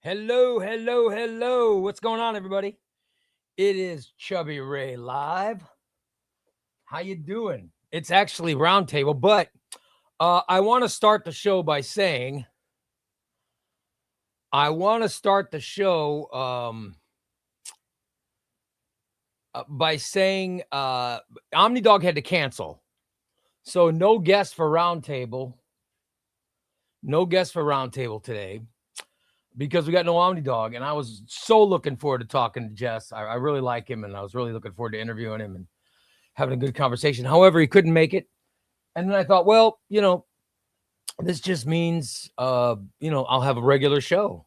Hello, hello, hello. What's going on, everybody? It is ChubbyRay live. How you doing? It's actually roundtable, but I want to start the show by saying Omni Dog had to cancel, so no guest for roundtable. No guest for roundtable today, because we got no Omni Dog, and I was so looking forward to talking to Jess. I really like him, and I was really looking forward to interviewing him and having a good conversation. However, he couldn't make it, and then I thought, well, this just means, I'll have a regular show.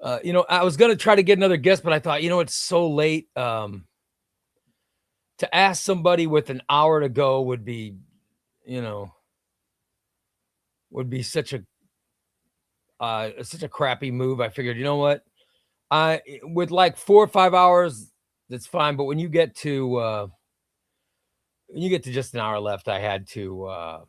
I was gonna try to get another guest, but I thought, it's so late. To ask somebody with an hour to go would be such a crappy move. I figured, you know what? With like 4 or 5 hours, that's fine. But when you get to just an hour left, I had to,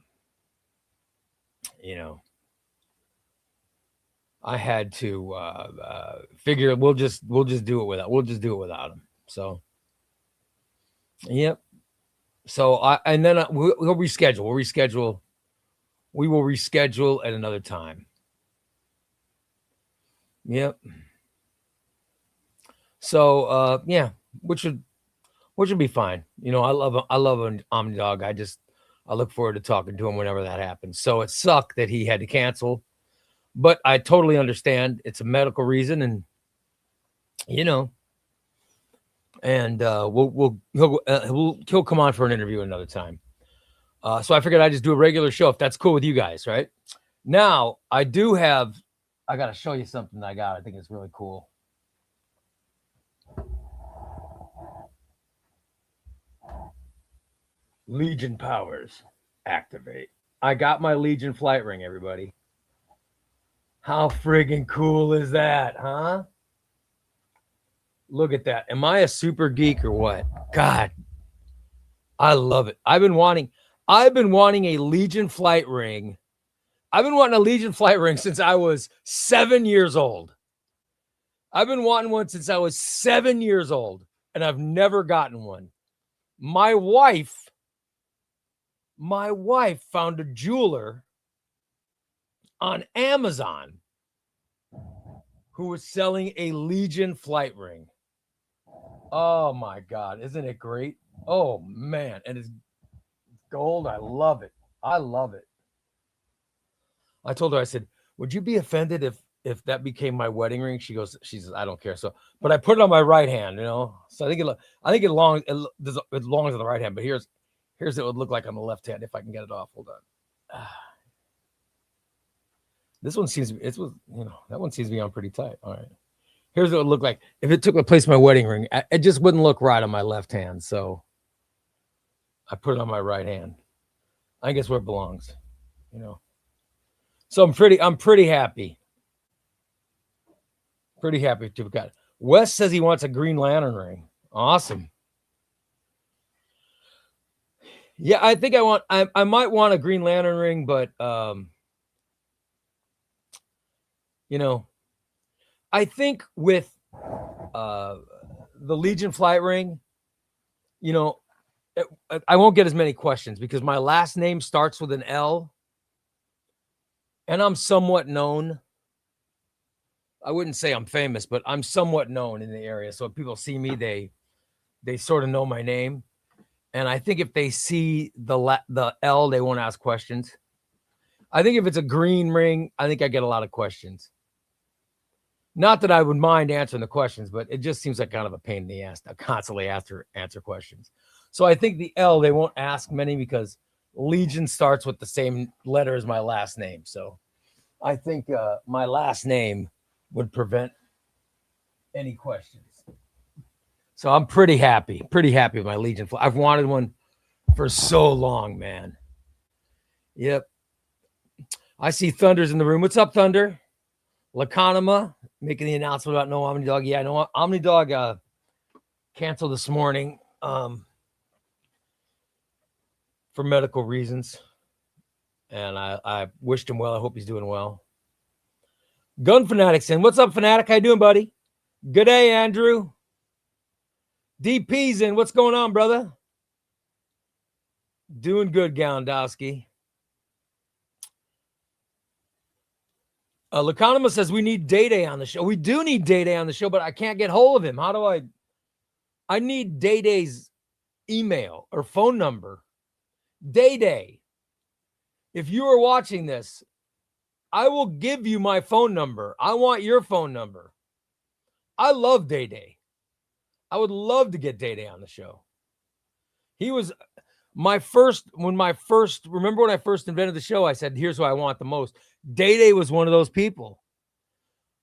figure we'll just do it without him. So, yep. So we'll reschedule. We will reschedule at another time. Yep. So yeah, which should be fine. I love an Omni Dog. I look forward to talking to him whenever that happens. So it sucked that he had to cancel, but I totally understand. It's a medical reason, and he'll come on for an interview another time. So I figured I'd just do a regular show if that's cool with you guys, right? Now I got to show you something I got. I think it's really cool. Legion powers activate. I got my Legion flight ring, everybody. How friggin' cool is that, huh? Look at that. Am I a super geek or what? God, I love it. I've been wanting a Legion flight ring. I've been wanting a Legion flight ring since I was 7 years old. I've been wanting one since I was 7 years old, and I've never gotten one. My wife found a jeweler on Amazon who was selling a Legion flight ring. Oh my God, isn't it great? Oh man, and it's gold. I love it. I told her, I said, would you be offended if that became my wedding ring? She says, I don't care. So, but I put it on my right hand, So I think it belongs on the right hand. But here's what it would look like on the left hand if I can get it off. Hold on. This one that one seems to be on pretty tight. All right. Here's what it would look like if it took the place of my wedding ring. It just wouldn't look right on my left hand. So I put it on my right hand. I guess where it belongs, So I'm pretty happy. Pretty happy to have got it. Wes says he wants a Green Lantern ring. Awesome. Yeah, I think I might want a Green Lantern ring, but I think with the Legion flight ring, I won't get as many questions because my last name starts with an L, and I'm somewhat known. I wouldn't say I'm famous, but I'm somewhat known in the area. So if people see me, they sort of know my name. And I think if they see the L, they won't ask questions. I think if it's a green ring, I think I get a lot of questions. Not that I would mind answering the questions, but it just seems like kind of a pain in the ass to constantly answer questions. So I think the L, they won't ask many because Legion starts with the same letter as my last name. So I think my last name would prevent any questions. So I'm pretty happy with my Legion. I've wanted one for so long, man. Yep. I see Thunder's in the room. What's up, Thunder? Lacanima making the announcement about no Omni Dog. Yeah, no Omni Dog canceled this morning for medical reasons. And I wished him well. I hope he's doing well. Gun Fanatics in. What's up, Fanatic? How you doing, buddy? Good day, Andrew. DP's in. What's going on, brother? Doing good, Gowndowski. Laconima says we need Day on the show. We do need Day on the show, but I can't get hold of him. How do I need Day's email or phone number. Day, if you are watching this, I will give you my phone number. I want your phone number. I love Day. I would love to get Day on the show. He was remember when I first invented the show, I said, here's who I want the most. Day was one of those people.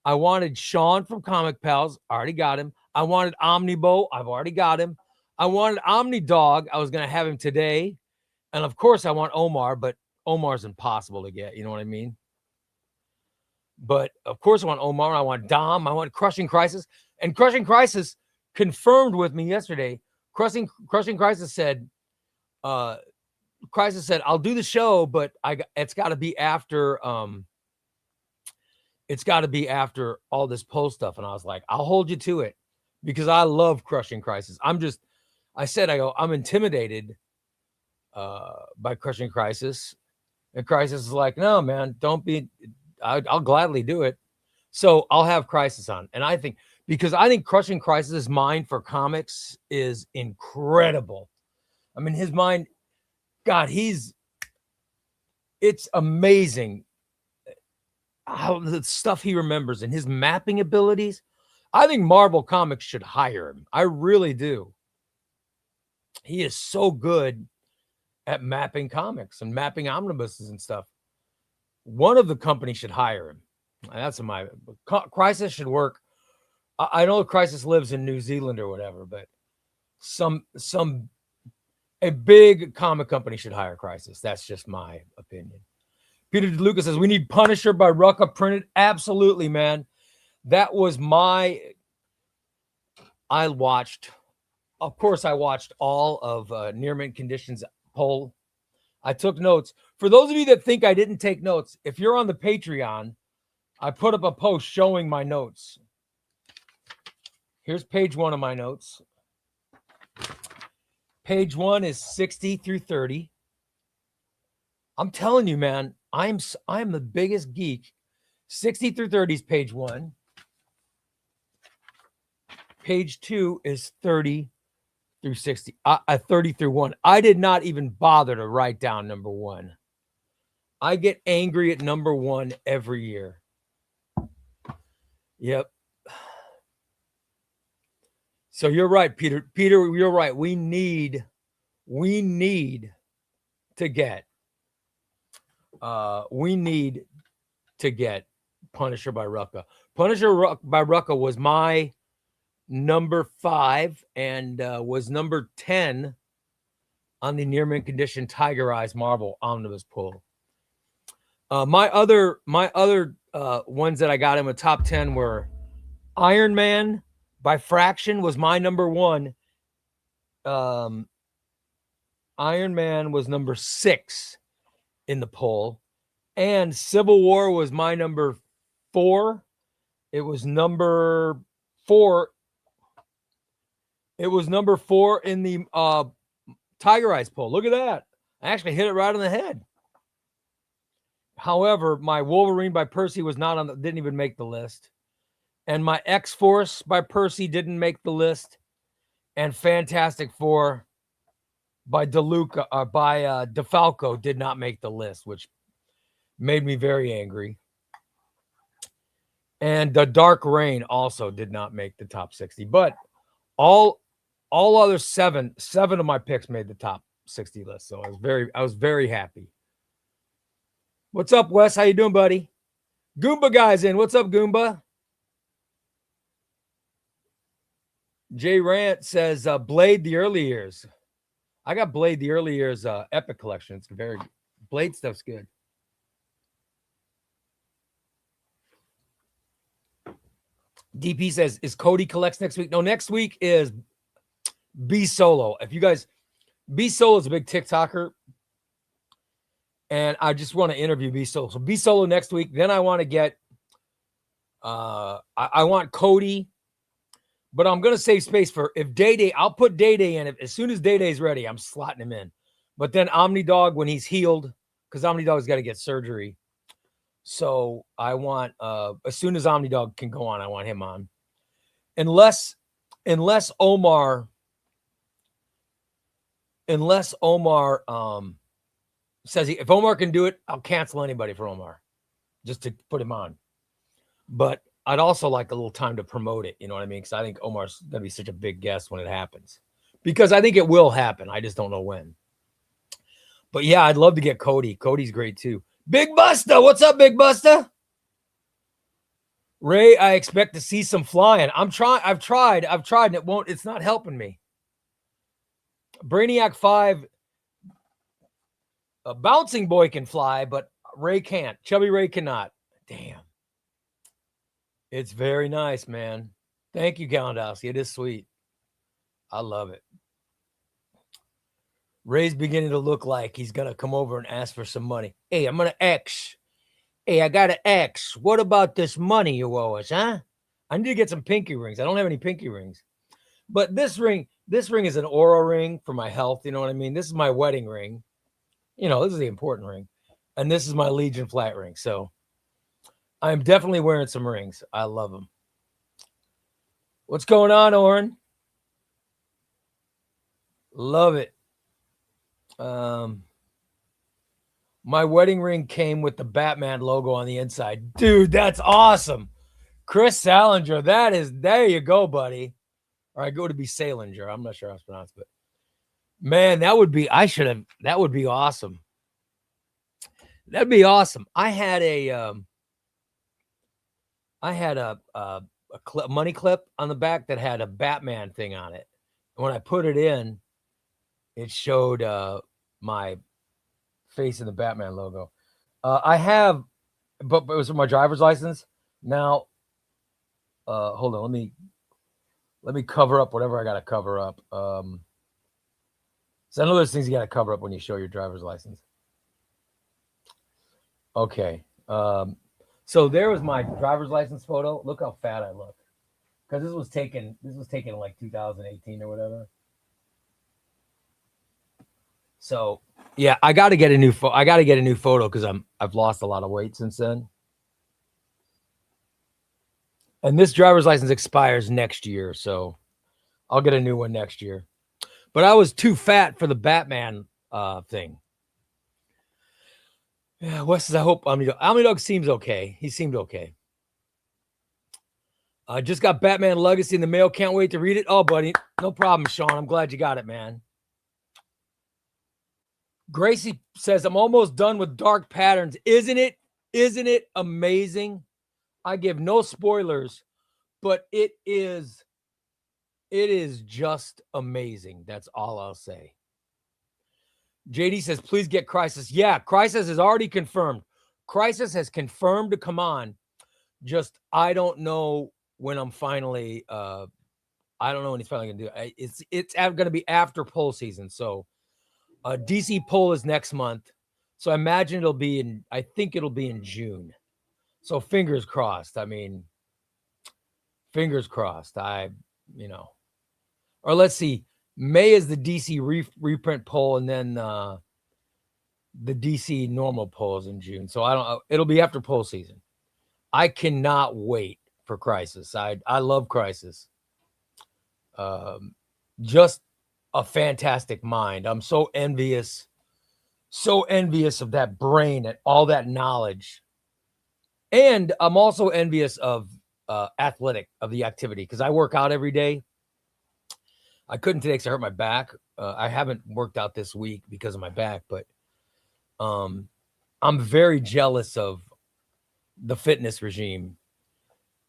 I wanted Sean from Comic Pals. I already got him. I wanted Omnibo. I've already got him. I wanted Omni Dog. I was going to have him today. And of course I want Omar, but Omar's impossible to get. You know what I mean? But of course I want Omar. I want Dom. I want Crushing Crisis. And Crushing Crisis confirmed with me yesterday. Crushing Crisis said, I'll do the show, but it's got to be after all this poll stuff. And I was like, I'll hold you to it because I love Crushing Crisis. I'm intimidated by Crushing Crisis. And Crisis is like, no, man, don't be. I'll gladly do it. So I'll have Crisis on. And I think Crushing Crisis' mind for comics is incredible. I mean, his mind, God, it's amazing how the stuff he remembers and his mapping abilities. I think Marvel Comics should hire him. I really do. He is so good at mapping comics and mapping omnibuses and stuff. One of the companies should hire him. That's Crisis should work. I know Crisis lives in New Zealand or whatever, but a big comic company should hire Crisis. That's just my opinion. Peter DeLuca says, we need Punisher by Rucka printed. Absolutely, man. That was I watched all of Near Mint Conditions poll. I took notes. For those of you that think I didn't take notes, if you're on the Patreon, I put up a post showing my notes. Here's page 1 of my notes. Page 1 is 60 through 30. I'm telling you, man, I'm the biggest geek. 60 through 30 is page 1. Page 2 is 30 through 60. 30 through 1. I did not even bother to write down number 1. I get angry at number 1 every year. Yep. So you're right, Peter. Peter, you're right. We need to get Punisher by Rucka. Punisher by Rucka was my number 5 and was number 10 on the Near Mint Condition Tiger Eyes Marvel Omnibus poll. My other ones that I got in the top 10 were Iron Man by Fraction was my number 1. Iron Man was number 6 in the poll. And Civil War was my number 4. It was number 4. It was number 4 in the Tiger Eyes poll. Look at that. I actually hit it right on the head. However, my Wolverine by Percy was didn't even make the list. And my X-Force by Percy didn't make the list. And Fantastic Four by DeFalco did not make the list, which made me very angry. And The Dark Reign also did not make the top 60. But all other seven of my picks made the top 60 list. So I was very happy. What's up, Wes? How you doing, buddy? Goomba guy's in. What's up, Goomba? Jay Rant says, Blade the Early Years. I got Blade the Early Years Epic Collection. It's very good. Blade stuff's good. DP says, is Cody collects next week? No, next week is B Solo. If you guys, B Solo is a big TikToker. And I just want to interview B Solo. So B Solo next week. Then I want to get I want Cody, but I'm gonna save space for if Day. I'll put Day in. As soon as Day's ready, I'm slotting him in. But then Omni Dog when he's healed, because Omni Dog's got to get surgery. So I want as soon as Omni Dog can go on, I want him on. Unless Omar says if Omar can do it, I'll cancel anybody for Omar just to put him on. But I'd also like a little time to promote it. You know what I mean? Because I think Omar's going to be such a big guest when it happens. Because I think it will happen. I just don't know when. But yeah, I'd love to get Cody. Cody's great too. Big Busta. What's up, Big Busta? Ray, I expect to see some flying. I've tried, and it's not helping me. Brainiac 5, a bouncing boy can fly, but Ray can't. Chubby Ray cannot. Damn. It's very nice, man. Thank you, Gallandowski. It is sweet. I love it. Ray's beginning to look like he's going to come over and ask for some money. Hey, I'm going to X. Hey, I got an X. What about this money you owe us, huh? I need to get some pinky rings. I don't have any pinky rings. But this ring is an aura ring for my health. You know what I mean? This is my wedding ring. You know, this is the important ring. And this is my Legion flat ring. So I'm definitely wearing some rings. I love them. What's going on, Oren? Love it. My wedding ring came with the Batman logo on the inside. Dude, that's awesome. Chris Salinger, there you go, buddy. Or I go to be Salinger. I'm not sure how it's pronounced, but man, that would be awesome. That'd be awesome. I had a money clip on the back that had a Batman thing on it. And when I put it in, it showed my face in the Batman logo. I have, but it was for my driver's license. Now, hold on. Let me cover up whatever I got to cover up. So I know there's things you got to cover up when you show your driver's license. Okay. So there was my driver's license photo. Look how fat I look. Because this was taken in like 2018 or whatever. So yeah, I got to get a new photo because I've lost a lot of weight since then. And this driver's license expires next year, so I'll get a new one next year. But I was too fat for the Batman thing. Yeah, Wes says, I hope Omni Dog seems okay. He seemed okay. I just got Batman Legacy in the mail. Can't wait to read it. Oh, buddy, no problem, Sean. I'm glad you got it, man. Gracie says, I'm almost done with Dark Patterns. Isn't it amazing? I give no spoilers, but it is just amazing. That's all I'll say. JD says, please get Crisis. Yeah, Crisis is already confirmed. Crisis has confirmed to come on. Just, I don't know when I'm finally, I don't know when he's finally going to do it. It's going to be after poll season. So DC poll is next month. So I imagine I think it'll be in June. So fingers crossed. I mean, fingers crossed. Or let's see. May is the DC reprint poll, and then the DC normal poll is in June. So I don't know. It'll be after poll season. I cannot wait for Crisis. I love Crisis. Just a fantastic mind. I'm so envious of that brain and all that knowledge. And I'm also envious of the activity, because I work out every day. I couldn't today because I hurt my back. I haven't worked out this week because of my back, but I'm very jealous of the fitness regime.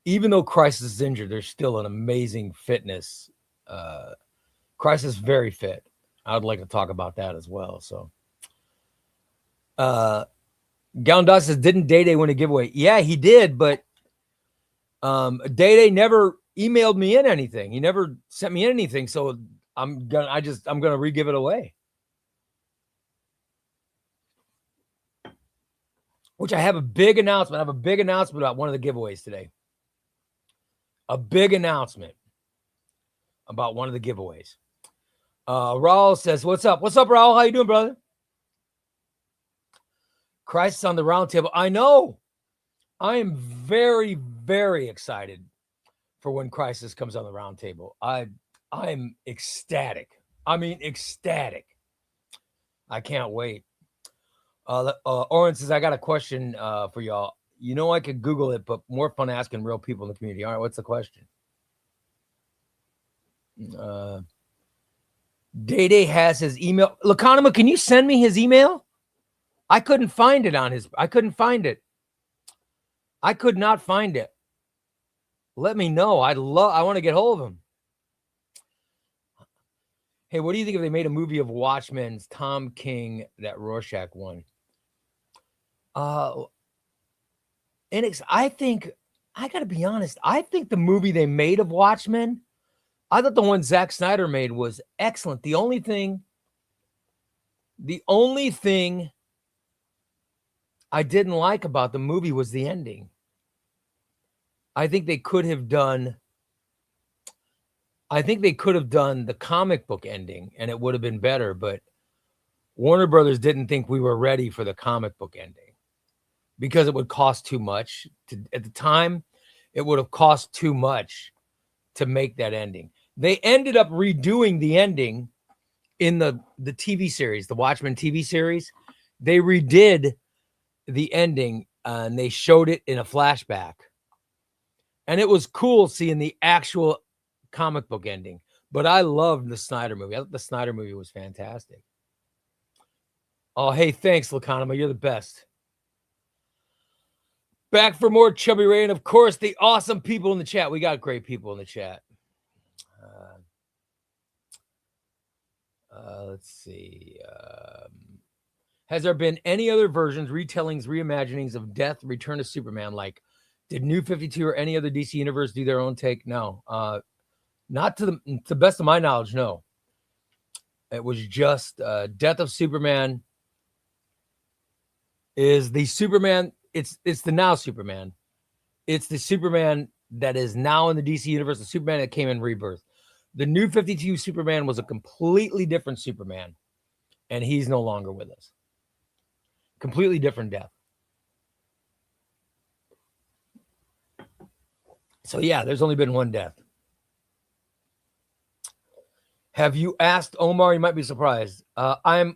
Even though Crisis is injured, there's still an amazing fitness. Crisis is very fit. I would like to talk about that as well. So, Gown says, didn't Day win a giveaway? Yeah, he did, but Day never emailed me in anything. He never sent me in anything. So I'm gonna re-give it away. Which I have a big announcement. I have a big announcement about one of the giveaways today. a big announcement about one of the giveaways. Raul says, "What's up? What's up, Raul? How you doing, brother?" Crisis on the Round Table. I know. I am very, very excited for when Crisis comes on the round table. I'm ecstatic. I mean, ecstatic. I can't wait. Oren says, I got a question for y'all. You know, I could Google it, but more fun asking real people in the community. All right, what's the question? Day has his email. Laconima, can you send me his email? I couldn't find it on his. I couldn't find it. I could not find it. Let me know. I want to get hold of him. Hey, what do you think if they made a movie of Watchmen's Tom King that Rorschach won? I think, I got to be honest, I think the movie they made of Watchmen, I thought the one Zack Snyder made was excellent. The only thing I didn't like about the movie was the ending. I think they could have done the comic book ending and it would have been better, but Warner Brothers didn't think we were ready for the comic book ending because it would cost too much. At the time, it would have cost too much to make that ending. They ended up redoing the ending in the TV series, the Watchmen TV series. They redid the ending and they showed it in a flashback. And it was cool seeing the actual comic book ending. But I loved the Snyder movie. I thought the Snyder movie was fantastic. Oh, hey, thanks, Laconima. You're the best. Back for more ChubbyRay. And, of course, the awesome people in the chat. We got great people in the chat. Let's see. Has there been any other versions, retellings, reimaginings of Death, Return of Superman? Like, did New 52 or any other DC universe do their own take? No. Not to the best of my knowledge, no. It was just Death of Superman is the Superman. It's the now Superman. It's the Superman that is now in the DC universe, the Superman that came in Rebirth. The New 52 Superman was a completely different Superman, and he's no longer with us. Completely different death. So, yeah, there's only been one death. Have you asked Omar? You might be surprised. I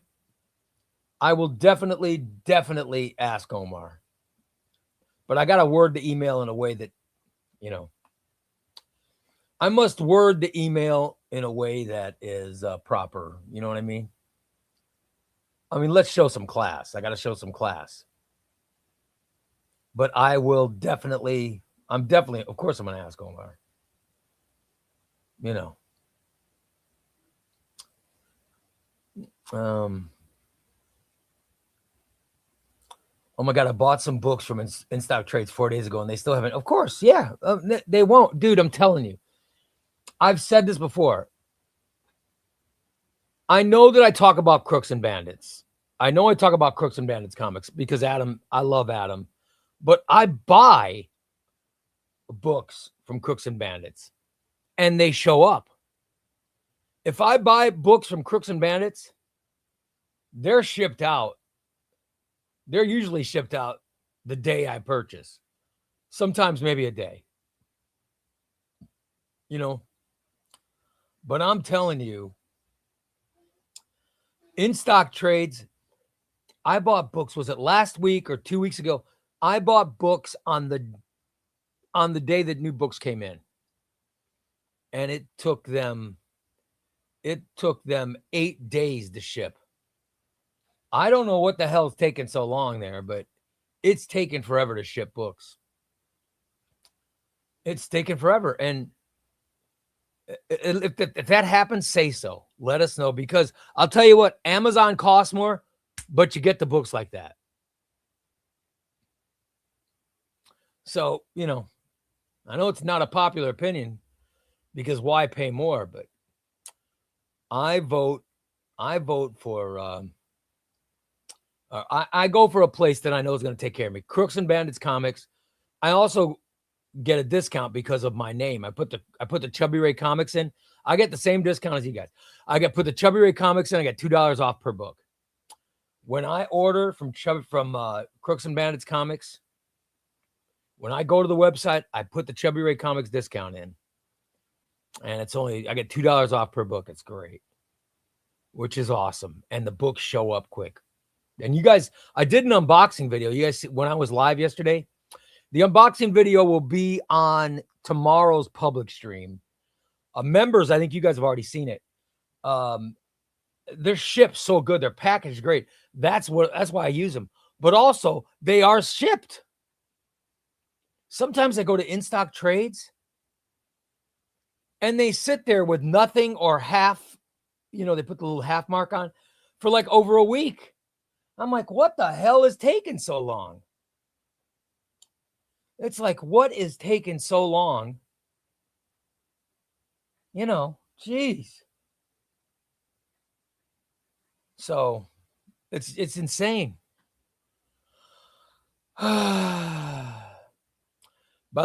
will definitely ask Omar. But I got to word the email in a way that, I must word the email in a way that is proper. You know what I mean? Let's show some class. I got to show some class. But I will definitely, of course I'm going to ask Omar. Oh my God, I bought some books from In Stock Trades 4 days ago and they still haven't. Of course, yeah. They won't. Dude, I'm telling you. I've said this before. I know that I talk about Crooks and Bandits. I know I talk about Crooks and Bandits comics because I love Adam. But I buy books from Crooks and Bandits and they show up. If I buy books from Crooks and Bandits, they're shipped out. They're usually shipped out the day I purchase. Sometimes maybe a day. But I'm telling you, In Stock Trades, I bought books. Was it last week or 2 weeks ago? I bought books on the day that new books came in. And it took them 8 days to ship. I don't know what the hell's taking so long there, but it's taken forever to ship books. It's taken forever. And if that happens, say so. Let us know, because I'll tell you what, Amazon costs more, but you get the books like that. So, I know it's not a popular opinion because why pay more, but I vote for, I go for a place that I know is going to take care of me. Crooks and Bandits Comics. I also get a discount because of my name. I put the ChubbyRay Comics in. I get the same discount as you guys. Put the ChubbyRay Comics in. I get $2 off per book. When I order from Crooks and Bandits Comics, when I go to the website, I put the ChubbyRay Comics discount in, and I get $2 off per book. It's great, which is awesome, and the books show up quick. And you guys, I did an unboxing video. You guys, when I was live yesterday, the unboxing video will be on tomorrow's public stream. Members, I think you guys have already seen it. They're shipped so good. They're packaged great. That's why I use them. But also, they are shipped. Sometimes I go to in-stock trades and they sit there with nothing or half, they put the little half mark on for like over a week. I'm like, what the hell is taking so long? It's like, what is taking so long? Geez. So it's insane. By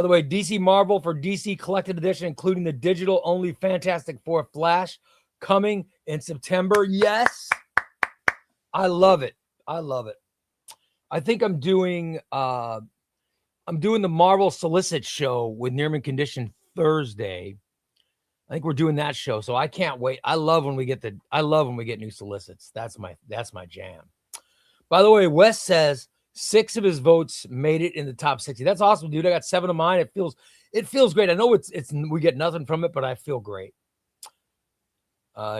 the way, DC Marvel for DC Collected Edition, including the digital-only Fantastic Four Flash, coming in September. Yes, I love it. I think I'm doing the Marvel Solicit show with Nearman Condition Thursday. I think we're doing that show, so I can't wait. I love when we get new solicits. That's my jam. By the way, Wes says 6 of his votes made it in the top 60. That's awesome, dude. I got 7 of mine. It feels great. I know we get nothing from it, but I feel great.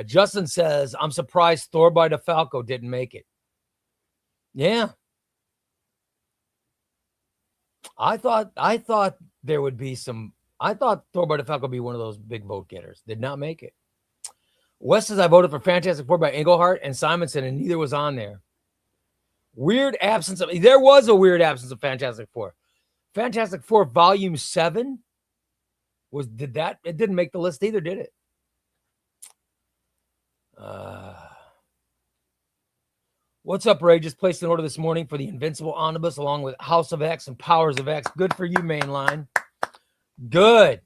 Justin says, I'm surprised Thor by DeFalco didn't make it. Yeah. I thought there would be some. I thought Thor by DeFalco would be one of those big vote getters. Did not make it. Wes says, I voted for Fantastic Four by Englehart and Simonson, and neither was on there. There was a weird absence of Fantastic Four. Fantastic Four Volume 7 it didn't make the list either, did it? What's up, Ray? Just placed an order this morning for the Invincible Omnibus along with House of X and Powers of X. Good for you, Mainline. Good.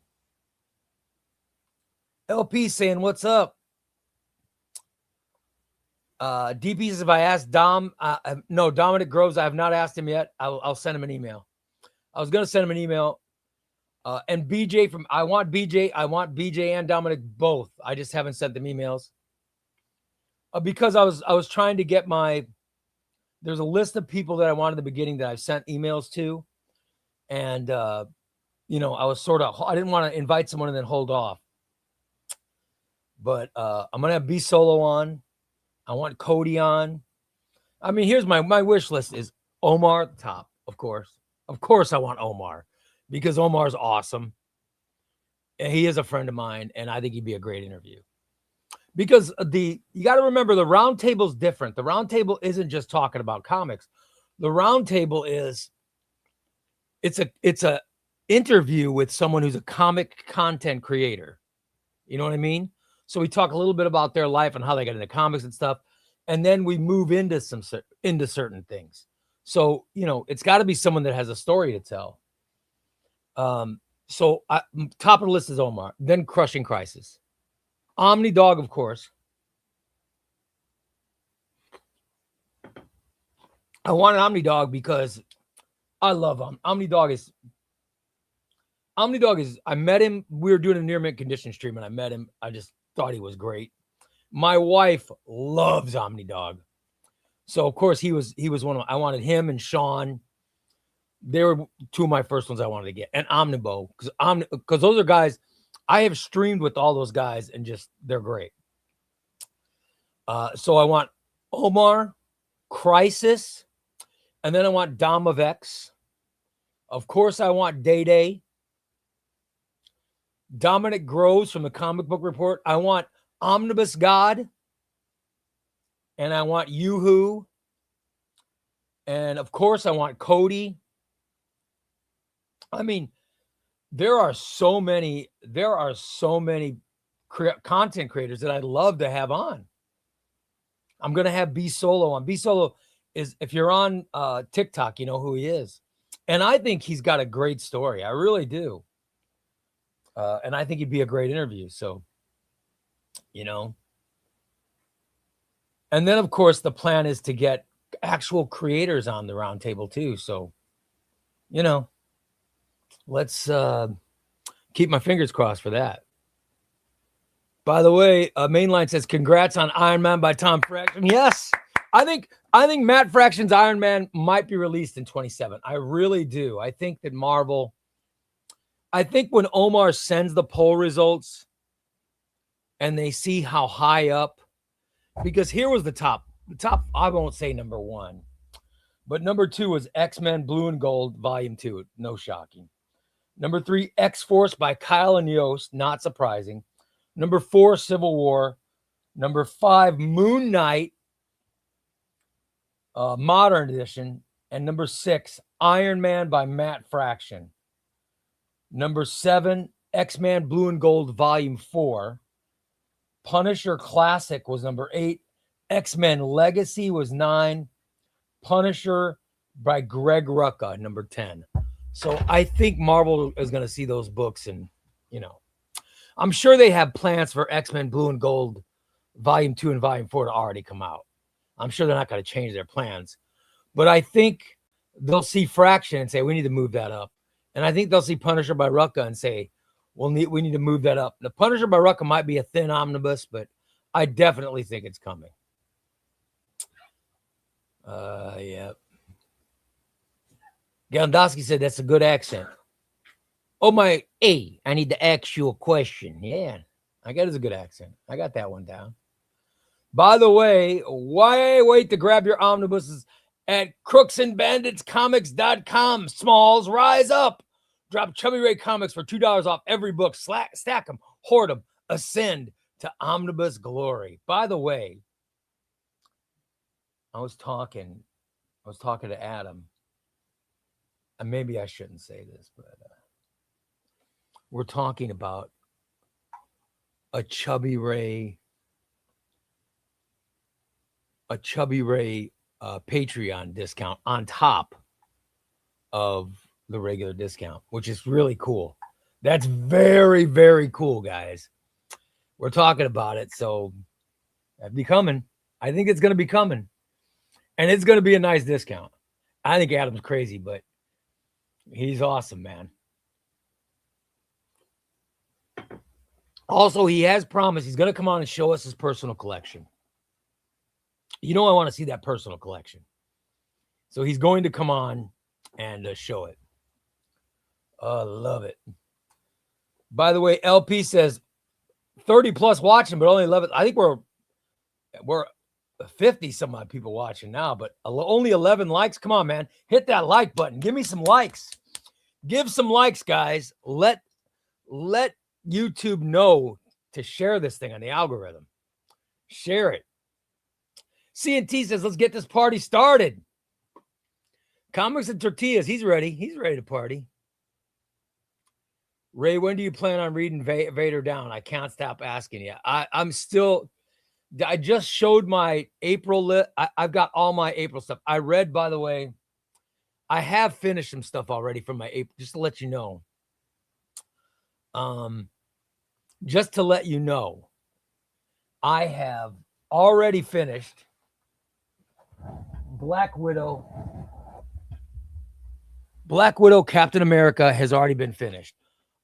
LP saying, what's up? DP says, if I asked Dom, no, Dominic Groves, I have not asked him yet. I'll send him an email. I was going to send him an email. And BJ I want BJ and Dominic both. I just haven't sent them emails. Because I was trying to get there's a list of people that I wanted at the beginning that I've sent emails to. And, I was I didn't want to invite someone and then hold off. But I'm going to have B Solo on. I want Cody on. I mean, here's my wish list is Omar at the top, of course. Of course I want Omar because Omar's awesome. And he is a friend of mine, and I think he'd be a great interview. Because you got to remember the round table is different. The round table isn't just talking about comics. The round table is it's a interview with someone who's a comic content creator. You know what I mean? So we talk a little bit about their life and how they got into comics and stuff, and then we move into certain things. So it's got to be someone that has a story to tell. So top of the list is Omar, then Crushing Crisis, Omni Dog, of course. I want an Omni Dog because I love him. Omni Dog is. I met him. We were doing a near mint condition stream, and I met him. I just thought he was great. My wife loves Omni Dog, so of course he was one of. I wanted him and Sean. They were 2 of my first ones I wanted to get, and Omnibo because those are guys I have streamed with. All those guys, and just they're great. So I want Omar, Crisis, and then I want Dom of X. Of course, I want Day Day. Dominic Groves from the Comic Book Report. I want Omnibus God. And I want Yoo-Hoo. And of course, I want Cody. I mean, there are so many content creators that I'd love to have on. I'm going to have B Solo on. B Solo is, if you're on TikTok, you know who he is. And I think he's got a great story. I really do. And I think he'd be a great interview. So, you know. And then, of course, the plan is to get actual creators on the roundtable too. So, you know, let's keep my fingers crossed for that. By the way, Mainline says, congrats on Iron Man by Tom Fraction. Yes, I think Matt Fraction's Iron Man might be released in 27. I really do. I think that Marvel, I think when Omar sends the poll results and they see how high up, because here was the top, I won't say number one, but number 2 was X-Men Blue and Gold, Volume 2. No shocking. Number 3, X-Force by Kyle and Yost. Not surprising. Number 4, Civil War. Number 5, Moon Knight, Modern Edition. And number 6, Iron Man by Matt Fraction. Number 7, X-Men Blue and Gold, Volume 4. Punisher Classic was number 8. X-Men Legacy was 9. Punisher by Greg Rucka, number 10. So I think Marvel is going to see those books, and, you know, I'm sure they have plans for X-Men Blue and Gold Volume 2 and Volume 4 to already come out. I'm sure they're not going to change their plans. But I think they'll see Fraction and say, we need to move that up. And I think they'll see Punisher by Rucka and say, we need to move that up. The Punisher by Rucka might be a thin omnibus, but I definitely think it's coming. Yeah. Gandowski said that's a good accent. Oh my, hey, I need to ask you a question. Yeah, I got it's a good accent. I got that one down. By the way, why wait to grab your omnibuses at crooksandbanditscomics.com? Smalls, rise up. Drop ChubbyRay comics for $2 off every book. Stack them, hoard them, ascend to omnibus glory. By the way, I was talking to Adam, and maybe I shouldn't say this, but we're talking about a ChubbyRay Patreon discount on top of the regular discount, which is really cool. That's very, very cool, guys. We're talking about it, so it'll be coming. I think it's going to be coming, and it's going to be a nice discount. I think Adam's crazy, but he's awesome, man. Also, he has promised he's going to come on and show us his personal collection. You know, I want to see that personal collection. So he's going to come on and show it. Oh, I love it. By the way, LP says 30 plus watching, but only 11. I think we're 50 some odd people watching now, but only 11 likes. Come on, man. Hit that like button. Give me some likes. Give some likes, guys. Let YouTube know to share this thing on the algorithm. Share it. CNT says, let's get this party started. Comics and Tortillas. He's ready. He's ready to party. Ray, when do you plan on reading Vader Down? I can't stop asking you. I just showed my April list. I've got all my April stuff. I read, by the way, I have finished some stuff already from my April, just to let you know. Just to let you know, I have already finished Black Widow, Captain America has already been finished.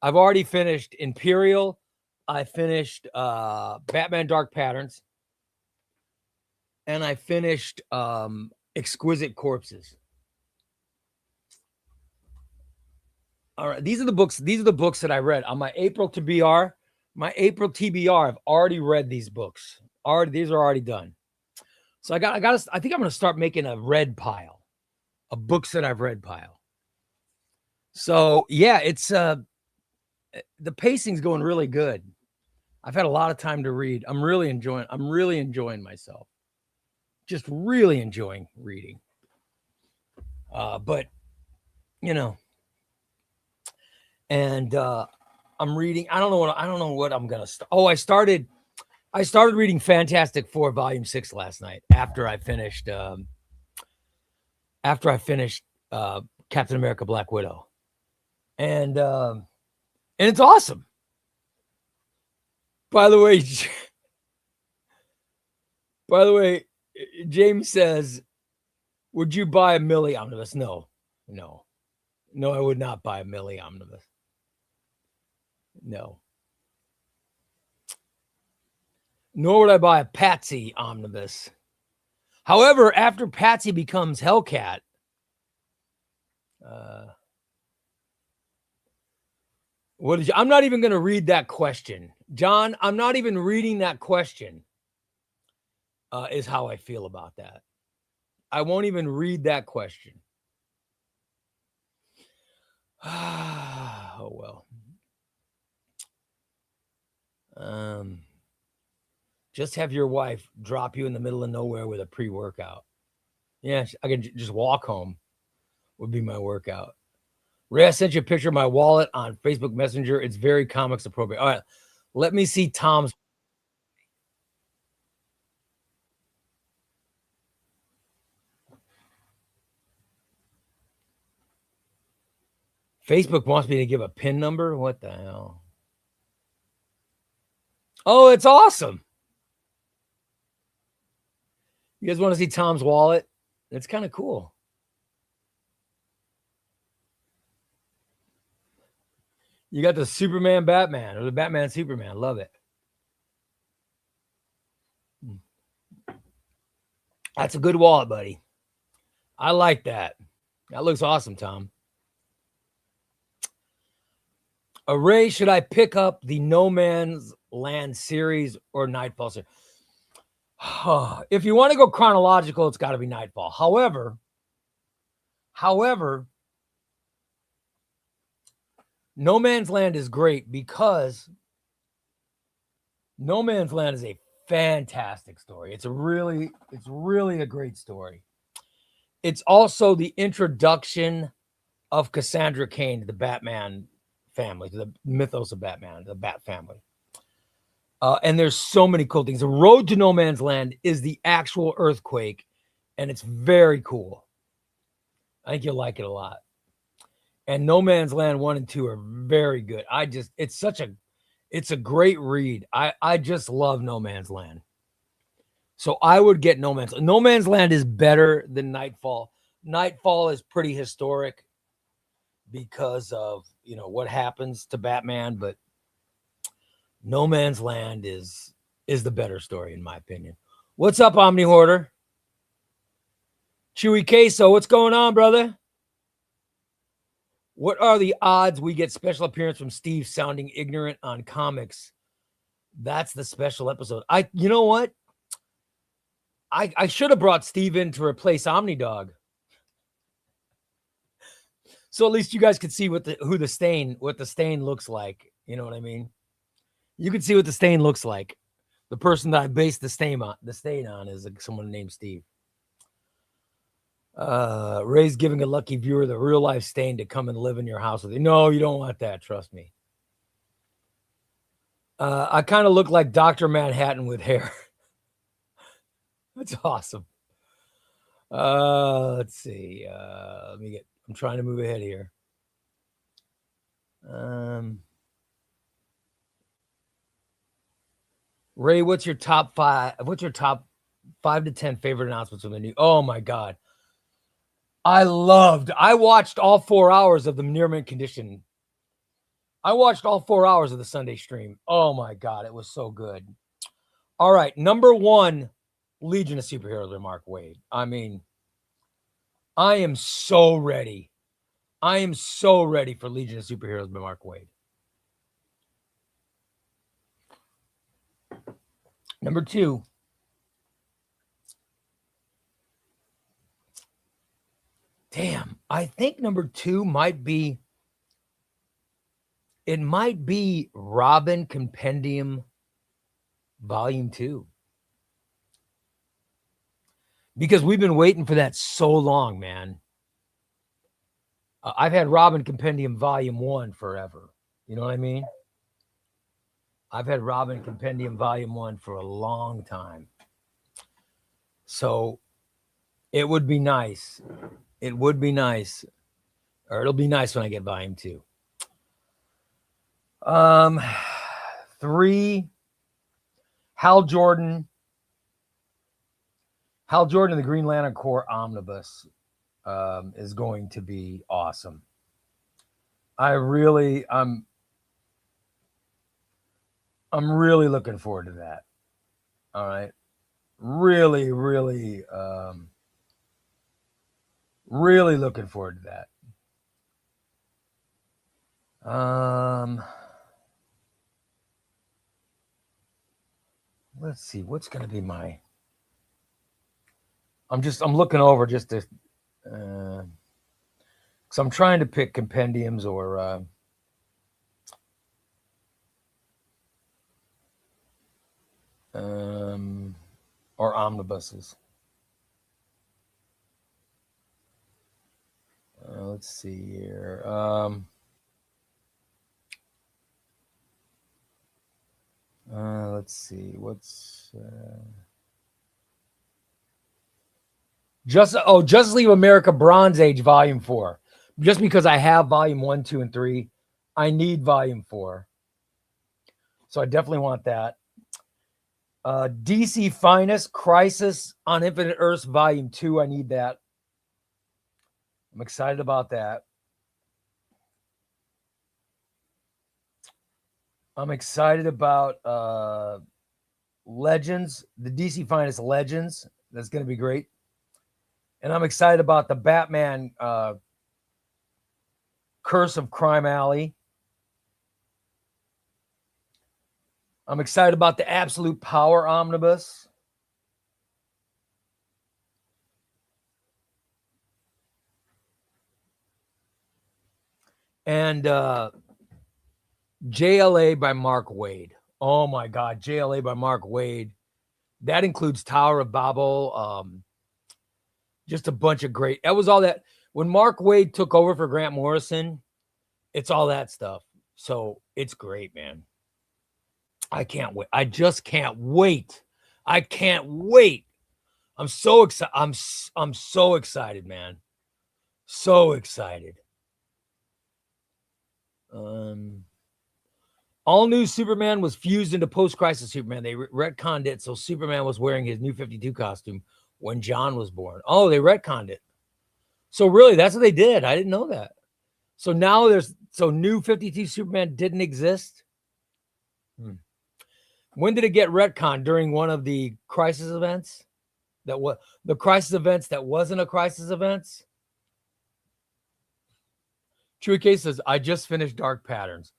I've already finished Imperial. I finished Batman Dark Patterns. And I finished Exquisite Corpses. All right, these are the books that I read on my April TBR. My April TBR, I've already read these books. These are already done. So I think I'm going to start making a read pile, a books that I've read pile. So yeah, it's the pacing's going really good. I've had a lot of time to read. I'm really enjoying myself. Just really enjoying reading. But you know, and I'm reading. I don't know what I'm gonna start. Oh, I started reading Fantastic Four Volume 6 last night after I finished Captain America Black Widow. And it's awesome. By the way, James says, would you buy a Millie omnibus? No, I would not buy a Millie omnibus. No. Nor would I buy a Patsy omnibus. However, after Patsy becomes Hellcat, I'm not even going to read that question. John, I'm not even reading that question, is how I feel about that. I won't even read that question. Oh, well. Just have your wife drop you in the middle of nowhere with a pre-workout. Yeah, I can just walk home would be my workout. Ray, I sent you a picture of my wallet on Facebook Messenger. It's very comics appropriate. All right, let me see Tom's. Facebook wants me to give a PIN number. What the hell? Oh, it's awesome. You guys want to see Tom's wallet? It's kind of cool. You got the Superman Batman or the Batman Superman. Love it. That's a good wallet, buddy. I like that. That looks awesome, Tom. Ray, should I pick up the No Man's Land series or Nightfall series? If you want to go chronological, it's got to be Nightfall. However, No Man's Land is great because No Man's Land is a fantastic story. It's really a great story. It's also the introduction of Cassandra Cain to the Batman family, to the mythos of Batman, the Bat family. And there's so many cool things. The road to No Man's Land is the actual earthquake, and it's very cool. I think you'll like it a lot. And No Man's Land 1 and 2 are very good. It's a great read. I just love No Man's Land. So I would get No Man's Land. No Man's Land is better than Nightfall. Nightfall is pretty historic because of, what happens to Batman, but No Man's Land is the better story, in my opinion. What's up, Omni Hoarder? Chewy Queso, what's going on, brother? What are the odds we get special appearance from Steve sounding ignorant on comics? That's the special episode. You know what? I should have brought Steve in to replace Omni Dog. So at least you guys could see what the stain looks like. You know what I mean? You can see what the stain looks like. The person that I based the stain on is someone named Steve. Ray's giving a lucky viewer the real life stain to come and live in your house with you. No, you don't want that. Trust me. I kind of look like Dr. Manhattan with hair. That's awesome. Let's see. I'm trying to move ahead here. Ray, what's your top 5 to 10 favorite announcements from the new? Oh my God. I watched all 4 hours of the Near Mint Condition. I watched all 4 hours of the Sunday stream. Oh my God. It was so good. All right. Number 1, Legion of Superheroes by Mark Waid. I mean, I am so ready. I am so ready for Legion of Superheroes by Mark Waid. Number 2, damn, I think number 2 might be Robin Compendium Volume 2. Because we've been waiting for that so long, man. I've had Robin Compendium Volume 1 forever. You know what I mean? I've had Robin Compendium Volume 1 for a long time. So it would be nice. It would be nice Or it'll be nice when I get volume 2. 3, Hal Jordan. Hal Jordan, the Green Lantern Corps Omnibus is going to be awesome. I'm really looking forward to that. All right. Really, really looking forward to that. Let's see, what's going to be my... I'm looking over just to... because I'm trying to pick compendiums or... or omnibuses. Let's see here. Let's see. What's Justice League of America Bronze Age Volume 4. Just because I have Volume 1, 2, and 3, I need Volume 4. So I definitely want that. DC Finest Crisis on Infinite Earths Volume 2. I need that. I'm excited about that. I'm excited about Legends, the DC Finest Legends. That's going to be great. And I'm excited about the Batman Curse of Crime Alley. I'm excited about the Absolute Power Omnibus. And JLA by Mark Waid. Oh my God, JLA by Mark Waid. That includes Tower of Babel. Just a bunch of great. That was all that. When Mark Waid took over for Grant Morrison, it's all that stuff. So it's great, man. I can't wait. I just can't wait. I can't wait. I'm so excited. I'm so excited, man. So excited. All New Superman was fused into post-crisis Superman. They retconned it, so Superman was wearing his New 52 costume when John was born. Oh, they retconned it. So really, that's what they did. I didn't know that. So now New 52 Superman didn't exist. When did it get retconned? During one of the crisis events? The crisis events that wasn't a crisis events? Chewy K says, I just finished Dark Patterns.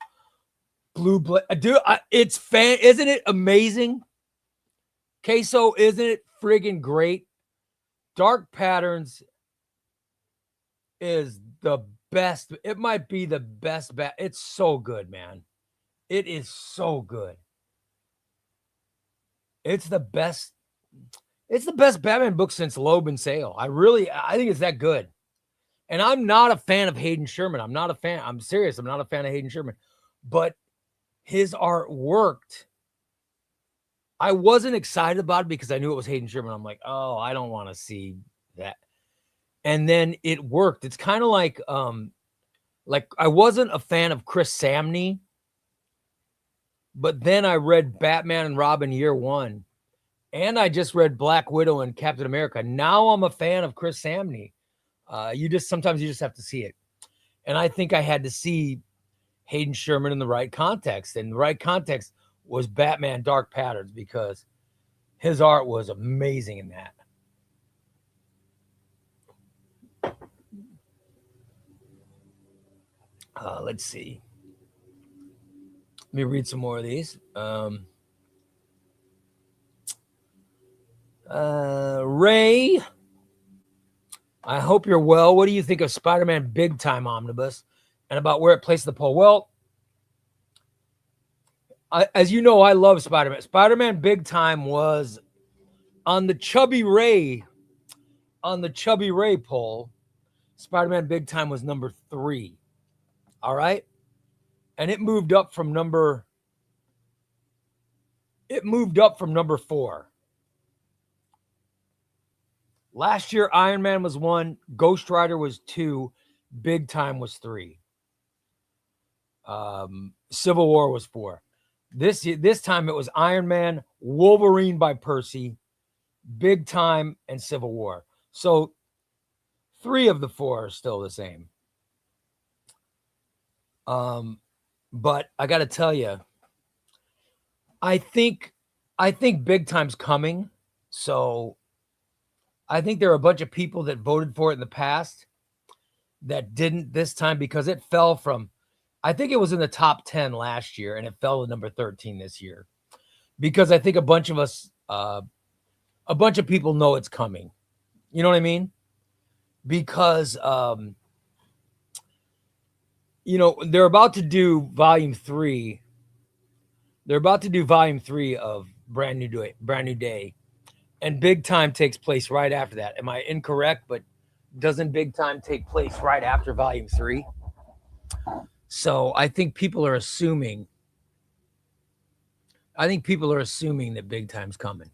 Dude, isn't it amazing? Queso, isn't it friggin' great? Dark Patterns is the best. It might be the best. It's so good, man. It is so good. It's the best. It's the best Batman book since Loeb and Sale. I think it's that good. And I'm not a fan of Hayden Sherman. I'm serious. I'm not a fan of Hayden Sherman. But his art worked. I wasn't excited about it because I knew it was Hayden Sherman. I'm like, oh, I don't want to see that. And then it worked. It's kind of like I wasn't a fan of Chris Samney, but then I read Batman and Robin Year One, and I just read Black Widow and Captain America. Now I'm a fan of Chris Samney. Sometimes you just have to see it. And I think I had to see Hayden Sherman in the right context. And the right context was Batman Dark Patterns because his art was amazing in that. Let's see. Let me read some more of these. Ray, I hope you're well. What do you think of Spider-Man Big Time Omnibus and about where it placed the poll? Well, as you know, I love Spider-Man. Spider-Man Big Time was on the ChubbyRay poll. Spider-Man Big Time was number 3. All right. And it moved up from number 4. Last year, Iron Man was 1, Ghost Rider was 2, Big Time was 3. Civil War was 4. This time it was Iron Man, Wolverine by Percy, Big Time, and Civil War. So 3 of the 4 are still the same. But I got to tell you, I think Big Time's coming. So I think there are a bunch of people that voted for it in the past that didn't this time because it fell from, I think it was in the top 10 last year and it fell to number 13 this year. Because I think a bunch of us, a bunch of people know it's coming. You know what I mean? Because, you know, they're about to do volume 3. They're about to do volume 3 of Brand New Day. And Big Time takes place right after that. Am I incorrect? But doesn't Big Time take place right after volume 3? So I think people are assuming that Big Time's coming.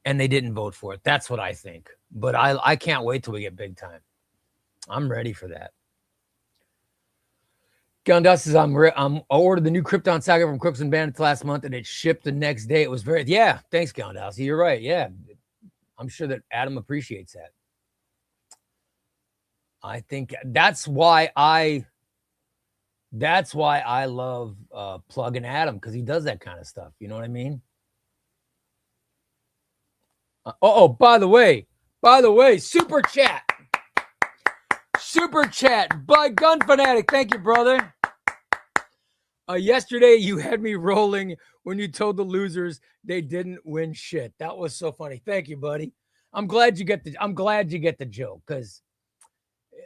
And they didn't vote for it. That's what I think. But I can't wait till we get Big Time. I'm ready for that. Gundust says, I ordered the new Krypton Saga from Crooks and Bandits last month, and it shipped the next day. It was thanks, Gundust. You're right. Yeah, I'm sure that Adam appreciates that. I think that's why I love plugging Adam, because he does that kind of stuff. You know what I mean? By the way, super chat by Gun Fanatic. Thank you, brother. Yesterday you had me rolling when you told the losers they didn't win shit. That was so funny. Thank you, buddy. I'm glad you get the joke, because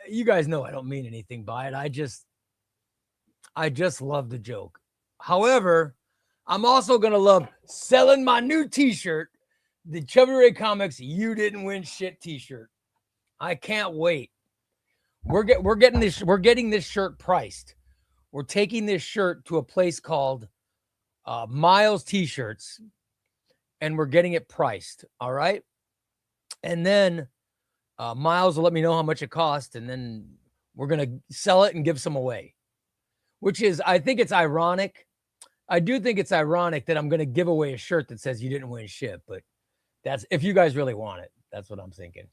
you guys know I don't mean anything by it. I just love the joke. However, I'm also gonna love selling my new t-shirt, the ChubbyRay Comics You Didn't Win Shit t-shirt. I can't wait. We're getting this shirt priced. We're taking this shirt to a place called Miles T-Shirts, and we're getting it priced. All right. And then Miles will let me know how much it costs, and then we're going to sell it and give some away, which is, I think it's ironic. I do think it's ironic that I'm going to give away a shirt that says you didn't win shit, but that's, if you guys really want it, that's what I'm thinking.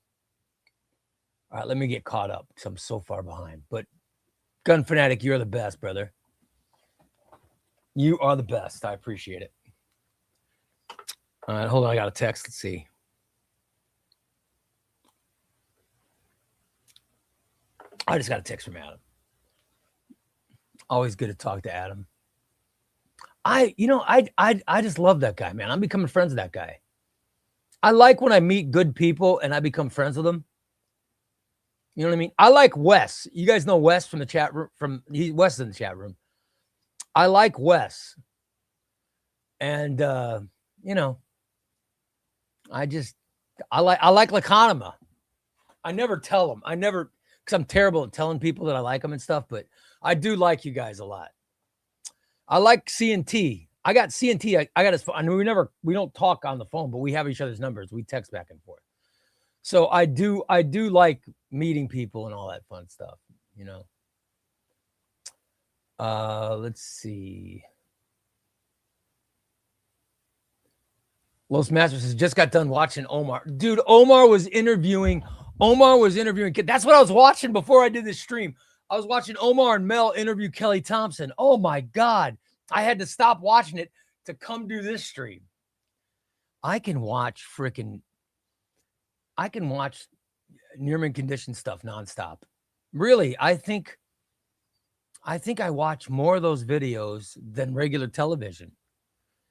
All right, let me get caught up because I'm so far behind. But Gun Fanatic, you're the best, brother. You are the best. I appreciate it. All right, hold on. I got a text. Let's see. I just got a text from Adam. Always good to talk to Adam. I just love that guy, man. I'm becoming friends with that guy. I like when I meet good people and I become friends with them. You know what I mean? I like Wes. You guys know Wes from the chat room. Wes is in the chat room. I like Wes. And you know, I like Lacanema. I never tell them. Because I'm terrible at telling people that I like them and stuff, but I do like you guys a lot. I like CNT. I got CNT. I got his phone. I mean, we don't talk on the phone, but we have each other's numbers. We text back and forth. So I do like meeting people and all that fun stuff, you know. Let's see. Los Masters has just got done watching Omar. Dude, Omar was interviewing. That's what I was watching before I did this stream. I was watching Omar and Mel interview Kelly Thompson. Oh my God. I had to stop watching it to come do this stream. I can watch near-mint condition stuff nonstop. Really, I think I watch more of those videos than regular television.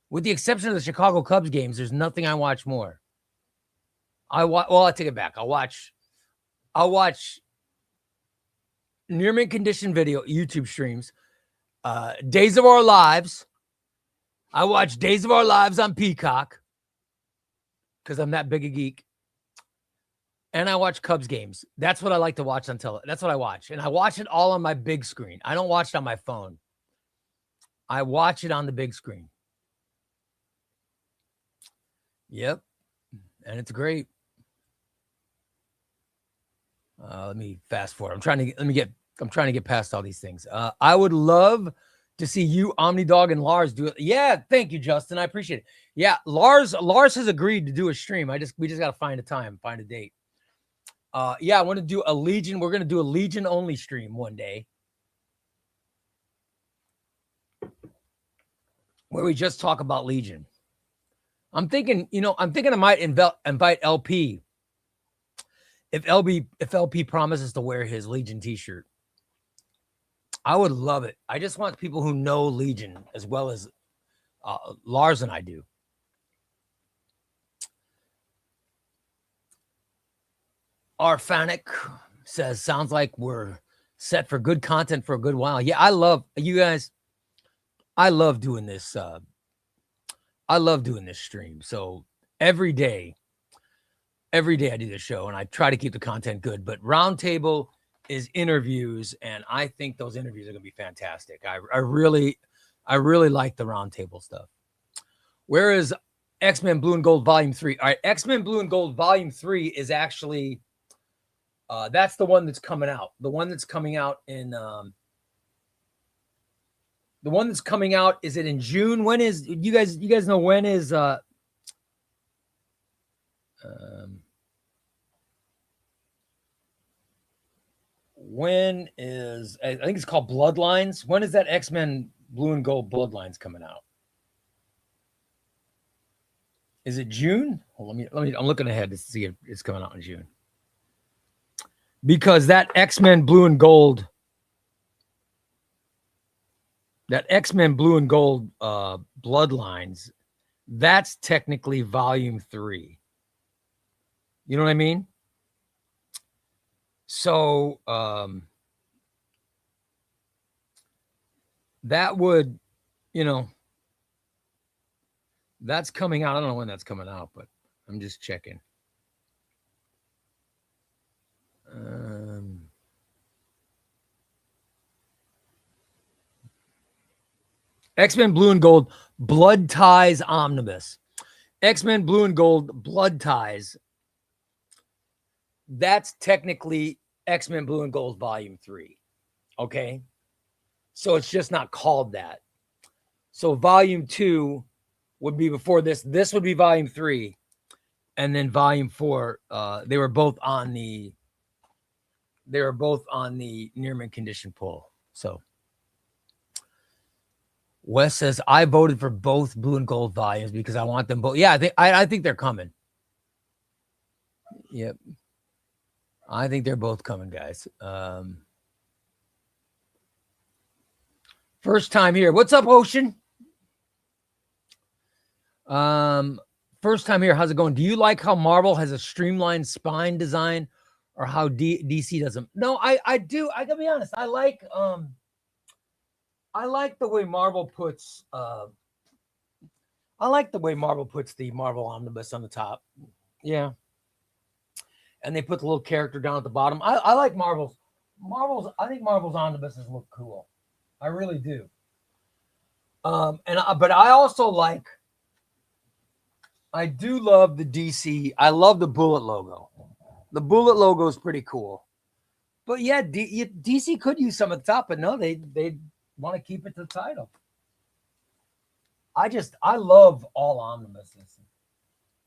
With the exception of the Chicago Cubs games, there's nothing I watch more. I take it back. I'll watch near-mint condition video YouTube streams. Days of Our Lives. I watch Days of Our Lives on Peacock because I'm that big a geek. And I watch Cubs games. That's what I like to watch on television. That's what I watch. And I watch it all on my big screen. I don't watch it on my phone. I watch it on the big screen. Yep. And it's great. Let me fast forward. I'm trying to get past all these things. I would love to see you, Omni Dog, and Lars do it. Yeah, thank you, Justin. I appreciate it. Yeah, Lars has agreed to do a stream. We just got to find a time, find a date. Yeah, I want to do a Legion. We're gonna do a Legion only stream one day, where we just talk about Legion. I'm thinking I might invite LP. If LP promises to wear his Legion t-shirt, I would love it. I just want people who know Legion as well as Lars and I do. Arfanic says, sounds like we're set for good content for a good while. Yeah, I love you guys. I love doing this. I love doing this stream. So every day I do this show, and I try to keep the content good. But Roundtable is interviews, and I think those interviews are going to be fantastic. I really like the Roundtable stuff. Where is X-Men Blue and Gold Volume 3? All right, X-Men Blue and Gold Volume 3 is actually that's the one that's coming out. The one that's coming out in the one that's coming out, is it in June? When is you guys know when is when is, I think it's called Bloodlines. When is that X-Men Blue and Gold Bloodlines coming out? Is it June? Well, let me I'm looking ahead to see if it's coming out in June. Because that X-Men Blue and Gold Bloodlines, that's technically volume 3. You know what I mean? So that would, that's coming out. I don't know when that's coming out, but I'm just checking. X-Men Blue and Gold Blood Ties Omnibus. X-Men Blue and Gold Blood Ties. That's technically X-Men Blue and Gold Volume 3. Okay? So it's just not called that. So Volume 2 would be before this. This would be Volume 3. And then Volume 4, they were both on the near mint condition pull. So Wes says, I voted for both Blue and Gold volumes because I want them both. Yeah, I think they're coming. Yep. I think they're both coming, guys. First time here. What's up, Ocean? First time here. How's it going? Do you like how Marvel has a streamlined spine design, or how DC doesn't? No, I do. I gotta be honest. I like the way Marvel puts the Marvel Omnibus on the top. Yeah. And they put the little character down at the bottom. I like Marvel's. I think Marvel's omnibuses look cool. I really do. But I also like. I do love the DC. I love the Bullet logo. The Bullet logo is pretty cool. But yeah, DC could use some at the top, but no, they want to keep it to the title. I love all omnibuses.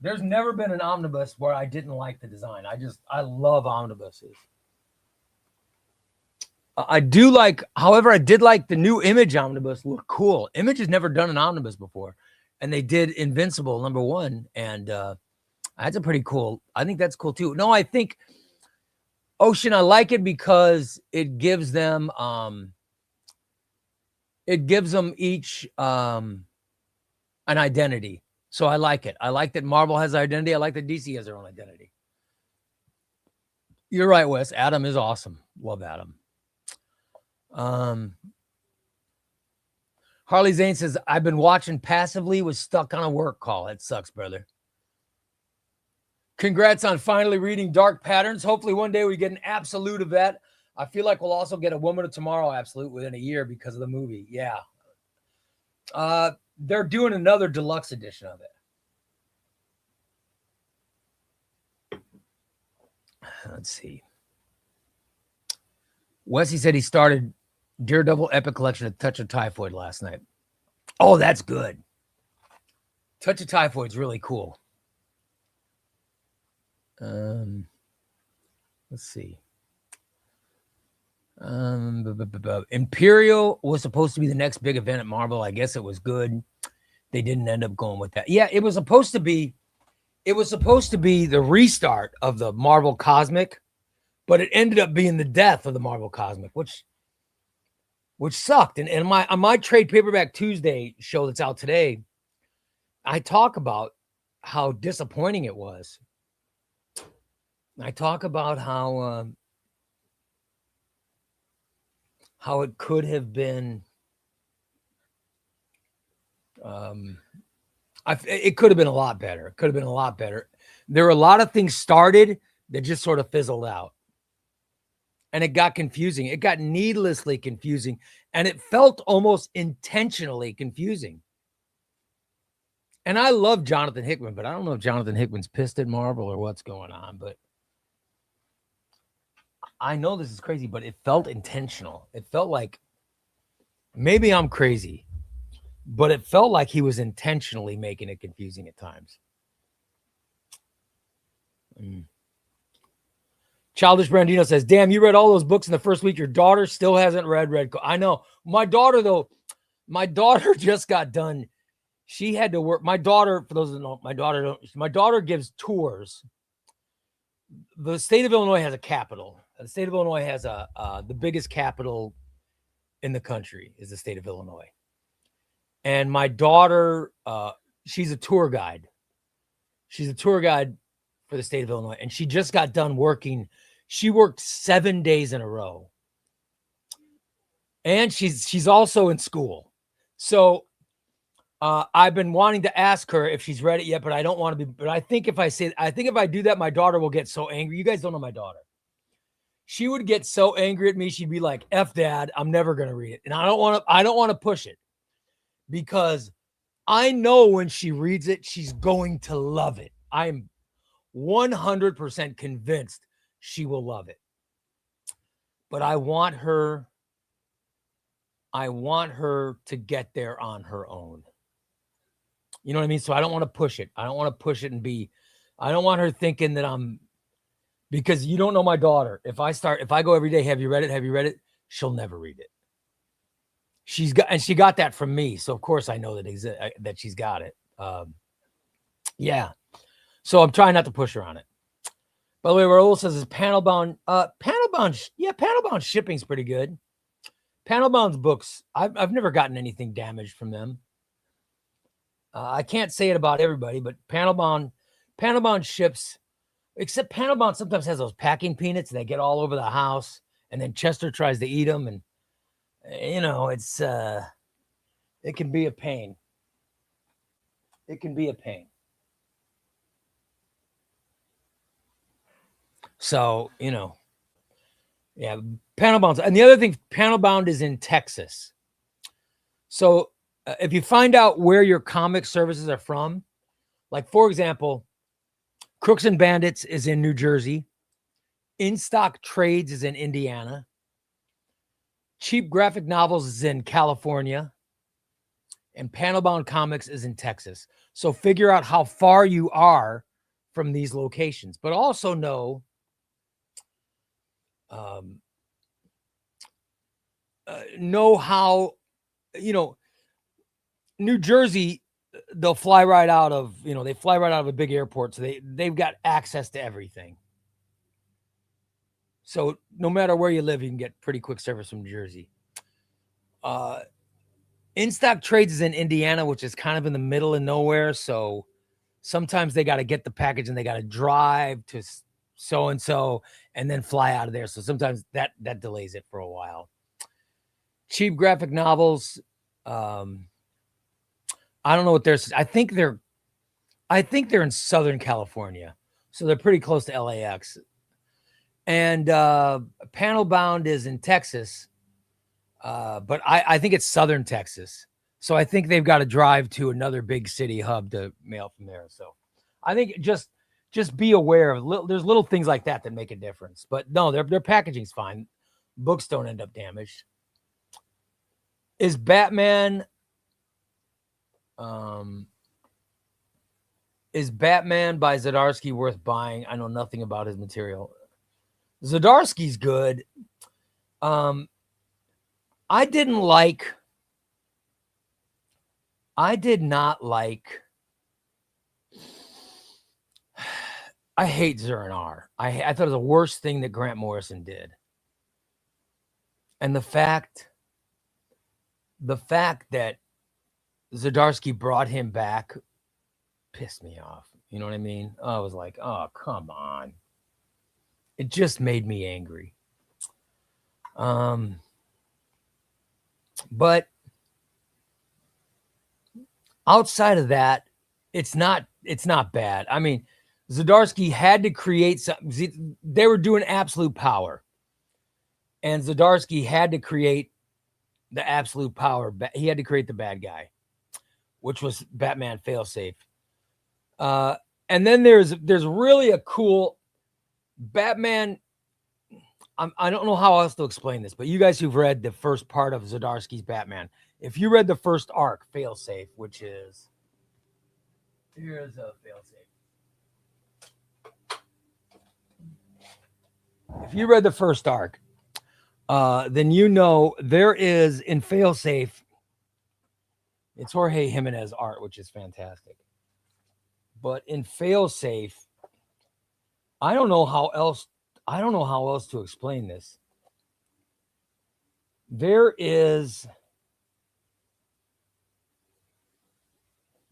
There's never been an omnibus where I didn't like the design. I love omnibuses. I did like the new Image omnibus. Look cool. Image has never done an omnibus before, and they did Invincible #1, and that's a pretty cool. I think that's cool too. No, I think Ocean. I like it because it gives them each an identity. So I like it. I like that Marvel has identity. I like that DC has their own identity. You're right, Wes. Adam is awesome. Love Adam. Harley Zane says, I've been watching passively, was stuck on a work call. It sucks, brother. Congrats on finally reading Dark Patterns. Hopefully one day we get an absolute of that. I feel like we'll also get a Woman of Tomorrow absolute within a year because of the movie. Yeah. They're doing another deluxe edition of it. Let's see. Wesley said he started Daredevil Epic Collection, A Touch of Typhoid last night. Oh, that's good. Touch of Typhoid's really cool. Let's see. Imperial was supposed to be the next big event at Marvel. I guess it was good. They didn't end up going with that. Yeah, it was supposed to be the restart of the Marvel Cosmic, but it ended up being the death of the Marvel Cosmic, which sucked. And on my Trade Paperback Tuesday show that's out today, I talk about how disappointing it was. I talk about how it could have been. It could have been a lot better. It could have been a lot better. There were a lot of things started that just sort of fizzled out. And it got confusing. It got needlessly confusing. And it felt almost intentionally confusing. And I love Jonathan Hickman, but I don't know if Jonathan Hickman's pissed at Marvel or what's going on. But I know this is crazy, but it felt intentional. It felt like, maybe I'm crazy, but it felt like he was intentionally making it confusing at times. Childish Brandino says, damn, you read all those books in the first week. Your daughter still hasn't read. I know. My daughter just got done. She had to work. My daughter, for those who don't know, my daughter gives tours. The state of Illinois has a capital. The state of Illinois has the biggest capital in the country is the state of Illinois. And my daughter, she's a tour guide. She's a tour guide for the state of Illinois. And she just got done working. She worked 7 days in a row. And she's also in school. So I've been wanting to ask her if she's read it yet, but I don't want to be. But I think if I do that, my daughter will get so angry. You guys don't know my daughter. She would get so angry at me. She'd be like, F dad, I'm never going to read it. And I don't want to push it because I know when she reads it, she's going to love it. I'm 100% convinced she will love it. But I want her to get there on her own. You know what I mean? So I don't want to push it. I don't want to push it I don't want her thinking that because you don't know my daughter. If I go every day, have you read it? Have you read it? She'll never read it. She got that from me. So of course I know that she's got it. Yeah. So I'm trying not to push her on it. By the way, Raul says is panel bound. Panel bound shipping's pretty good. Panel bound's books. I've never gotten anything damaged from them. I can't say it about everybody, but panel bound ships. Except panel bound sometimes has those packing peanuts that get all over the house, and then Chester tries to eat them, and it's it can be a pain. It can be a pain. So, yeah, panel bound. And the other thing, panel bound is in Texas. So if you find out where your comic services are from, like, for example, Crooks and Bandits is in New Jersey. In Stock Trades is in Indiana. Cheap Graphic Novels is in California. And Panel Bound Comics is in Texas. So figure out how far you are from these locations. But also know how, New Jersey, they'll fly right out of, they fly right out of a big airport. So they've got access to everything. So no matter where you live, you can get pretty quick service from New Jersey. In Stock Trades is in Indiana, which is kind of in the middle of nowhere. So sometimes they got to get the package and they got to drive to so-and-so and then fly out of there. So sometimes that delays it for a while. Cheap Graphic Novels. I don't know what I think they're in Southern California. So they're pretty close to LAX. And Panel Bound is in Texas. But I think it's Southern Texas. So I think they've got to drive to another big city hub to mail from there. So I think just be aware of there's little things like that make a difference. But no, their packaging's fine. Books don't end up damaged. Is Batman by Zdarsky worth buying? I know nothing about his material. Zdarsky's good. I did not like I hate Zur&R. I thought it was the worst thing that Grant Morrison did. And the fact that Zdarsky brought him back pissed me off. You know what I mean? I was like, oh, come on. It just made me angry. But outside of that, it's not bad. I mean, Zdarsky had to create something. They were doing Absolute Power. And Zdarsky had to create the Absolute Power. He had to create the bad guy, which was Batman Failsafe. And then there's really a cool Batman. I don't know how else to explain this, but you guys who've read the first part of Zdarsky's Batman, if you read the first arc, Failsafe, which is, here's a Failsafe. If you read the first arc, then you know there is in Failsafe, it's Jorge Jimenez art, which is fantastic. But in Failsafe, I don't know how else to explain this. There is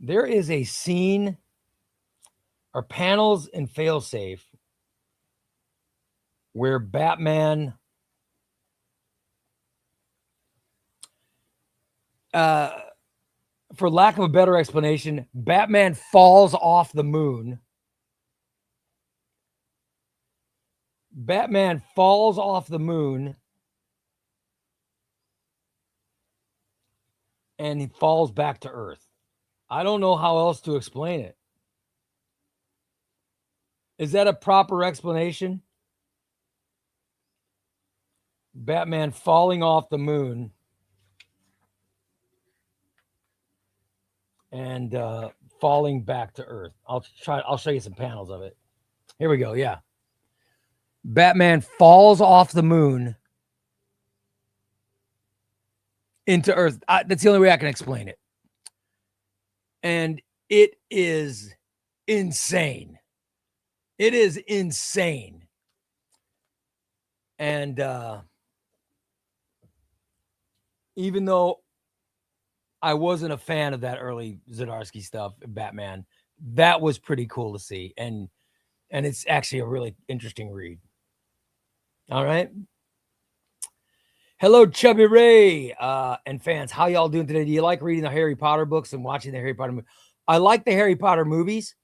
a scene or panels in Failsafe where Batman for lack of a better explanation, Batman falls off the moon. Batman falls off the moon and he falls back to Earth. I don't know how else to explain it. Is that a proper explanation? Batman falling off the moon and falling back to Earth. I'll show you some panels of it. Here we go. Yeah. Batman falls off the moon into Earth. That's the only way I can explain it. And it is insane. It is insane. And even though I wasn't a fan of that early Zdarsky stuff, Batman, that was pretty cool to see. And it's actually a really interesting read. All right. Hello, ChubbyRay and fans. How y'all doing today? Do you like reading the Harry Potter books and watching the Harry Potter movies? I like the Harry Potter movies,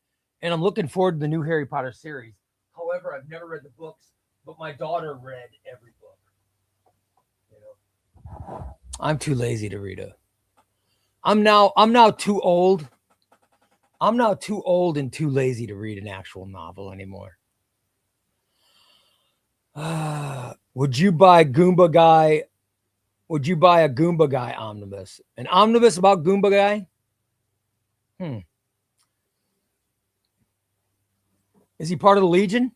and I'm looking forward to the new Harry Potter series. However, I've never read the books, but my daughter read every book. You know, I'm too lazy to read I'm now too old. I'm now too old and too lazy to read an actual novel anymore. Would you buy Goomba Guy? Would you buy a Goomba Guy omnibus? An omnibus about Goomba Guy? Is he part of the Legion?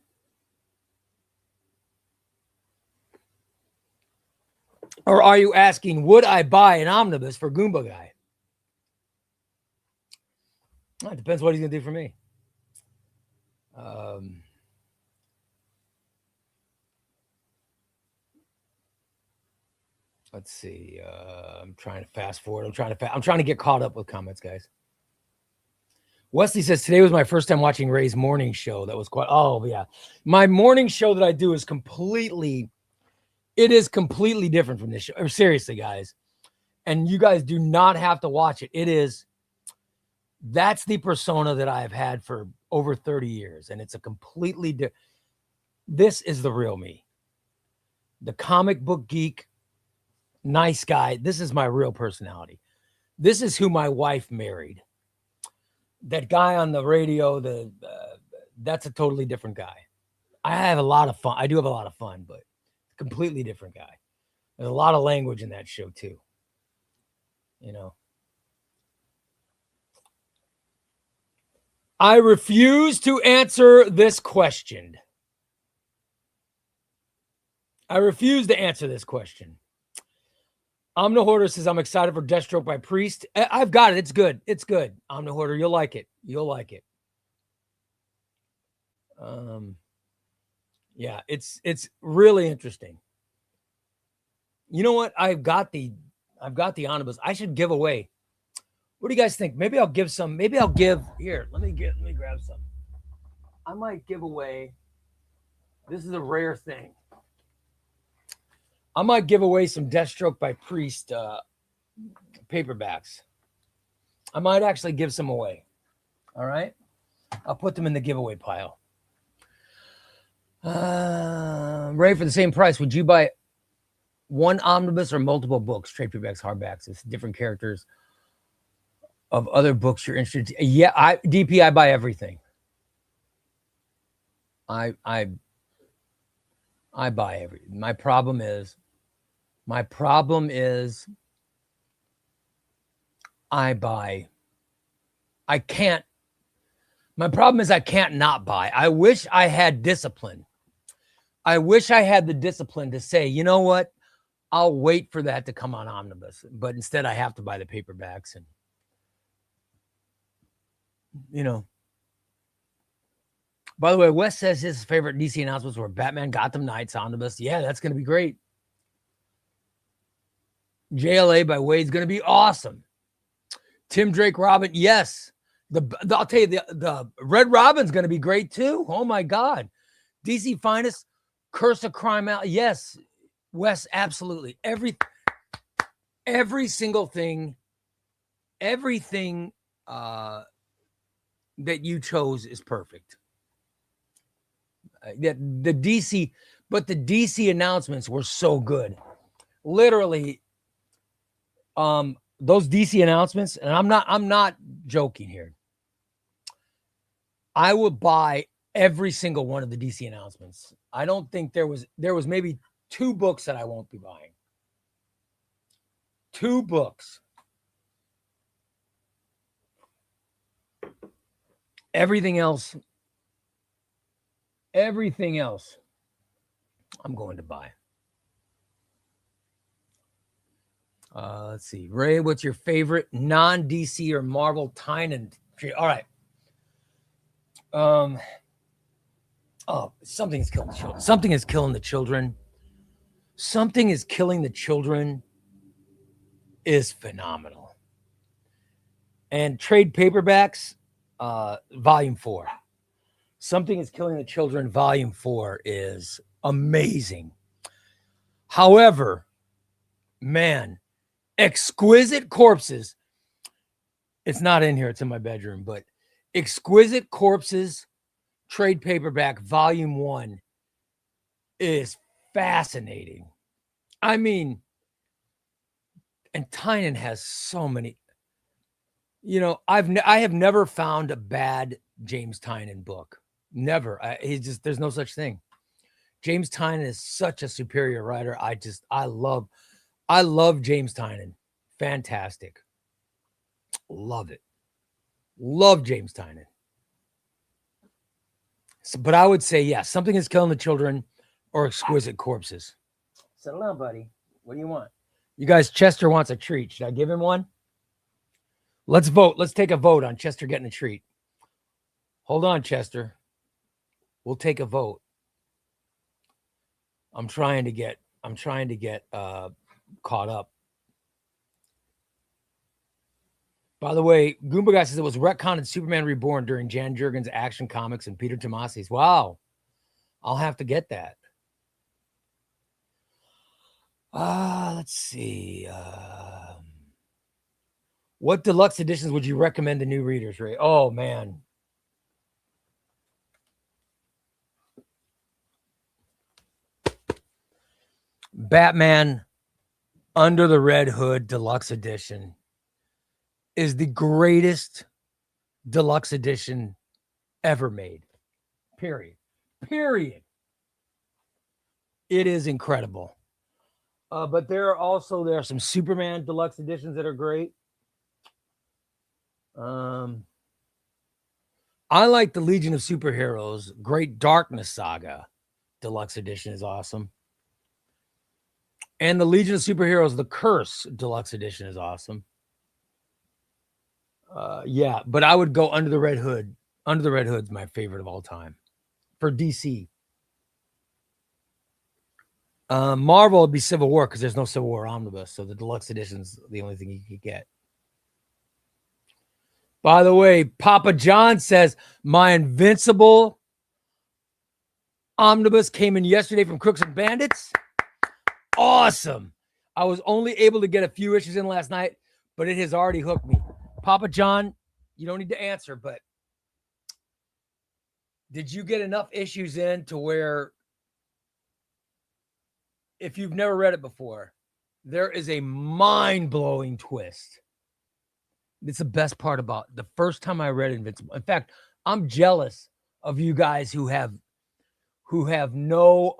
Or are you asking, would I buy an omnibus for Goomba Guy? It depends what he's going to do for me. Let's see. I'm trying to fast forward. I'm trying to get caught up with comments, guys. Wesley says, today was my first time watching Ray's morning show. That was quite, oh yeah. My morning show that I do is completely different from this show. Seriously, guys. And you guys do not have to watch it. That's the persona that I have had for over 30 years. And it's a completely different. This is the real me. The comic book geek, nice guy. This is my real personality. This is who my wife married. That guy on the radio, that's a totally different guy. I have a lot of fun. I do have a lot of fun, but completely different guy. There's a lot of language in that show too. You know. I refuse to answer this question. I refuse to answer this question. Omnihorder says, I'm excited for Deathstroke by Priest. I've got it. It's good. It's good. Omnihorder, you'll like it. You'll like it. Yeah, it's really interesting. You know what? I've got the omnibus. I should give away. What do you guys think? Maybe I'll give some. Maybe I'll give here. Let me grab some. I might give away. This is a rare thing. I might give away some Deathstroke by Priest paperbacks. I might actually give some away. All right. I'll put them in the giveaway pile. Ray, for the same price, would you buy one omnibus or multiple books, trade paperbacks, hardbacks? It's different characters of other books you're interested in. Yeah, I buy everything. I buy everything. My problem is I can't not buy. I wish I had discipline. I wish I had the discipline to say, you know what? I'll wait for that to come on omnibus. But instead I have to buy the paperbacks. And, you know. By the way, Wes says his favorite DC announcements were Batman Gotham Knights omnibus. Yeah, that's going to be great. JLA by Wade's going to be awesome. Tim Drake Robin, yes. I'll tell you, the Red Robin's going to be great too. Oh my God. DC Finest, Curse of Crime out. Yes, Wes, absolutely. Every single thing, everything that you chose is perfect. The DC announcements were so good. Literally, those DC announcements, and I'm not joking here. I would buy every single one of the DC announcements. I don't think there was maybe 2 books that I won't be buying. 2 books. Everything else, I'm going to buy. Let's see. Ray, what's your favorite non-DC or Marvel Tynan? All right. Something is killing the children. Something is killing the children. Something is killing the children is phenomenal. And trade paperbacks, volume 4. Something is killing the children, volume 4 is amazing. However, man, Exquisite Corpses, it's not in here, it's in my bedroom, but Exquisite Corpses trade paperback volume 1 is fascinating. I mean, and Tynan has so many, you know, I have never found a bad James Tynan book. Never. There's no such thing. James Tynan is such a superior writer. I love James Tynan. Fantastic. Love it. Love James Tynan. So, but I would say, yeah, Something is Killing the Children or Exquisite Corpses. Settle down, buddy. What do you want? You guys, Chester wants a treat. Should I give him one? Let's vote. Let's take a vote on Chester getting a treat. Hold on, Chester. We'll take a vote. I'm trying to get caught up. By the way, Goomba Guy says it was retconned Superman Reborn during Jan Jurgens Action Comics and Peter Tomasi's. Wow. I'll have to get that. Let's see. What deluxe editions would you recommend to new readers, Ray? Oh, man. Batman Under the Red Hood Deluxe Edition is the greatest deluxe edition ever made. Period. It is incredible. But there are some Superman deluxe editions that are great. I like the Legion of Superheroes Great Darkness Saga deluxe edition is awesome. And the Legion of Superheroes The Curse deluxe edition is awesome. Yeah, but I would go Under the Red Hood. Under the Red Hood's my favorite of all time for DC. Marvel would be Civil War because there's no Civil War omnibus, so the deluxe edition's the only thing you could get. By the way, Papa John says my Invincible omnibus came in yesterday from Crooks and Bandits. Awesome. I was only able to get a few issues in last night, but it has already hooked me. Papa John, you don't need to answer, but did you get enough issues in to where, if you've never read it before, there is a mind-blowing twist. It's the best part about the first time I read Invincible. In fact, I'm jealous of you guys who have no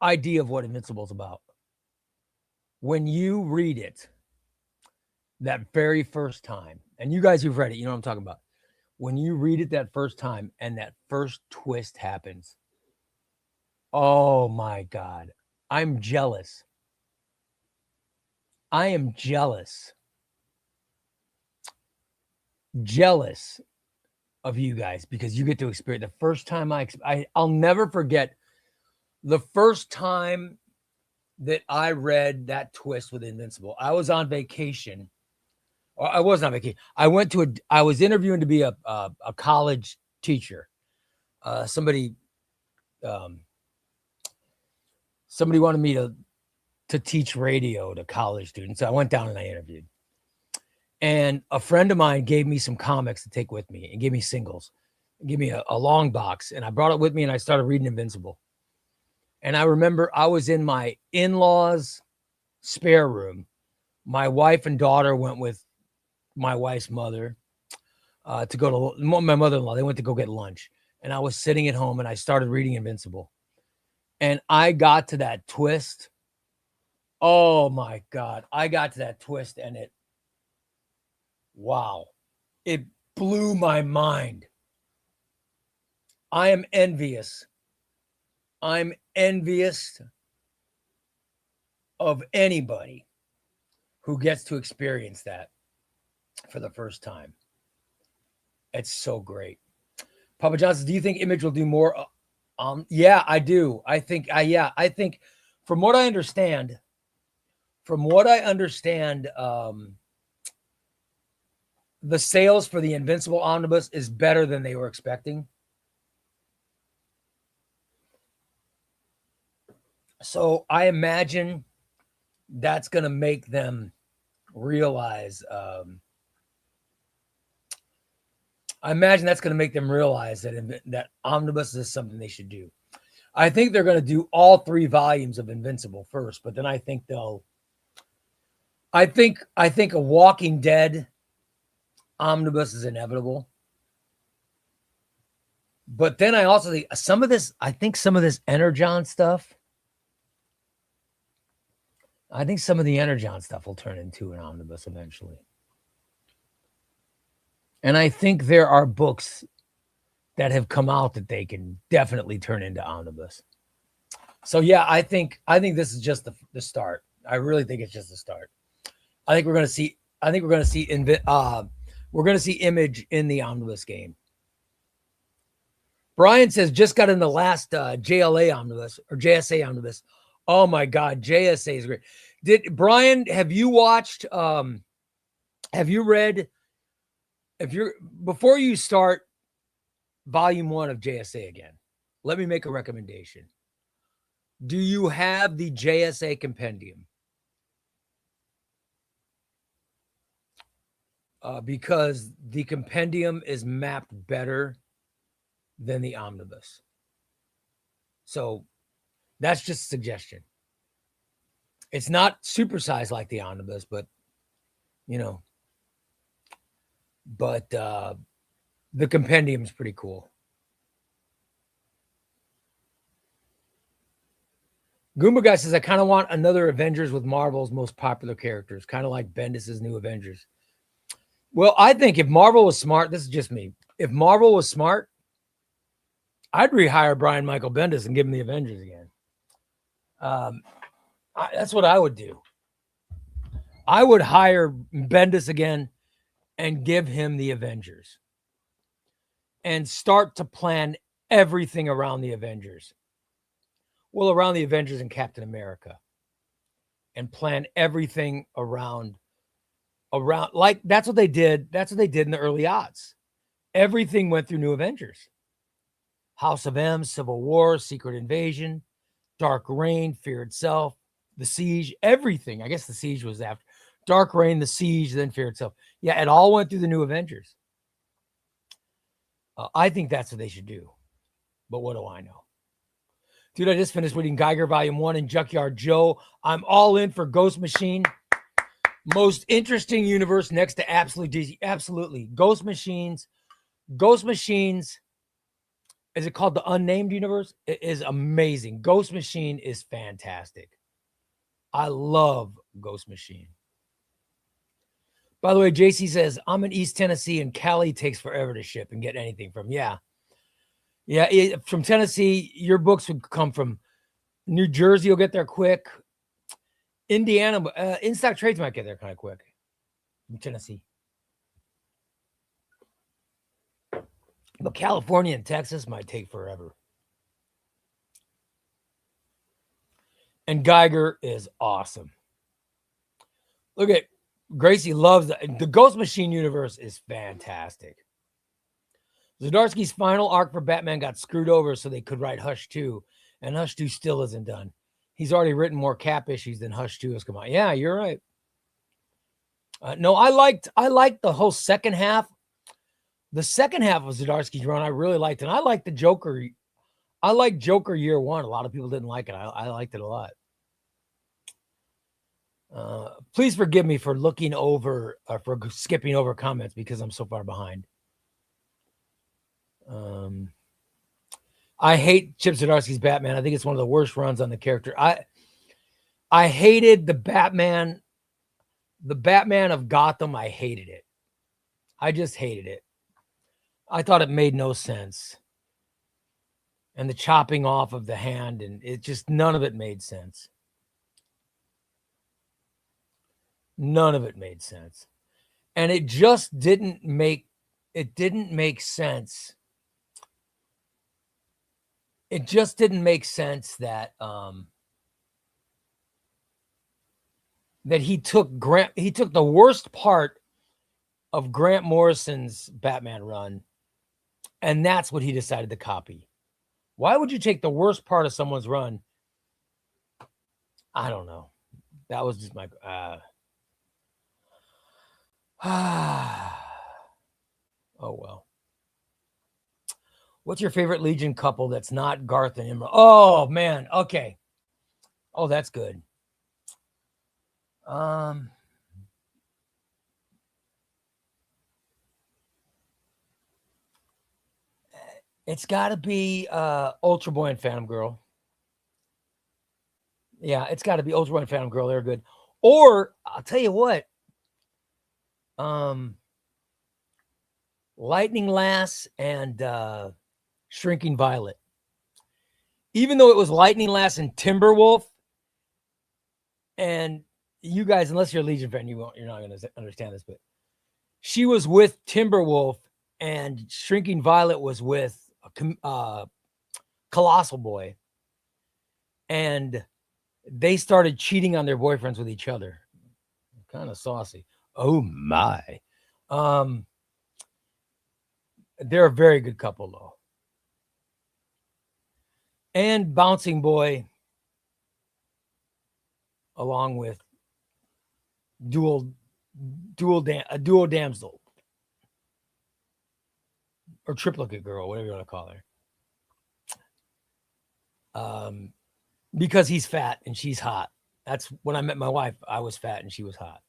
idea of what Invincible is about. When you read it that very first time, and you guys who've read it, you know what I'm talking about. When you read it that first time and that first twist happens, oh my God, I'm jealous. I am jealous of you guys because you get to experience the first time I'll never forget the first time that I read that twist with Invincible. I was on vacation. Or I wasn't on vacation. I was interviewing to be a college teacher. Somebody wanted me to teach radio to college students. So I went down and I interviewed. And a friend of mine gave me some comics to take with me and gave me singles, give me a long box. And I brought it with me and I started reading Invincible. And I remember I was in my in-laws' spare room. My wife and daughter went with my wife's mother to go to my mother-in-law. They went to go get lunch. And I was sitting at home and I started reading Invincible. And I got to that twist. Oh my God. I got to that twist and wow. It blew my mind. I am envious. I'm envious of anybody who gets to experience that for the first time. It's so great. Papa Johnson, do you think Image will do more? Yeah, I do. I think from what I understand, the sales for the Invincible Omnibus is better than they were expecting. So I imagine that's going to make them realize, that Omnibus is something they should do. I think they're going to do all 3 volumes of Invincible first, but then I think a Walking Dead Omnibus is inevitable. But then I also think some of this Energon stuff, I think some of the Energon stuff will turn into an omnibus eventually. And I think there are books that have come out that they can definitely turn into omnibus. So yeah, I think this is just the start. I really think it's just the start. I think we're going to see Image in the omnibus game. Brian says just got in the last JLA omnibus or JSA omnibus. Oh my God, JSA is great. Brian, have you watched, before you start volume 1 of JSA again, let me make a recommendation. Do you have the JSA compendium? Because the compendium is mapped better than the omnibus. So that's just a suggestion. It's not supersized like the omnibus, but the compendium is pretty cool. Goomba Guy says, I kind of want another Avengers with Marvel's most popular characters, kind of like Bendis's new Avengers. Well, I think if Marvel was smart, this is just me. If Marvel was smart, I'd rehire Brian Michael Bendis and give him the Avengers again. That's what I would do. I would hire Bendis again and give him the Avengers and start to plan everything around the Avengers. Well, around the Avengers and Captain America, and plan everything around like that's what they did. That's what they did in the early aughts. Everything went through New Avengers. House of M, Civil War, Secret Invasion, Dark Reign, Fear Itself, The Siege, everything. I guess The Siege was after. Dark Reign, The Siege, then Fear Itself. Yeah, it all went through the New Avengers. I think that's what they should do. But what do I know? Dude, I just finished reading Geiger Volume 1 and Junkyard Joe. I'm all in for Ghost Machine. Most interesting universe next to absolutely. Ghost Machines. Is it called the Unnamed Universe? It is amazing. Ghost Machine is fantastic. I love Ghost Machine. By the way, JC says, I'm in East Tennessee and Cali takes forever to ship and get anything from. Yeah. From Tennessee, your books would come from New Jersey. You'll get there quick. Indiana, In-Stock Trades might get there kind of quick from Tennessee. But California and Texas might take forever. And Geiger is awesome. Look at Gracie loves the Ghost Machine universe is fantastic. Zdarsky's final arc for Batman got screwed over so they could write Hush 2, and Hush 2 still isn't done. He's already written more Cap issues than Hush 2 has come out. Yeah, you're right. No, I liked the whole second half. The second half of Zdarsky's run I really liked, and I liked the Joker. I liked Joker Year 1. A lot of people didn't like it. I liked it a lot. Please forgive me for looking over, for skipping over comments because I'm so far behind. I hate Chip Zdarsky's Batman. I think it's one of the worst runs on the character. I hated the Batman of Gotham. I hated it. I just hated it. I thought it made no sense. And the chopping off of the hand, and it just, none of it made sense. None of it made sense. And it just didn't make sense. It just didn't make sense that that he took the worst part of Grant Morrison's Batman run, and that's what he decided to copy. Why would you take the worst part of someone's run? I don't know. That was just my oh well. What's your favorite Legion couple that's not Garth and Imra? Oh man, okay. Oh, that's good. It's got to be Ultra Boy and Phantom Girl. Yeah, it's got to be Ultra Boy and Phantom Girl. They're good. Or I'll tell you what. Lightning Lass and Shrinking Violet. Even though it was Lightning Lass and Timberwolf, and you guys, unless you're a Legion fan, you're not going to understand this, but she was with Timberwolf, and Shrinking Violet was with Colossal Boy, and they started cheating on their boyfriends with each other. Kind of saucy. Oh my. They're a very good couple though. And Bouncing Boy, along with Dual Damsel, or Triplicate Girl, whatever you want to call her. Because he's fat and she's hot. That's when I met my wife. I was fat and she was hot.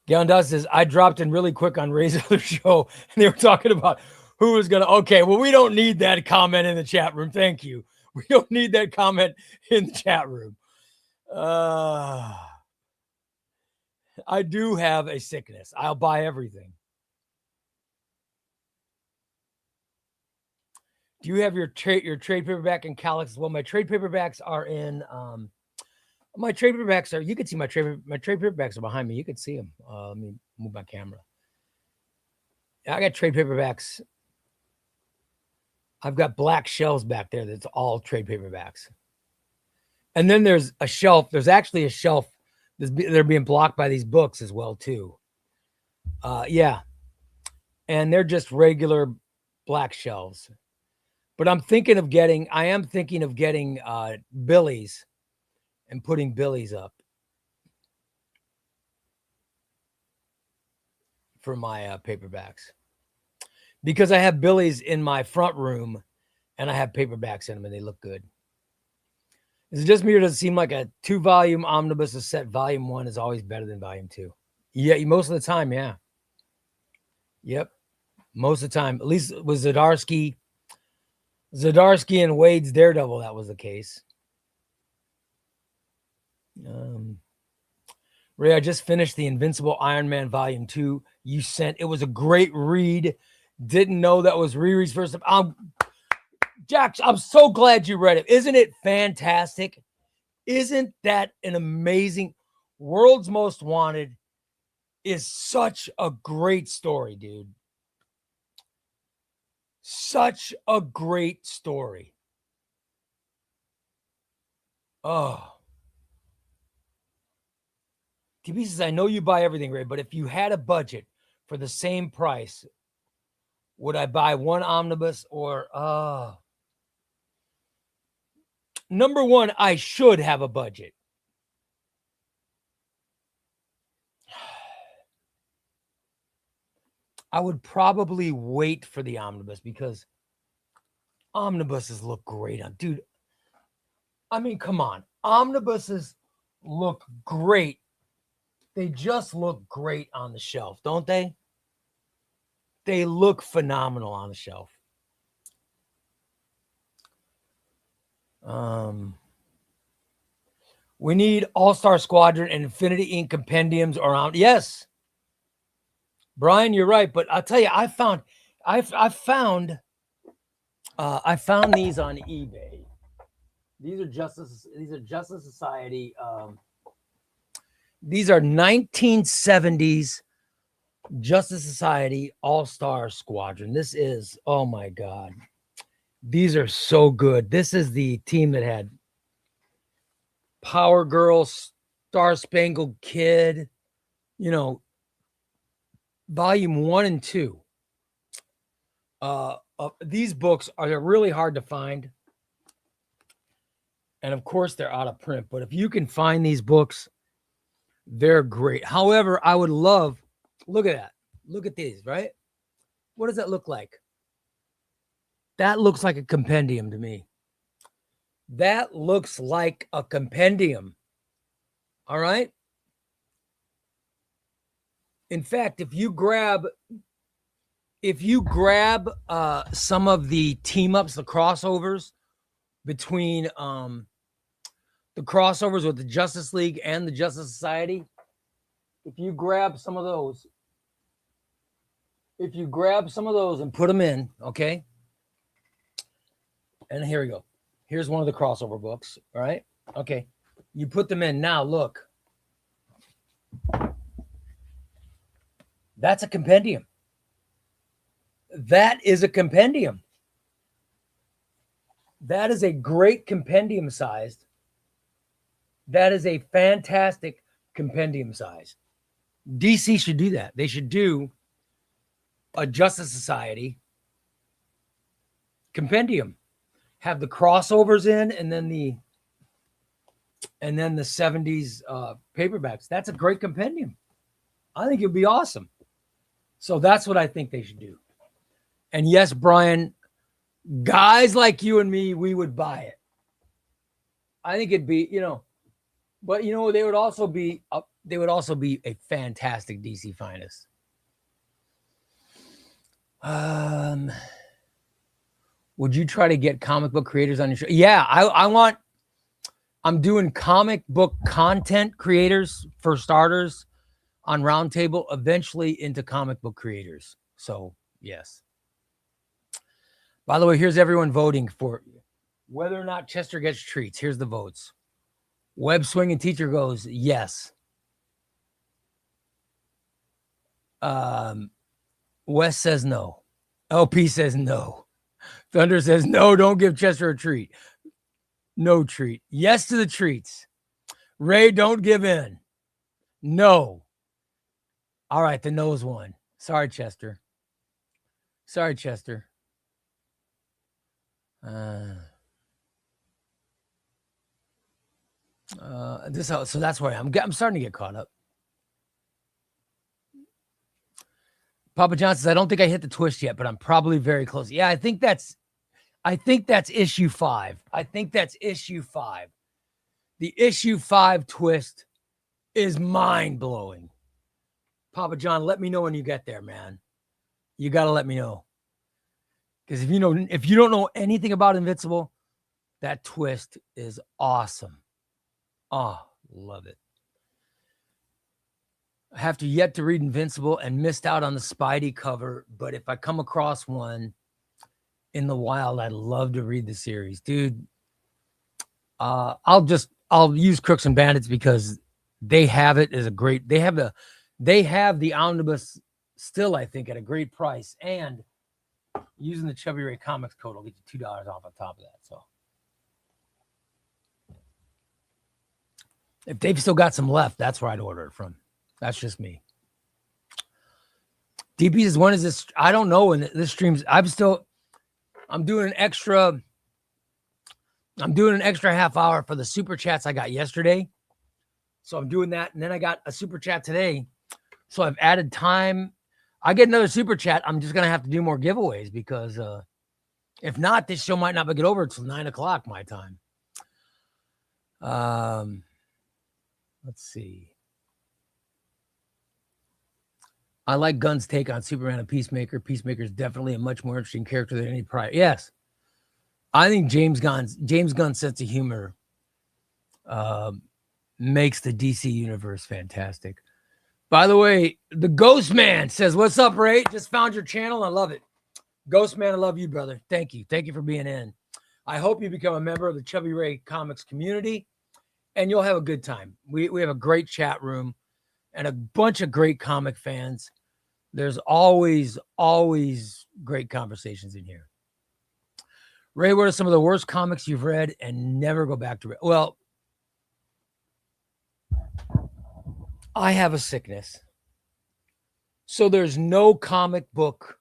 Gallon Dust says, I dropped in really quick on Ray's other show, and they were talking about who was gonna? Okay, well, we don't need that comment in the chat room. Thank you. We don't need that comment in the chat room. I do have a sickness. I'll buy everything. Do you have your trade paperback in Calyx? Well, my trade paperbacks are in. My trade paperbacks are. You can see my trade paperbacks are behind me. You can see them. Let me move my camera. I got trade paperbacks. I've got black shelves back there. That's all trade paperbacks. And then there's a shelf. There's actually a shelf. They're being blocked by these books as well too. Yeah, and they're just regular black shelves. But I am thinking of getting Billy's and putting Billy's up for my paperbacks, because I have Billy's in my front room and I have paperbacks in them and they look good. Is it just me, or does it seem like a 2-volume omnibus is set volume 1 is always better than volume 2? Yeah, most of the time, yeah. Yep, most of the time. At least with Zdarsky and Wade's Daredevil, that was the case. Ray, I just finished the Invincible Iron Man Volume 2 you sent. It was a great read. Didn't know that was Riri's first. Jack, I'm so glad you read it. Isn't it fantastic? Isn't that an amazing? World's Most Wanted is such a great story, dude. Such a great story. Oh. TB says, I know you buy everything, Ray, but if you had a budget for the same price, would I buy one omnibus or number one, I should have a budget. I would probably wait for the omnibus because omnibuses look great on, dude. I mean, come on. Omnibuses look great. They just look great on the shelf, don't they? They look phenomenal on the shelf. We need All-Star Squadron and Infinity Inc. compendiums around. Yes. Brian, you're right, but I'll tell you, I found these on eBay. These are Justice Society. These are 1970s Justice Society All-Star Squadron. This is, oh my God. These are so good. This is the team that had Power Girl, Star Spangled Kid, volume 1 and 2. These books are really hard to find. And of course, they're out of print. But if you can find these books, they're great. However, I would love, look at that. Look at these, right? What does that look like? That looks like a compendium to me. That looks like a compendium. All right. In fact, if you grab some of the team ups, the crossovers between the crossovers with the Justice League and the Justice Society, if you grab some of those and put them in, okay? And here we go. Here's one of the crossover books, all right? Okay. You put them in. Now, look. That's a compendium. That is a compendium. That is a great compendium sized. That is a fantastic compendium size. DC should do that. They should do a Justice Society compendium. Have the crossovers in and then the 70s paperbacks. That's a great compendium. I think it'd be awesome. So that's what I think they should do. And yes, Brian, guys like you and me, we would buy it. I think it'd be, but they would also be a fantastic DC finest. Would you try to get comic book creators on your show? Yeah, I'm doing comic book content creators for starters on Roundtable, eventually into comic book creators. So, yes. By the way, here's everyone voting for whether or not Chester gets treats. Here's the votes. Web Swinging Teacher goes, yes. Wes says no. LP says no. Thunder says no, don't give Chester a treat. No treat. Yes to the treats. Ray, don't give in. No. All right, the no's won. Sorry, Chester. Sorry, Chester. So that's why I'm starting to get caught up. Papa John says, I don't think I hit the twist yet, but I'm probably very close. Yeah, I think that's issue 5. I think that's issue 5. The issue 5 twist is mind-blowing. Papa John, let me know when you get there, man. You got to let me know. Because if you don't know anything about Invincible, that twist is awesome. Oh, love it. I have yet to read Invincible and missed out on the Spidey cover, but if I come across one in the wild, I'd love to read the series. Dude, I'll use Crooks and Bandits because they have it as a great, they have the omnibus still, I think, at a great price, and using the ChubbyRay Comics code will get you $2 off on top of that. So if they've still got some left, that's where I'd order it from. That's just me. DP says, when is this? I don't know when this streams. I'm doing an extra half hour for the super chats I got yesterday. So I'm doing that. And then I got a super chat today. So I've added time. I get another super chat. I'm just going to have to do more giveaways because if not, this show might not get over until 9:00 my time. Let's see. I like Gunn's take on Superman and Peacemaker. Peacemaker is definitely a much more interesting character than any prior. Yes. I think James Gunn's sense of humor makes the DC universe fantastic. By the way, the Ghost Man says, what's up, Ray? Just found your channel. I love it. Ghost Man, I love you, brother. Thank you. Thank you for being in. I hope you become a member of the ChubbyRay Comics community, and you'll have a good time. We have a great chat room and a bunch of great comic fans. There's always great conversations in here. Ray, what are some of the worst comics you've read and never go back to read? Well, I have a sickness. So there's no comic book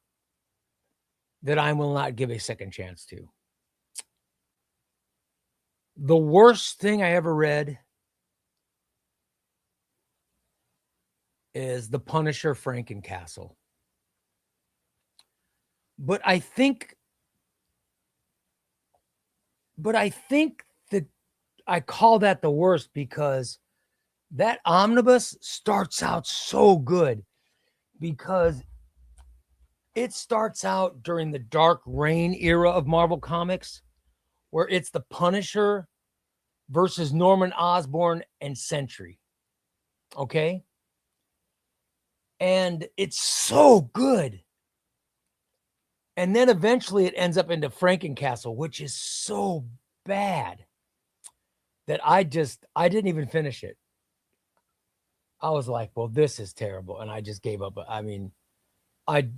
that I will not give a second chance to. The worst thing I ever read is The Punisher Frankencastle. But I think that I call that the worst because that omnibus starts out so good, because it starts out during the Dark Reign era of Marvel Comics, where it's the Punisher versus Norman Osborn and Sentry. Okay? And it's so good. And then eventually it ends up into Frankencastle, which is so bad that I didn't even finish it. I was like, well, this is terrible. And I just gave up. I mean, I'm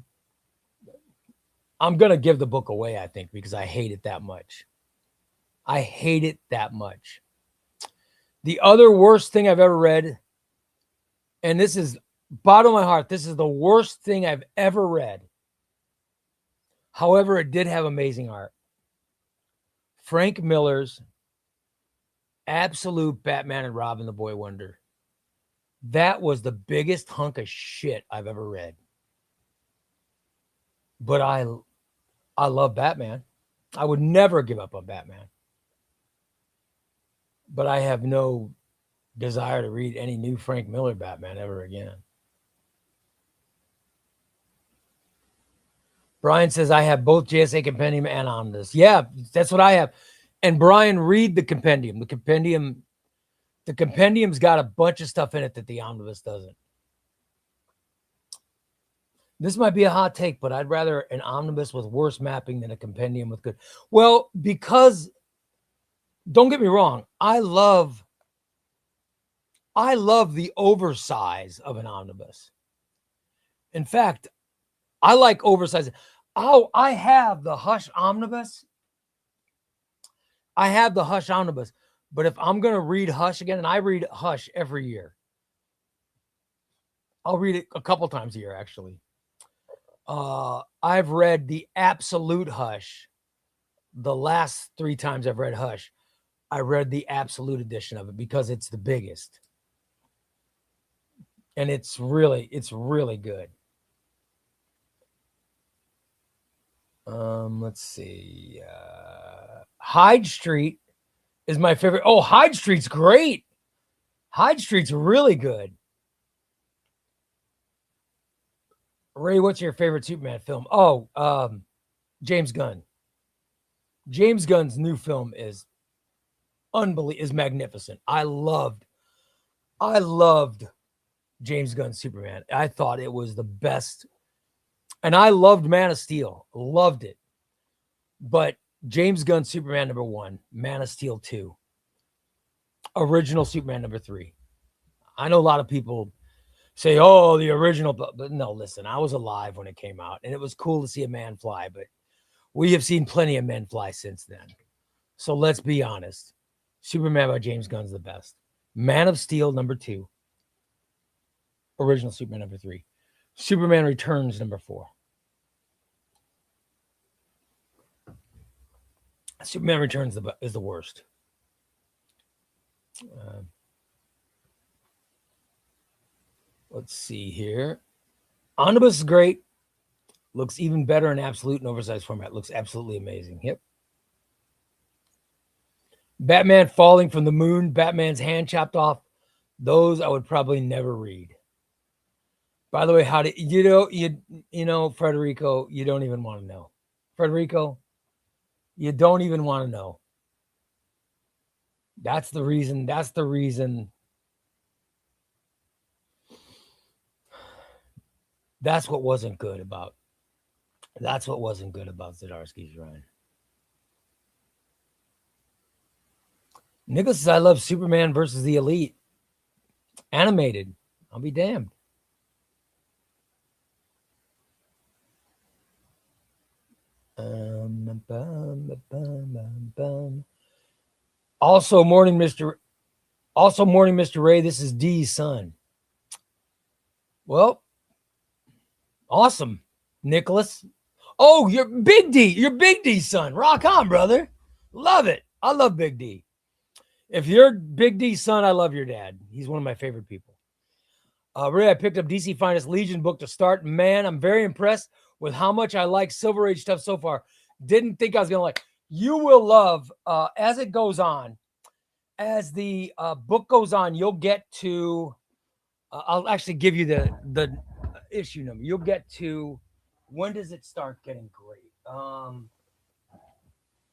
going to give the book away, I think, because I hate it that much. I hate it that much. The other worst thing I've ever read, and this is bottom of my heart, this is the worst thing I've ever read. However, it did have amazing art. Frank Miller's Absolute Batman and Robin the Boy Wonder. That was the biggest hunk of shit I've ever read. But I love Batman. I would never give up on Batman. But I have no desire to read any new Frank Miller Batman ever again. Brian says, I have both JSA Compendium and Omnibus. Yeah, that's what I have. And Brian, read the Compendium. The Compendium's got a bunch of stuff in it that the Omnibus doesn't. This might be a hot take, but I'd rather an Omnibus with worse mapping than a Compendium with good. Well, because don't get me wrong, I love the oversize of an Omnibus. In fact, I like oversized. Oh, I have the Hush Omnibus. But if I'm going to read Hush again, and I read Hush every year, I'll read it a couple times a year, actually. I've read the Absolute Hush. The last 3 times I've read Hush, I read the Absolute edition of it because it's the biggest. And it's really good. Let's see. Hyde Street is my favorite. Oh, Hyde Street's great. Hyde Street's really good. Ray, what's your favorite Superman film? Oh, James Gunn. James Gunn's new film is magnificent. I loved James Gunn's Superman. I thought it was the best. And I loved Man of Steel. Loved it. But James Gunn's Superman #1, Man of Steel 2, original Superman #3. I know a lot of people say, oh, the original, but no, listen, I was alive when it came out, and it was cool to see a man fly, but we have seen plenty of men fly since then. So let's be honest. Superman by James Gunn's the best. Man of Steel #2. Original Superman #3. Superman Returns #4. Superman Returns is the worst. Let's see here. Omnibus is great. Looks even better in absolute and oversized format. Looks absolutely amazing. Yep. Batman Falling from the Moon. Batman's hand chopped off. Those I would probably never read. By the way, how did you know, Federico, you don't even want to know. Federico, you don't even want to know. That's the reason. That's what wasn't good about. That's what wasn't good about Zdarsky's run. Nicholas says, I love Superman versus the Elite. Animated. I'll be damned. Also, morning, Mr. Ray. This is D's son. Well, awesome, Nicholas. Oh, you're Big D. You're Big D's son. Rock on, brother. Love it. I love Big D. If you're Big D's son, I love your dad. He's one of my favorite people. Ray, I picked up DC Finest Legion book to start. Man, I'm very impressed with how much I like Silver Age stuff so far. Didn't think I was going to like. You will love, as it goes on, as the book goes on, you'll get to, I'll actually give you the issue number. You'll get to, when does it start getting great?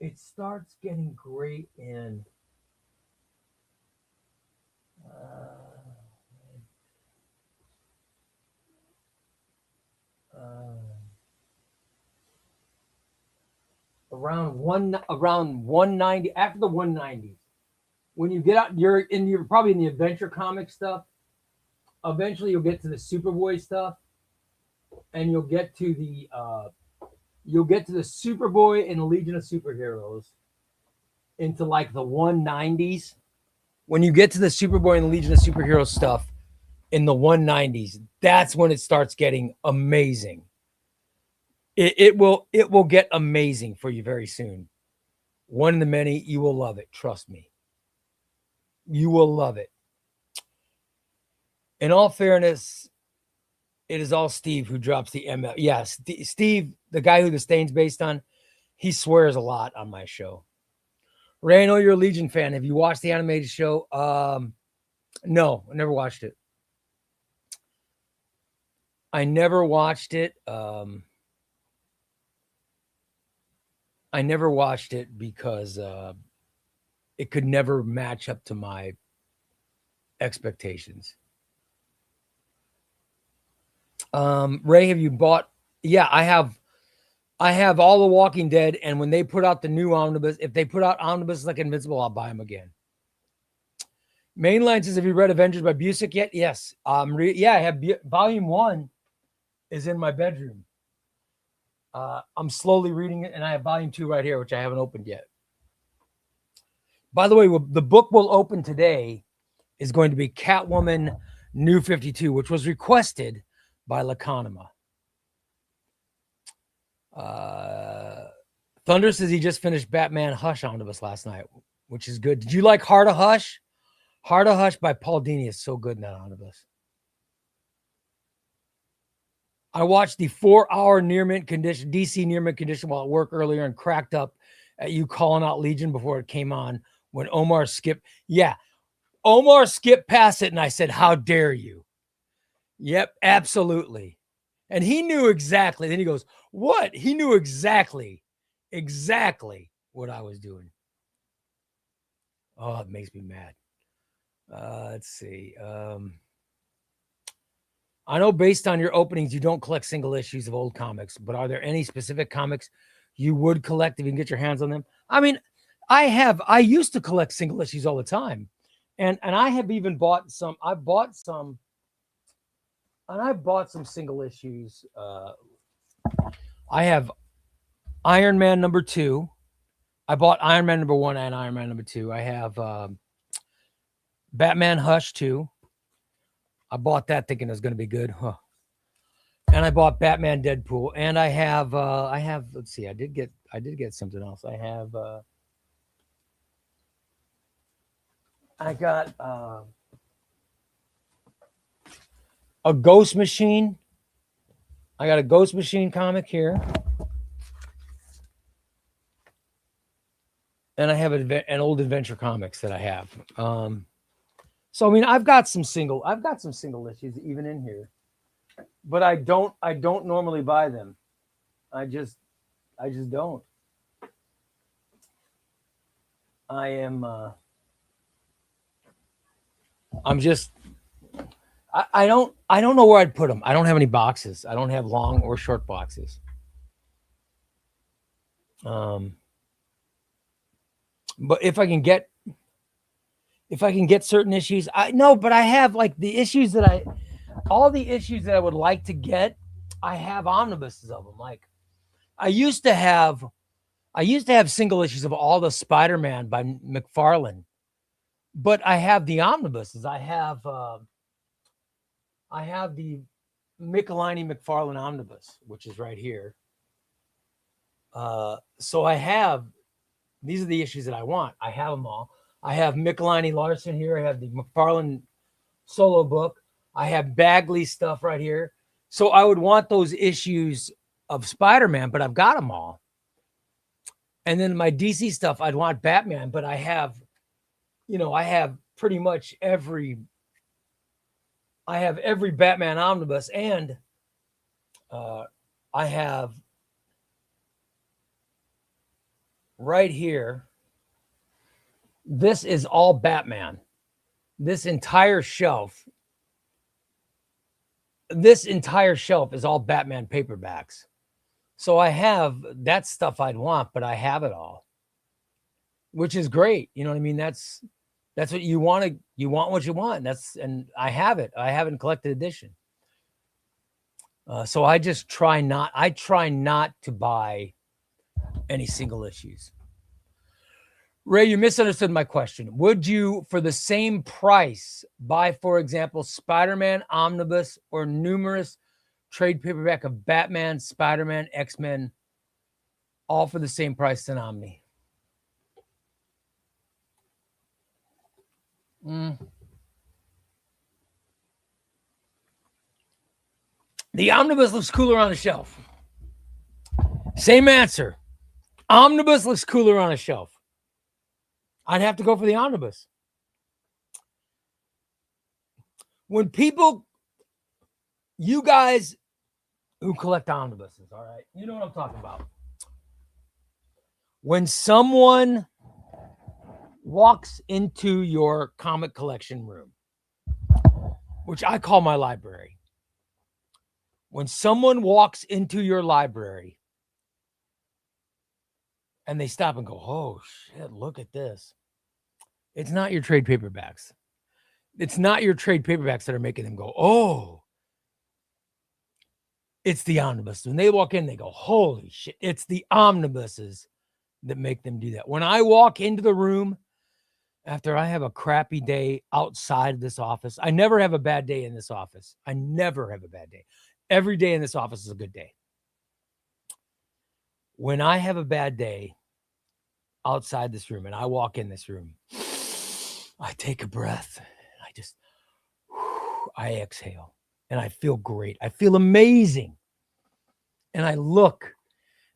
It starts getting great in, around 190, after the 190s. When you get out, you're probably in the adventure comic stuff. Eventually you'll get to the Superboy stuff, and you'll get to the Superboy and the Legion of Superheroes into like the 190s. When you get to the Superboy and the Legion of Superheroes stuff in the 190s, that's when it starts getting amazing. It will get amazing for you very soon. One of the many, you will love it. Trust me. You will love it. In all fairness, it is all Steve who drops the ML. Yes, Steve, the guy who the Stain's based on, he swears a lot on my show. Ray, I know you're a Legion fan. Have you watched the animated show? No, I never watched it. I never watched it. I never watched it because it could never match up to my expectations. Ray, have you bought? Yeah, I have. I have all the Walking Dead, and when they put out the new omnibus, if they put out omnibus like Invincible, I'll buy them again. Mainline says, have you read Avengers by Busick yet? Yes. Yeah, I have volume 1 is in my bedroom. I'm slowly reading it, and I have volume 2 right here, which I haven't opened yet. By the way, the book we'll open today is going to be Catwoman New 52, which was requested by Laconima. Thunder says he just finished Batman Hush omnibus last night, which is good. Did you like Heart of Hush? Heart of Hush by Paul Dini is so good in that omnibus. I watched the 4-hour near mint condition, DC near mint condition while at work earlier and cracked up at you calling out Legion before it came on when Omar skipped. Yeah, Omar skipped past it and I said, how dare you? Yep, absolutely. And he knew exactly. Then he goes, what? He knew exactly what I was doing. Oh, it makes me mad. Let's see. I know based on your openings, you don't collect single issues of old comics, but are there any specific comics you would collect if you can get your hands on them? I mean, I used to collect single issues all the time. And I have even bought some, I bought some single issues. I have Iron Man #2. I bought Iron Man #1 and Iron Man #2. I have Batman Hush 2. I bought that thinking it was going to be good. Huh. And I bought Batman Deadpool. And I have, let's see, I did get something else. I got a Ghost Machine. I got a Ghost Machine comic here. And I have an old Adventure Comics that I have. So I mean, I've got some single issues even in here, but I don't normally buy them. I just don't. I don't know where I'd put them. I don't have any boxes. I don't have long or short boxes. But if I can get certain issues, but I have like the issues all the issues that I would like to get, I have omnibuses of them. Like I used to have single issues of all the Spider-Man by McFarlane, but I have the omnibuses. I have the Michelini McFarlane omnibus, which is right here. So these are the issues that I want. I have them all. I have Michelini Larson here. I have the McFarlane solo book. I have Bagley stuff right here. So I would want those issues of Spider-Man, but I've got them all. And then my DC stuff, I'd want Batman, but I have pretty much every Batman omnibus, and I have right here, this is all Batman. This entire shelf is all Batman paperbacks. So I have that stuff I'd want, but I have it all, which is great. You know what I mean? That's what you want. You want what you want. And I have it. I have it in collected edition. So I try not to buy any single issues. Ray, you misunderstood my question. Would you, for the same price, buy, for example, Spider-Man Omnibus or numerous trade paperback of Batman, Spider-Man, X-Men, all for the same price than Omni? The Omnibus looks cooler on the shelf. Same answer. Omnibus looks cooler on a shelf. I'd have to go for the Omnibus. When you guys who collect omnibuses, all right, you know what I'm talking about. When someone walks into your comic collection room, which I call my library, when someone walks into your library and they stop and go, oh shit, look at this. It's not your trade paperbacks. It's not your trade paperbacks that are making them go, oh. It's the omnibus. When they walk in, they go, holy shit. It's the omnibuses that make them do that. When I walk into the room after I have a crappy day outside of this office, I never have a bad day in this office. I never have a bad day. Every day in this office is a good day. When I have a bad day outside this room and I walk in this room, I take a breath and I exhale and I feel great. I feel amazing. And I look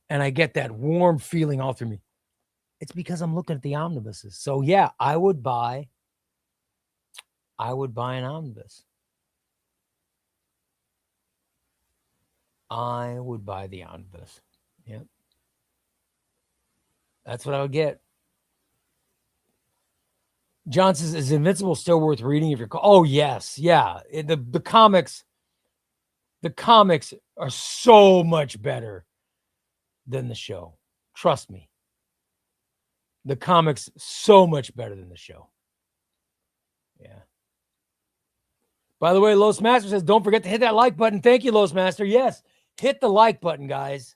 and I get that warm feeling all through me. It's because I'm looking at the omnibuses. So yeah, I would buy an omnibus. I would buy the omnibus. Yep. That's what I would get. John says, is Invincible still worth reading if you're... Oh, yes. Yeah. The comics are so much better than the show. Trust me. The comics so much better than the show. Yeah. By the way, Los Master says, don't forget to hit that like button. Thank you, Los Master. Yes, hit the like button, guys.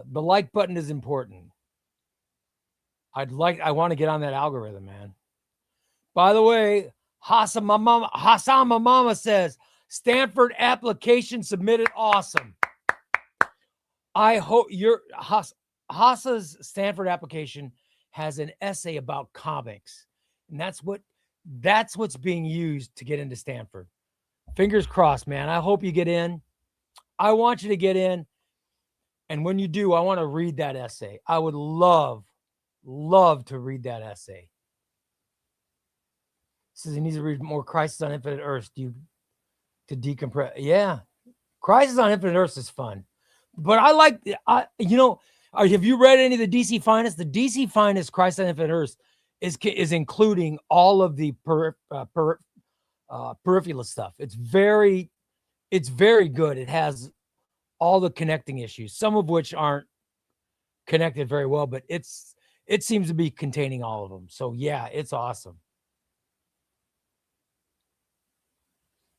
The like button is important. I want to get on that algorithm, man. By the way, Hassan Mama says, Stanford application submitted. Awesome. I hope your Hassa's Stanford application has an essay about comics. And that's what's being used to get into Stanford. Fingers crossed, man. I hope you get in. I want you to get in. And when you do, I want to read that essay. I would love to read that essay. Says he needs to read more Crisis on Infinite Earths to decompress. Yeah. Crisis on Infinite Earths is fun. But I like, have you read any of the DC Finest? The DC Finest Crisis on Infinite Earths is including all of the peripheral stuff. It's very good. It has all the connecting issues, some of which aren't connected very well, but it seems to be containing all of them. So yeah, it's awesome.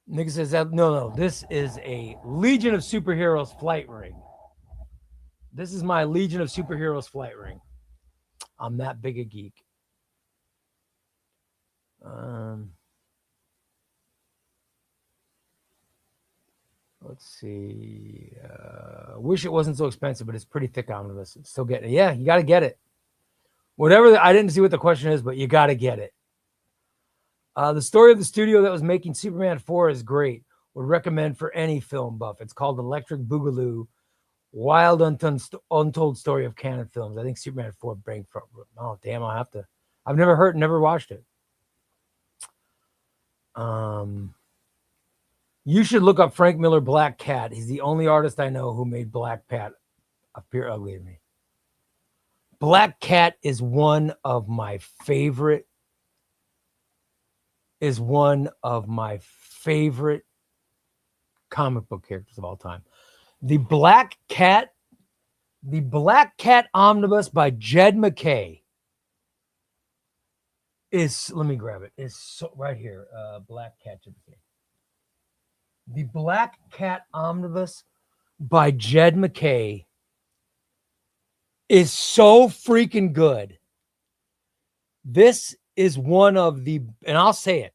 Nick says that no, this is a Legion of Superheroes flight ring. This is my Legion of Superheroes flight ring. I'm that big a geek. Let's see. Wish it wasn't so expensive, but it's pretty thick omnibus. Still getting it. Yeah, you got to get it. Whatever. I didn't see what the question is, but you got to get it. The story of the studio that was making Superman 4 is great. Would recommend for any film buff. It's called Electric Boogaloo, Wild Untold Story of Canon Films. I think Superman 4 bang from. Oh, damn, I'll have to. I've never watched it. You should look up Frank Miller Black Cat. He's the only artist I know who made Black Cat appear ugly to me. Black Cat is one of my favorite comic book characters of all time. The Black Cat omnibus by Jed McKay is, let me grab it. It's so right here. Black Cat. The Black Cat omnibus by Jed McKay is so freaking good. This is one of the, and I'll say it,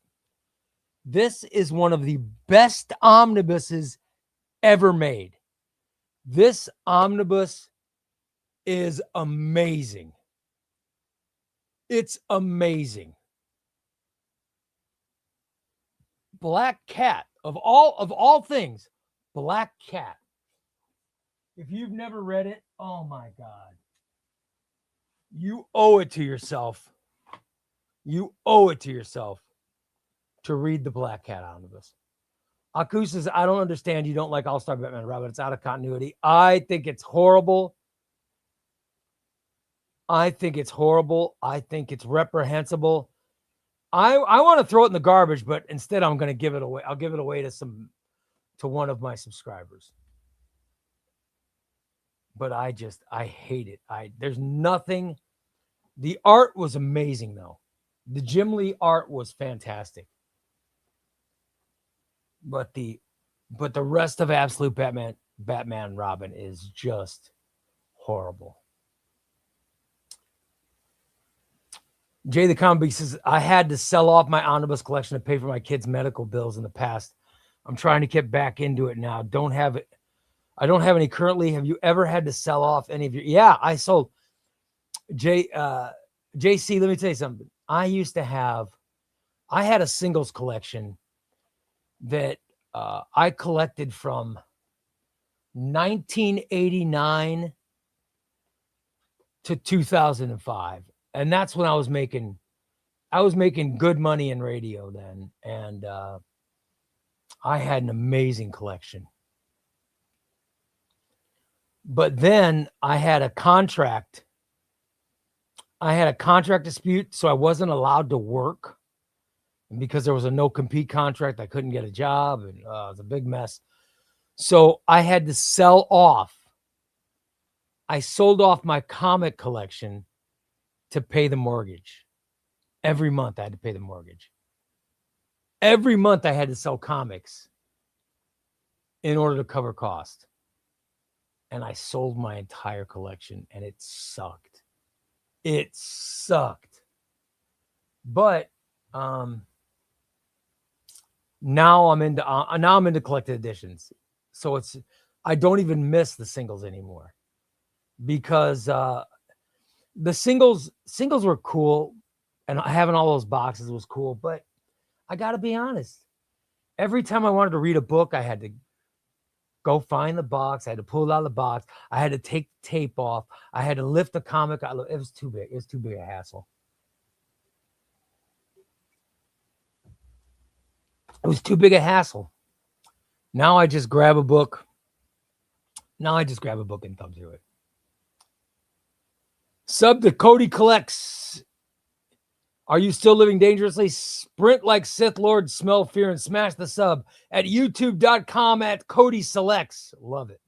this is one of the best omnibuses ever made. This omnibus is amazing. It's amazing. Black Cat, of all things, Black Cat. If you've never read it, oh my God. You owe it to yourself. You owe it to yourself to read the Black Cat omnibus. Aku says, I don't understand. You don't like All-Star Batman, Robin. It's out of continuity. I think it's horrible. I think it's horrible. I think it's reprehensible. I want to throw it in the garbage, but instead I'm going to give it away. I'll give it away to one of my subscribers. But I hate it. There's nothing. The art was amazing though. The Jim Lee art was fantastic. But the rest of Absolute Batman Robin is just horrible. Jay the Comic says, I had to sell off my omnibus collection to pay for my kids' medical bills in the past. I'm trying to get back into it now. I don't have any currently. Have you ever had to sell off any of your? Yeah, I sold. JC, let me tell you something. I had a singles collection that I collected from 1989 to 2005. And that's when I was making good money in radio then. And I had an amazing collection. But then I had a contract dispute, so I wasn't allowed to work. And because there was a no-compete contract, I couldn't get a job, and it was a big mess. So I had to sell off. I sold off my comic collection to pay the mortgage. Every month I had to pay the mortgage. Every month I had to sell comics in order to cover cost. And I sold my entire collection, and it sucked. It sucked. But now I'm into collected editions. So I don't even miss the singles anymore, because the singles were cool, and having all those boxes was cool. But I got to be honest, every time I wanted to read a book, I had to go find the box. I had to pull it out of the box. I had to take the tape off. I had to lift the comic. It was too big. It was too big a hassle. It was too big a hassle. Now I just grab a book. And thumb through it. Sub to Cody Collects. Are you still living dangerously? Sprint like Sith Lord, smell fear, and smash the sub at youtube.com at Cody Selects. Love it.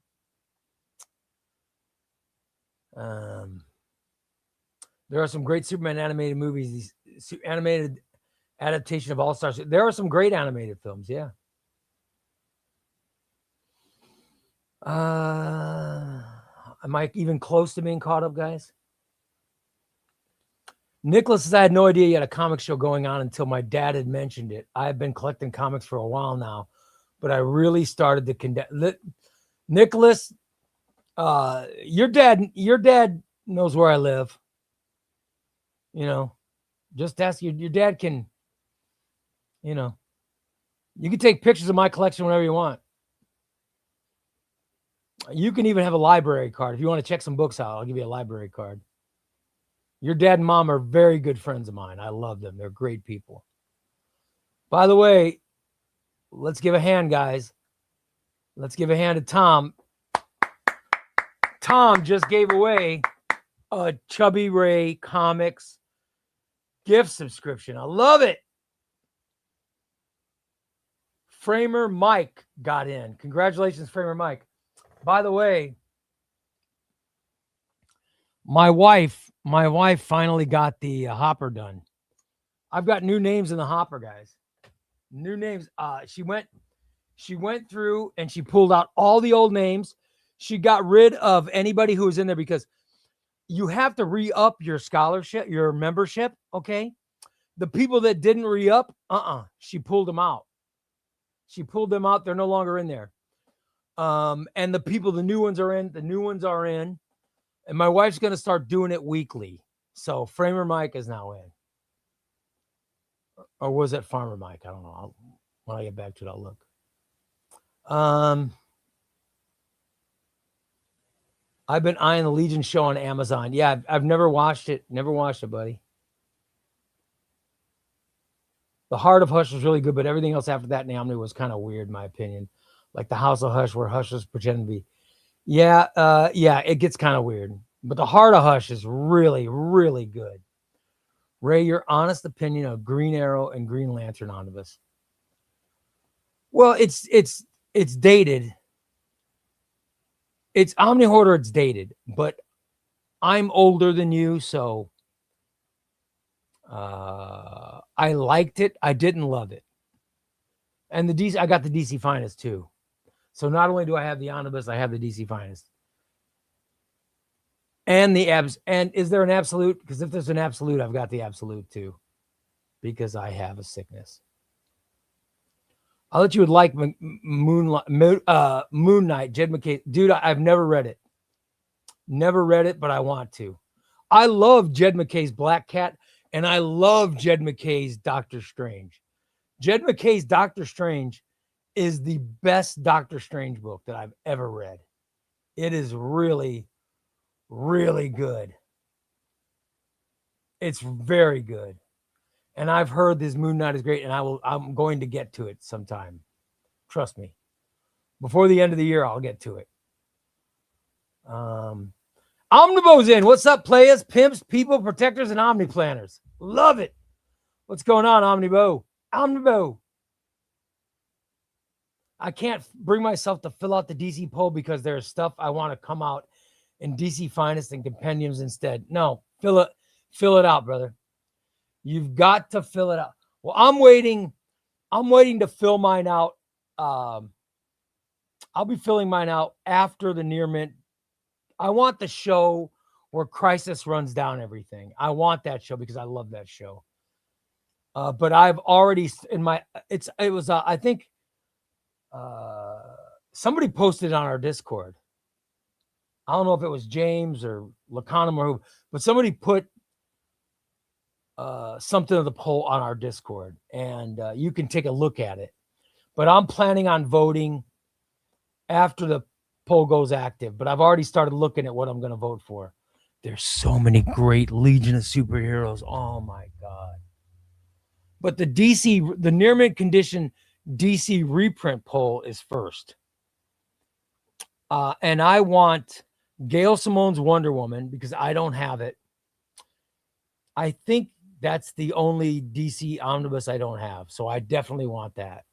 There are some great Superman animated movies. These animated adaptation of All Stars. There are some great animated films, yeah. Am I even close to being caught up, guys? Nicholas says, I had no idea you had a comic show going on until my dad had mentioned it. I've been collecting comics for a while now, but I really started to Nicholas, your dad knows where I live. You know, just ask your dad can, you know, you can take pictures of my collection whenever you want. You can even have a library card. If you want to check some books out, I'll give you a library card. Your dad and mom are very good friends of mine. I love them. They're great people. By the way, let's give a hand, guys. Let's give a hand to Tom. Tom just gave away a ChubbyRay Comics gift subscription. I love it. Framer Mike got in. Congratulations, Framer Mike. By the way, my wife finally got the hopper done. I've got new names in the hopper, guys. New names. She went through and she pulled out all the old names. She got rid of anybody who was in there, because you have to re-up your scholarship, your membership. Okay. The people that didn't re-up, she pulled them out. They're no longer in there. And the new ones are in. And my wife's going to start doing it weekly. So Framer Mike is now in. Or was it Farmer Mike? I don't know. When I get back to it, I'll look. I've been eyeing the Legion show on Amazon. Yeah, I've never watched it. Never watched it, buddy. The Heart of Hush was really good, but everything else after that in the Omni was kind of weird, in my opinion. Like the House of Hush, where Hush was pretending to be. Yeah, it gets kind of weird. But the Heart of Hush is really, really good. Ray, your honest opinion of Green Arrow and Green Lantern omnibus. Well, it's dated. It's Omni Hoarder, it's dated, but I'm older than you, so I liked it. I didn't love it. And the DC, I got the DC Finest too. So not only do I have the omnibus, I have the DC Finest. And the abs. And is there an absolute? Because if there's an absolute, I've got the absolute too. Because I have a sickness. I'll let you would like Moon Knight, Jed McKay. Dude, I've never read it. Never read it, but I want to. I love Jed McKay's Black Cat, and I love Jed McKay's Doctor Strange. Jed McKay's Doctor Strange is the best Doctor Strange book that I've ever read. It is really, really good. It's very good. And I've heard this Moon Knight is great, and I'm going to get to it sometime. Trust me. Before the end of the year, I'll get to it. Omnibo's in. What's up, players, pimps, people, protectors, and omniplanners? Love it. What's going on, Omnibo? Omnibo. I can't bring myself to fill out the DC poll because there's stuff I want to come out in DC Finest and compendiums instead. No, fill it out, brother. You've got to fill it out. Well, I'm waiting to fill mine out. I'll be filling mine out after the Near Mint. I want the show where Crisis runs down everything. I want that show because I love that show. But I've already I think somebody posted on our Discord. I don't know if it was James or Lacanum or who, but somebody put something of the poll on our Discord, and you can take a look at it. But I'm planning on voting after the poll goes active, but I've already started looking at what I'm going to vote for. There's so many great Legion of Superheroes. Oh my God. But the Near Mint Condition DC reprint poll is first. And I want Gail Simone's Wonder Woman because I don't have it. I think that's the only DC omnibus I don't have. So I definitely want that.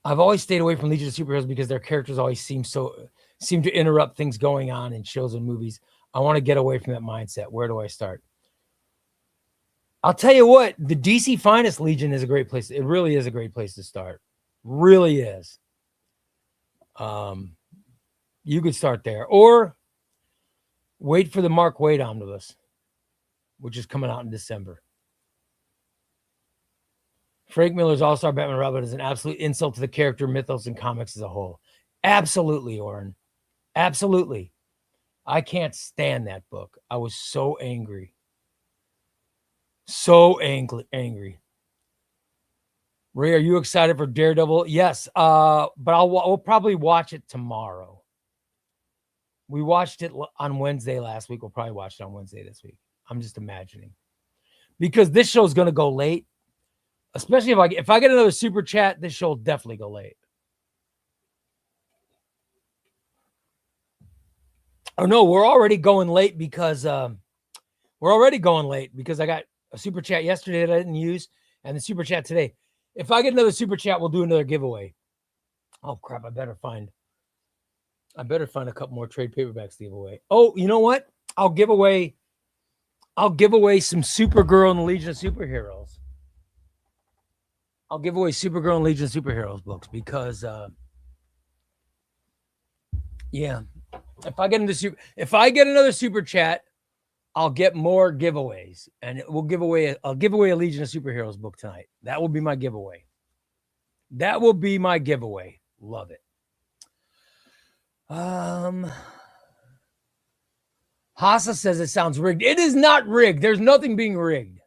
I've always stayed away from Legion of Superheroes because their characters always seem to interrupt things going on in shows and movies. I want to get away from that mindset. Where do I start? I'll tell you what, the DC Finest Legion is a great place. It really is a great place to start. Really is. You could start there or wait for the Mark Waid omnibus, which is coming out in December. Frank Miller's All-Star Batman Robin is an absolute insult to the character, mythos, and comics as a whole. Absolutely, Oren. Absolutely. I can't stand that book. I was so angry. So angry. Ray, are you excited for Daredevil? Yes, but we'll probably watch it tomorrow. We watched it on Wednesday last week. We'll probably watch it on Wednesday this week. I'm just imagining. Because this show's going to go late. Especially if I get another super chat, this show will definitely go late. Oh no, we're already going late because I got a super chat yesterday that I didn't use and the super chat today. If I get another super chat, we'll do another giveaway. Oh crap, I better find a couple more trade paperbacks to give away. Oh, you know what? I'll give away some Supergirl and the Legion of Superheroes. I'll give away Supergirl and Legion of Superheroes books because, yeah, if I get another super chat, I'll get more giveaways, and I'll give away a Legion of Superheroes book tonight. That will be my giveaway. Love it. Hassa says it sounds rigged. It is not rigged. There's nothing being rigged.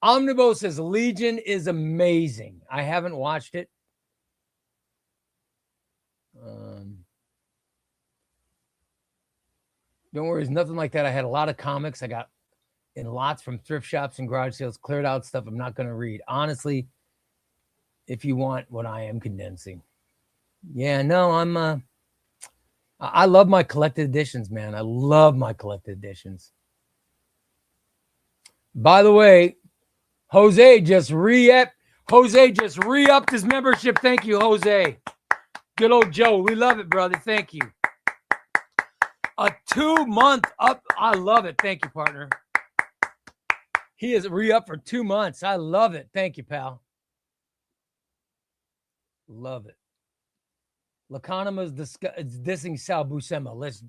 Omnibo says Legion is amazing. I haven't watched it. Don't worry, it's nothing like that. I had a lot of comics. I got in lots from thrift shops and garage sales, cleared out stuff I'm not going to read. Honestly, if you want what I am condensing. Yeah, no, I love my collected editions, man. I love my collected editions. By the way, Jose just re-upped his membership. Thank you, Jose. Good old Joe. We love it, brother. Thank you. A 2-month up. I love it. Thank you, partner. He is re-up for 2 months. I love it. Thank you, pal. Love it. Lacanama's dissing Sal Buscema. Let's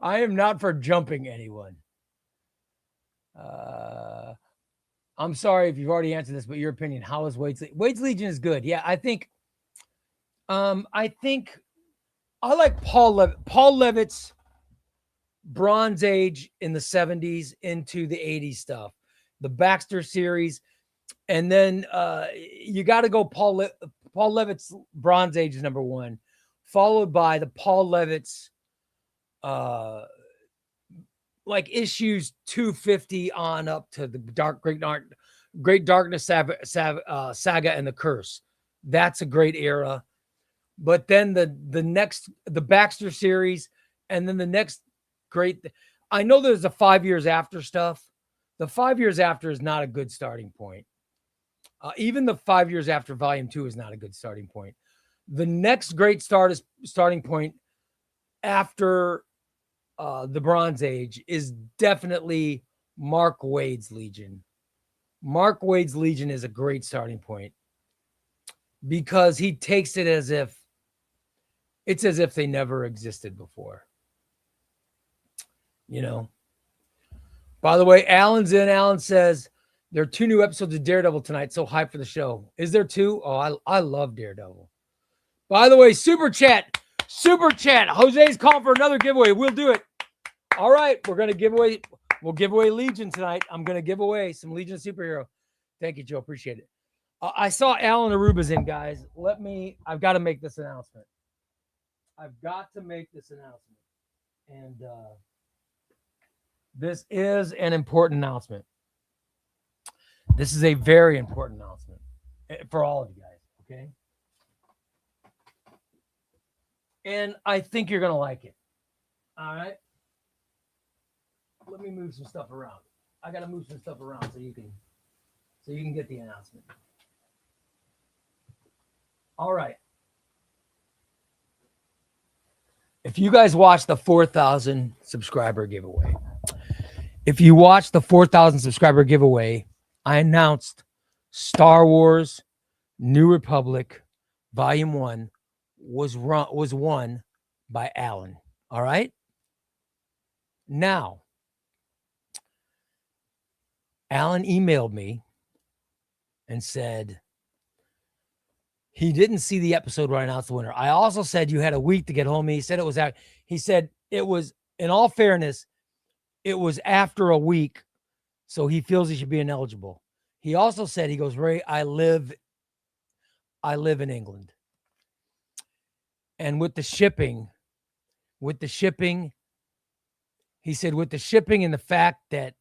I am not for jumping anyone. I'm sorry if you've already answered this, but your opinion, how is Wade's Legion is good. Yeah, I think I like Paul Levitt's Bronze Age in the 70s into the 80s stuff. The Baxter series, and then you got to go Paul Levitt's Bronze Age is number 1, followed by the Paul Levitt's like issues 250 on up to the Great Darkness Saga and the Curse. That's a great era. But then the Baxter series, and then the next great. I know there's the 5 years after stuff. The 5 years after is not a good starting point. Even the 5 years after Volume 2 is not a good starting point. The next great starting point after the Bronze Age is definitely Mark Waid's Legion. Mark Waid's Legion is a great starting point because he takes it as if they never existed before. You know. By the way, Alan's in. Alan says there are 2 new episodes of Daredevil tonight. So hyped for the show. Is there 2? Oh, I love Daredevil. By the way, super chat. Jose's calling for another giveaway. We'll do it. All right, we'll give away Legion tonight. I'm going to give away some Legion superhero. Thank you, Joe. Appreciate it. I saw Alan Aruba's in, guys. I've got to make this announcement. And this is an important announcement. This is a very important announcement for all of you guys, okay? And I think you're going to like it. All right? Let me move some stuff around. I got to move some stuff around so you can get the announcement. All right. If you guys watch the 4,000 subscriber giveaway, I announced Star Wars New Republic Volume 1 was won by Alan. All right? Now, Alan emailed me and said he didn't see the episode where I announced the winner. I also said you had a week to get home. He said it was out. He said it was, in all fairness, it was after a week, so he feels he should be ineligible. He also said, he goes, Ray, I live in England. And with the shipping, he said, with the shipping and the fact that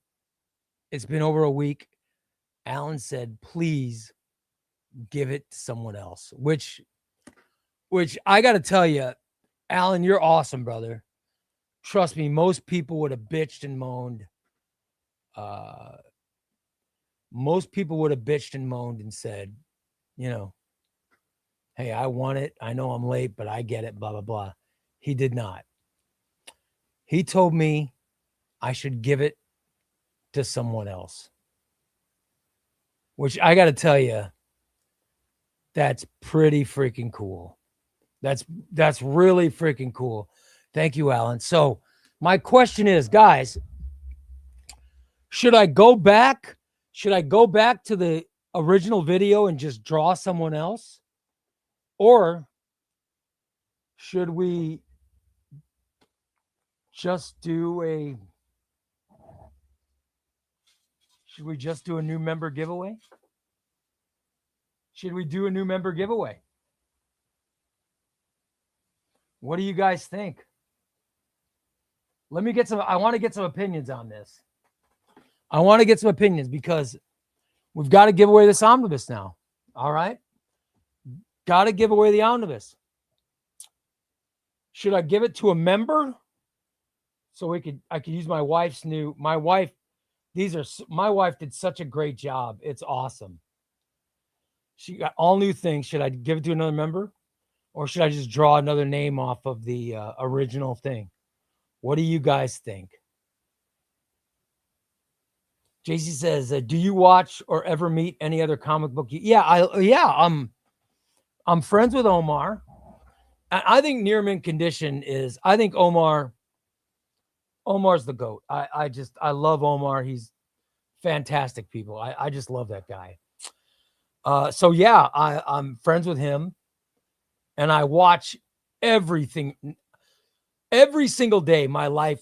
it's been over a week, Alan said, please give it to someone else, which I got to tell you, Alan, you're awesome, brother. Trust me, most people would have bitched and moaned. Most people would have bitched and moaned and said, you know, hey, I want it. I know I'm late, but I get it, blah, blah, blah. He did not. He told me I should give it to someone else, which I got to tell you, that's pretty freaking cool. That's really freaking cool. Thank you, Alan. So my question is, guys, should I go back to the original video and just draw someone else? Or should we just do a new member giveaway? Should we do a new member giveaway? What do you guys think? I want to get some opinions on this. I want to get some opinions because we've got to give away this omnibus now. All right. Got to give away the omnibus. Should I give it to a member? So I could use my wife did such a great job. It's awesome. She got all new things. Should I give it to another member? Or should I just draw another name off of the original thing? What do you guys think? JC says, do you watch or ever meet any other comic book? I'm friends with Omar. I think Near Mint Condition I think Omar's the GOAT. I love Omar. He's fantastic people. I just love that guy. So yeah, I'm friends with him and I watch everything. Every single day, my life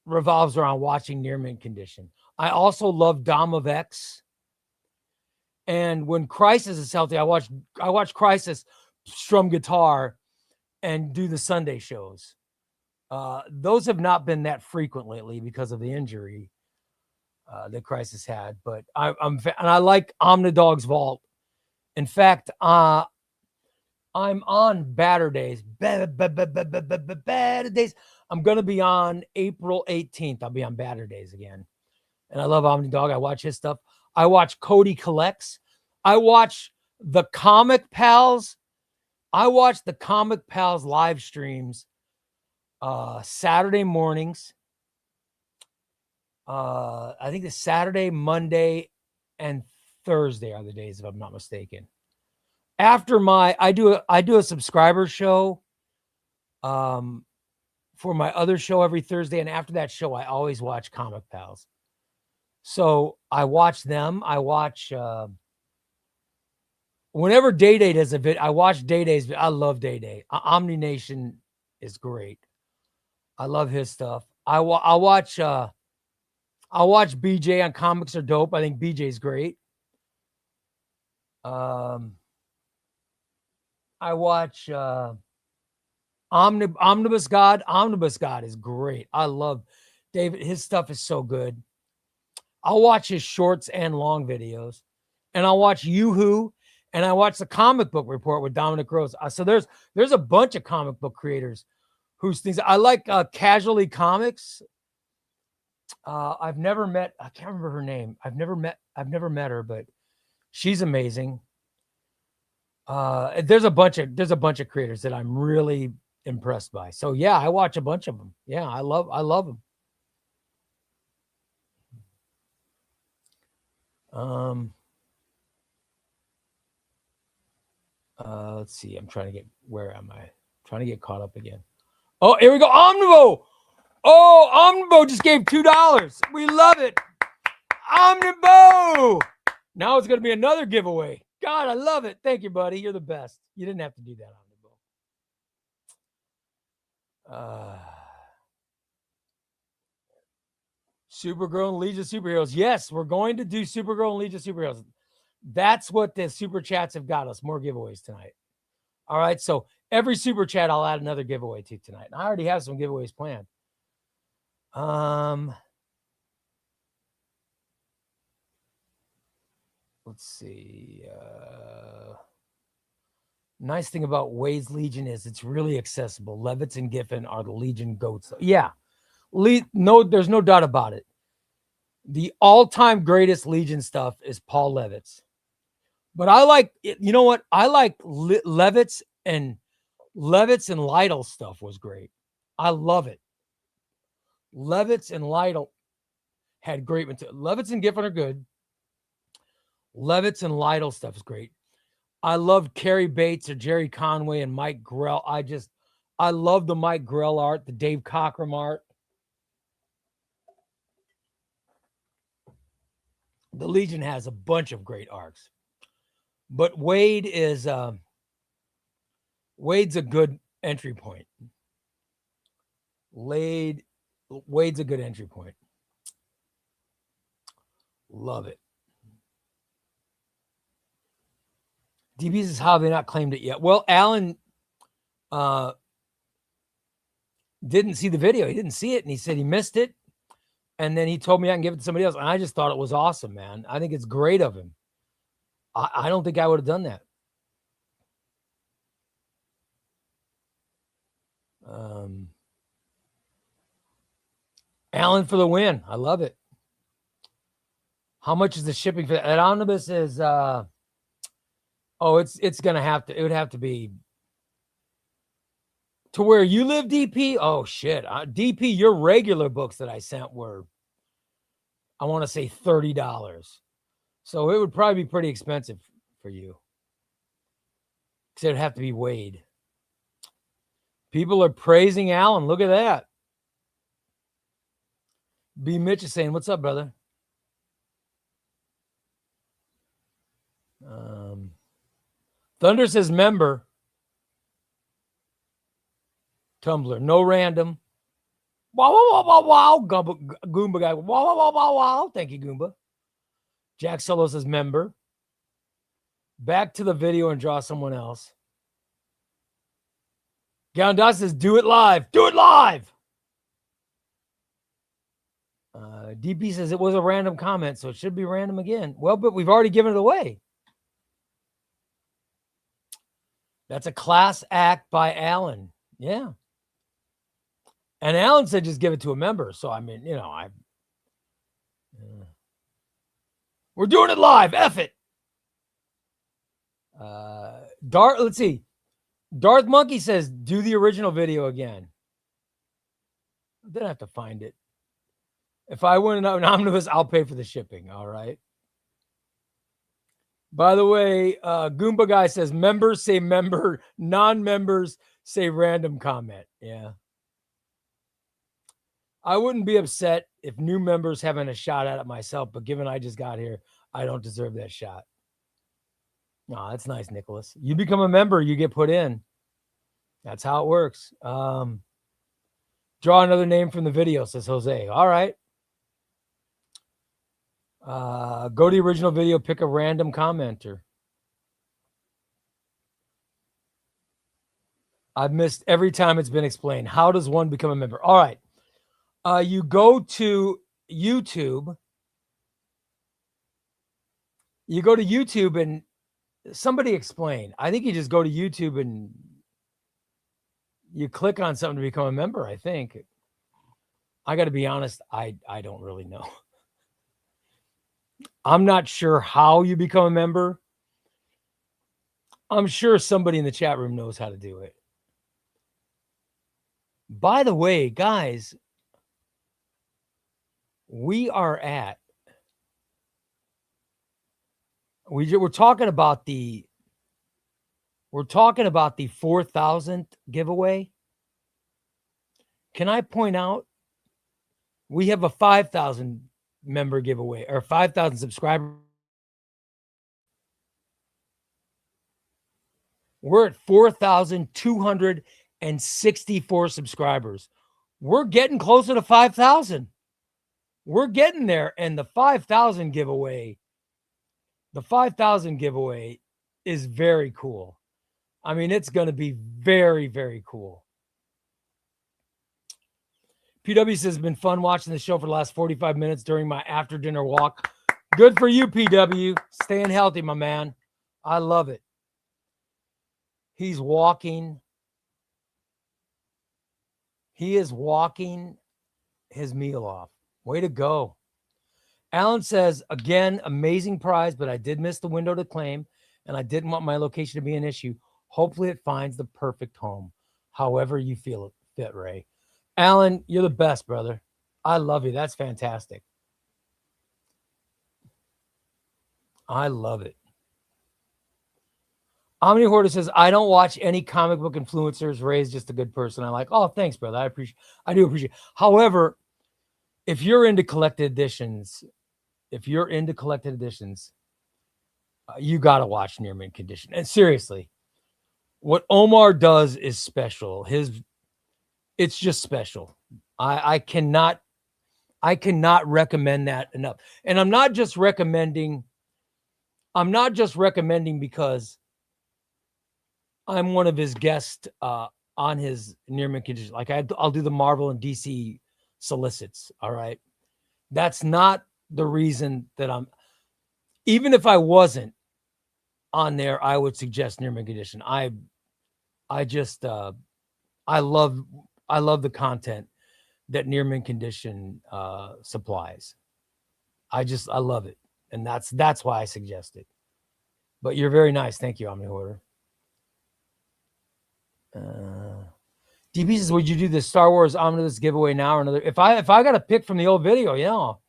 revolves around watching Near Mint Condition. I also love Dom of X. And when Crisis is healthy, I watch Crisis strum guitar and do the Sunday shows. Those have not been that frequent lately because of the injury that Crisis had. But I like Omni Dog's Vault. In fact, I'm on Batter Days. Batter Days. I'm going to be on April 18th. I'll be on Batter Days again. And I love Omni Dog. I watch his stuff. I watch Cody Collects. I watch the Comic Pals. I watch the Comic Pals live streams Saturday mornings. I think the Saturday, Monday, and Thursday are the days, if I'm not mistaken. After I do a subscriber show for my other show every Thursday, and after that show, I always watch Comic Pals. So I watch them. I watch whenever Day Day does a vid. I watch Day Day's. I love Day Day. Omni Nation is great. I love his stuff. I watch BJ on Comics Are Dope. I think BJ's great. I watch Omnibus God. Omnibus God is great. I love David. His stuff is so good. I'll watch his shorts and long videos, and I'll watch Yoo-Hoo, and I watch the Comic Book Report with Dominic Rose. So there's a bunch of comic book creators whose things I like. Casually Comics. I've never met. I can't remember her name. I've never met her, but she's amazing. There's a bunch of creators that I'm really impressed by. So yeah, I watch a bunch of them. Yeah, I love them. Let's see. Where am I? Trying to get caught up again. Oh, here we go. Omnibo. Oh, Omnibo just gave $2. We love it. Omnibo. Now it's going to be another giveaway. God, I love it. Thank you, buddy. You're the best. You didn't have to do that, Omnibo. Supergirl and Legion of Superheroes. Yes, we're going to do Supergirl and Legion of Superheroes. That's what the super chats have got us. More giveaways tonight. All right. So every super chat, I'll add another giveaway to tonight. And I already have some giveaways planned. Let's see. Nice thing about Wade's Legion is it's really accessible. Levitz and Giffen are the Legion goats. Yeah. No, there's no doubt about it. The all-time greatest Legion stuff is Paul Levitz. But I like, you know what? I like Levitz and Lytle stuff was great. I love it. Levitz and Lytle had great material. Levitz and Giffen are good. Levitz and Lytle stuff is great. I love Carrie Bates or Jerry Conway and Mike Grell. I love the Mike Grell art, the Dave Cockrum art. The Legion has a bunch of great arcs. But Wade is Wade's a good entry point. Wade's a good entry point. Love it. DB's is how they not claimed it yet. Well, Alan didn't see the video. He didn't see it, and he said he missed it. And then he told me I can give it to somebody else. And I just thought it was awesome, man. I think it's great of him. I don't think I would have done that. Alan for the win. I love it. How much is the shipping for that? That omnibus is it's gonna have to, it would have to be to where you live, DP. Oh shit. DP, your regular books that I sent were, I want to say $30. So it would probably be pretty expensive for you. Because it'd have to be weighed. People are praising Alan. Look at that. B. Mitch is saying, what's up, brother? Thunder says member. Tumblr, no random. Wow, wow, wow, wow, wow. Goomba guy. Wow, wow, wow, wow, wow. Thank you, Goomba. Jack Solo says member. Back to the video and draw someone else. Gowndas says do it live. Do it live. DP says it was a random comment, so it should be random again. Well, but we've already given it away. That's a class act by Alan. Yeah. And Alan said just give it to a member. So, I mean, you know, we're doing it live. F it. Let's see. Darth Monkey says do the original video again. Then I have to find it. If I win an omnibus, I'll pay for the shipping. All right. By the way, Goomba guy says members say member, non-members say random comment. Yeah. I wouldn't be upset if new members having a shot at it myself, but given I just got here, I don't deserve that shot. No, that's nice, Nicholas. You become a member, you get put in. That's how it works. Draw another name from the video, says Jose. All right. Go to the original video, pick a random commenter. I've missed every time it's been explained. How does one become a member? All right. You go to YouTube. You go to YouTube and somebody explain. I think you just go to YouTube and you click on something to become a member, I think. I got to be honest, I don't really know. I'm not sure how you become a member. I'm sure somebody in the chat room knows how to do it. By the way, guys, we're talking about the 4,000 giveaway. Can I point out we have a 5,000 member giveaway or 5,000 subscriber. We're at 4,264 subscribers. We're getting closer to 5,000. We're getting there. And the 5,000 giveaway is very cool. I mean, it's going to be very, very cool. PW says, it's been fun watching the show for the last 45 minutes during my after dinner walk. Good for you, PW. Staying healthy, my man. I love it. He's walking. He is walking his meal off. Way to go. Alan says, again, amazing prize, but I did miss the window to claim, and I didn't want my location to be an issue. Hopefully it finds the perfect home. However you feel fit, Ray. Alan, you're the best, brother. I love you. That's fantastic. I love it. Omni Hoarder says, I don't watch any comic book influencers. Ray's just a good person. I like, oh, thanks, brother. I do appreciate it. However, if you're into collected editions, you got to watch Near Mint Condition. And seriously, what Omar does is special. It's just special. I cannot recommend that enough. And I'm not just recommending because I'm one of his guests on his Near Mint Condition. Like I'll do the Marvel and DC solicits. All right. That's not the reason that even if I wasn't on there, I would suggest Near Mint Condition. I just I love the content that near mint condition supplies. I love it. And that's why I suggest it. But you're very nice. Thank you, Omni Hoarder. DB says, would you do the Star Wars Omnibus giveaway now or another? If I got to pick from the old video,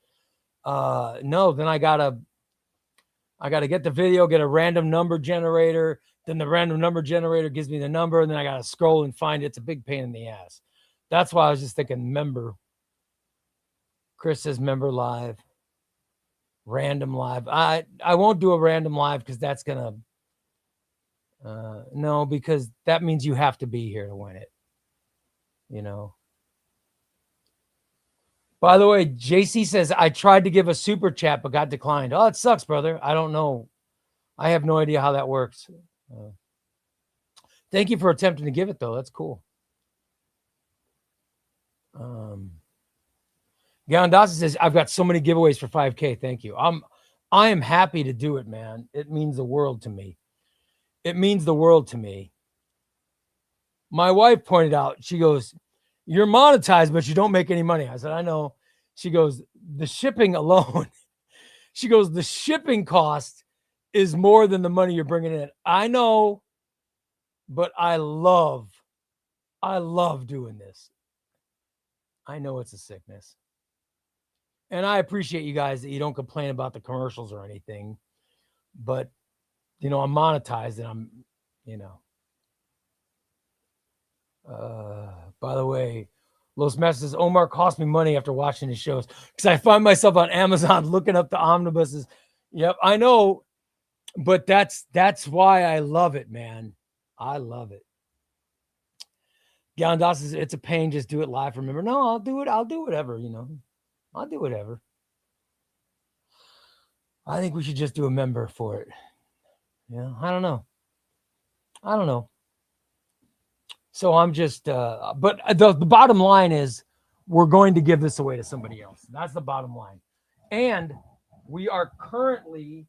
no, then I gotta get the video, get a random number generator. Then the random number generator gives me the number, and then I gotta scroll and find it. It's a big pain in the ass. That's why I was just thinking member. Chris says member live, random live. I won't do a random live because that's gonna no, because that means you have to be here to win it. By the way, JC says, I tried to give a super chat, but got declined. Oh, it sucks, brother. I don't know. I have no idea how that works. Thank you for attempting to give it, though. That's cool. Gallon Dawson says, I've got so many giveaways for 5K. Thank you. I am happy to do it, man. It means the world to me. It means the world to me. My wife pointed out, she goes, you're monetized, but you don't make any money. I said, I know. She goes, the shipping alone. She goes, the shipping cost is more than the money you're bringing in. I know, but I love doing this. I know it's a sickness. And I appreciate you guys that you don't complain about the commercials or anything. But, I'm monetized and I'm, by the way, Los Messes, Omar cost me money after watching his shows because I find myself on Amazon looking up the omnibuses. Yep, I know, but that's why I love it, man. I love it. Gallon Dawson says, it's a pain, just do it live. Remember, no, I'll do it. I'll do whatever, I'll do whatever. I think we should just do a member for it. I don't know. So I'm just, but the bottom line is we're going to give this away to somebody else. That's the bottom line. And we are currently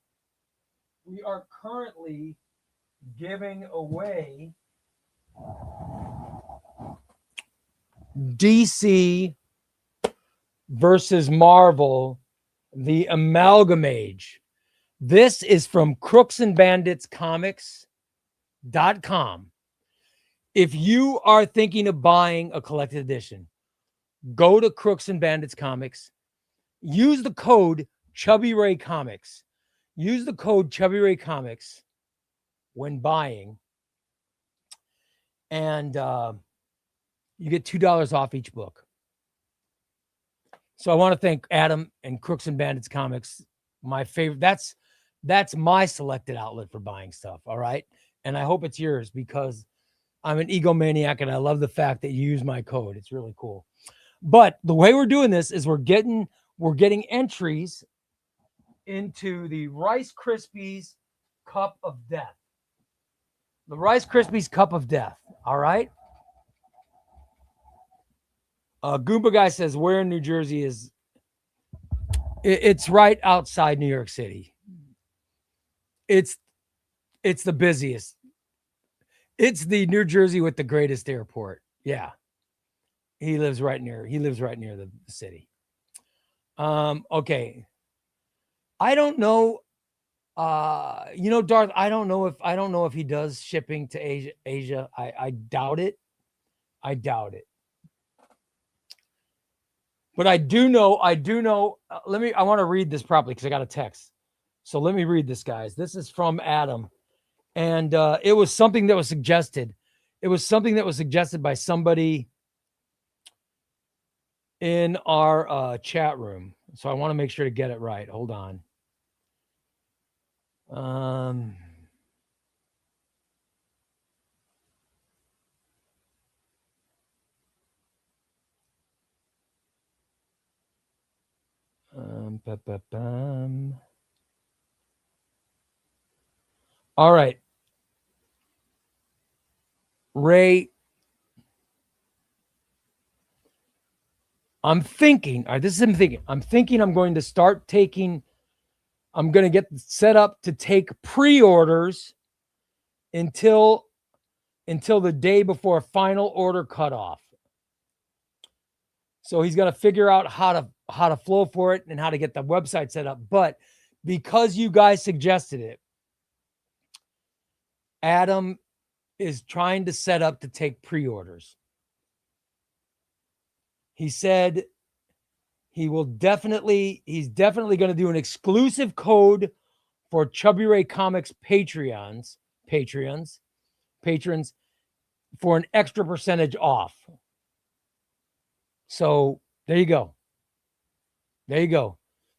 giving away DC versus Marvel, the Amalgamage. This is from crooksandbanditscomics.com. If you are thinking of buying a collected edition, go to Crooks and Bandits Comics. Use the code ChubbyRay Comics. Use the code ChubbyRay Comics when buying. And you get $2 off each book. So I want to thank Adam and Crooks and Bandits Comics. My favorite. That's my selected outlet for buying stuff. All right. And I hope it's yours because I'm an egomaniac and I love the fact that you use my code. It's really cool. But the way we're doing this is we're getting entries into the Rice Krispies Cup of Death. The Rice Krispies Cup of Death. All right. Goomba Guy says, where in New Jersey is it's right outside New York City. It's the busiest. It's the New Jersey with the greatest airport. Yeah. He lives right near the city. Okay. I don't know. Darth, I don't know if he does shipping to Asia. I doubt it. I But I do know. I want to read this properly because I got a text. So let me read this, guys. This is from Adam. And it was something that was suggested. It was something that was suggested by somebody in our chat room. So I want to make sure to get it right. Hold on. All right. Ray, I'm thinking I'm going to start taking, I'm going to get set up to take pre-orders until until the day before final order cutoff. So he's going to figure out how to flow for it and how to get the website set up. But because you guys suggested it, Adam is trying to set up to take pre-orders. He said he's definitely going to do an exclusive code for ChubbyRay Comics patrons for an extra percentage off. So there you go.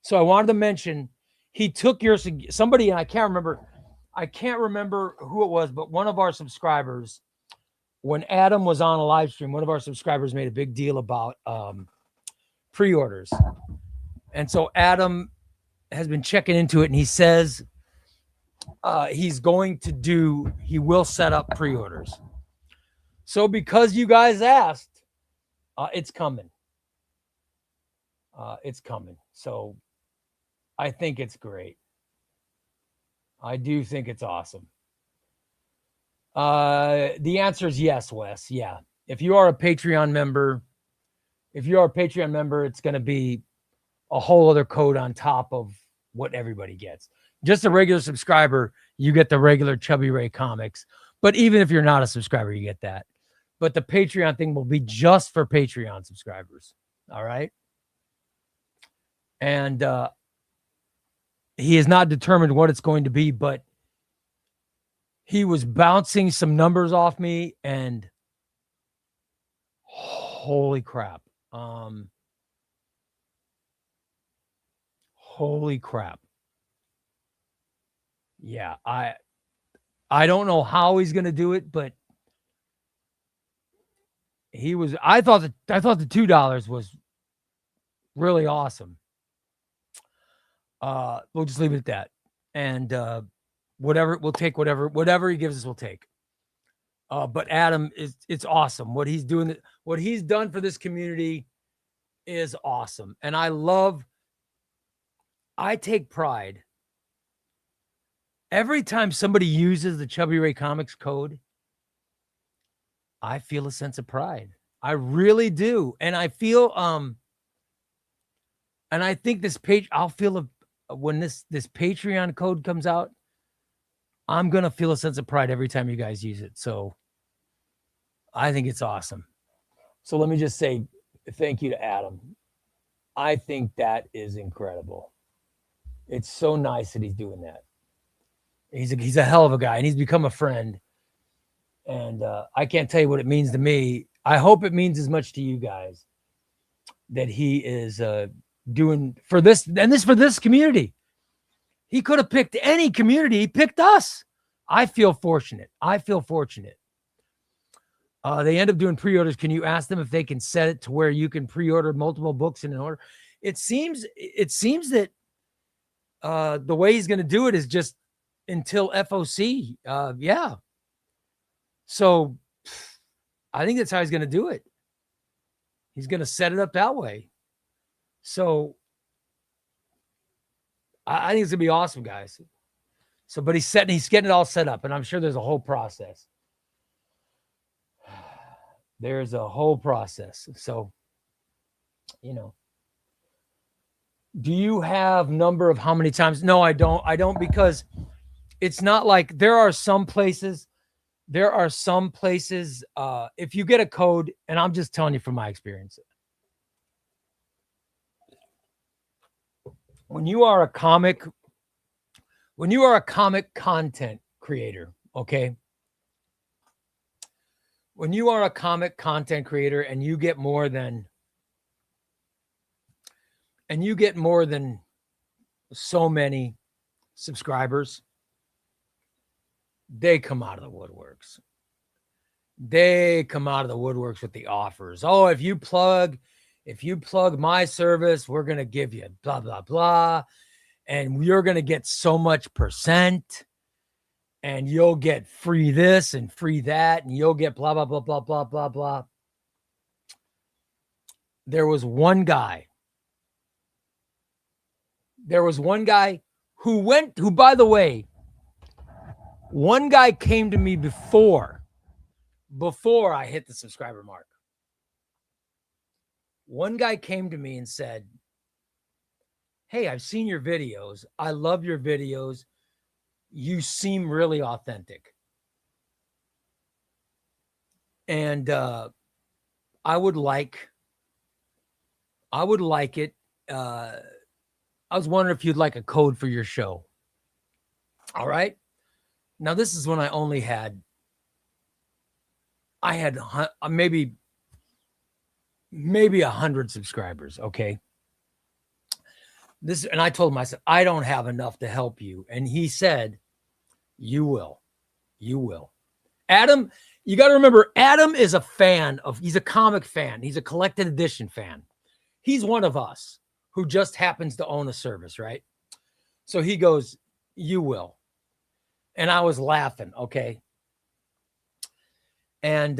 So I wanted to mention he took somebody, and I can't remember who it was, but one of our subscribers, when Adam was on a live stream, one of our subscribers made a big deal about pre-orders. And so Adam has been checking into it, and he says he will set up pre-orders. So because you guys asked, it's coming. So I think it's great. I do think it's awesome. The answer is yes, Wes. Yeah. If you are a Patreon member, it's going to be a whole other code on top of what everybody gets. Just a regular subscriber, you get the regular ChubbyRay comics. But even if you're not a subscriber, you get that. But the Patreon thing will be just for Patreon subscribers. All right. And he has not determined what it's going to be, but he was bouncing some numbers off me, and holy crap. Holy crap. Yeah, I don't know how he's going to do it, but I thought the $2 was really awesome. We'll just leave it at that. And we'll take whatever he gives us, we'll take. But Adam it's awesome. What he's done for this community is awesome. And I take pride. Every time somebody uses the ChubbyRay Comics code, I feel a sense of pride. I really do. And I feel, and I think I'll feel when this Patreon code comes out, I'm going to feel a sense of pride every time you guys use it. So I think it's awesome. So let me just say thank you to Adam. I think that is incredible. It's so nice that he's doing that. He's a hell of a guy, and he's become a friend. And I can't tell you what it means to me. I hope it means as much to you guys that he is doing for this, and this for this community. He could have picked any community. He picked us. I feel fortunate. They end up doing pre-orders. Can you ask them if they can set it to where you can pre-order multiple books in an order? It seems that the way he's going to do it is just until FOC. Yeah. So I think that's how he's going to do it. He's going to set it up that way. So I think it's going to be awesome, guys. So, but he's getting it all set up, and I'm sure there's a whole process. There's a whole process. So, do you have number of how many times? No, I don't, because it's not like there are some places, if you get a code, and I'm just telling you from my experience, when you are a comic content creator, okay? When you are a comic content creator and you get more than so many subscribers, they come out of the woodworks. With the offers. Oh, if you plug my service, we're going to give you blah, blah, blah. And you're going to get so much percent, and you'll get free this and free that, and you'll get blah, blah, blah, blah, blah, blah, blah. There was one guy who, by the way, one guy came to me before before I hit the subscriber mark. One guy came to me and said, hey, I've seen your videos. I love your videos. You seem really authentic. And I would like it. I was wondering if you'd like a code for your show. All right. Now, this is when I had maybe 100 subscribers. Okay. And I told him, I said, I don't have enough to help you. And he said, you will. Adam, you got to remember, Adam is he's a comic fan. He's a collected edition fan. He's one of us who just happens to own a service, right? So he goes, you will. And I was laughing, okay? And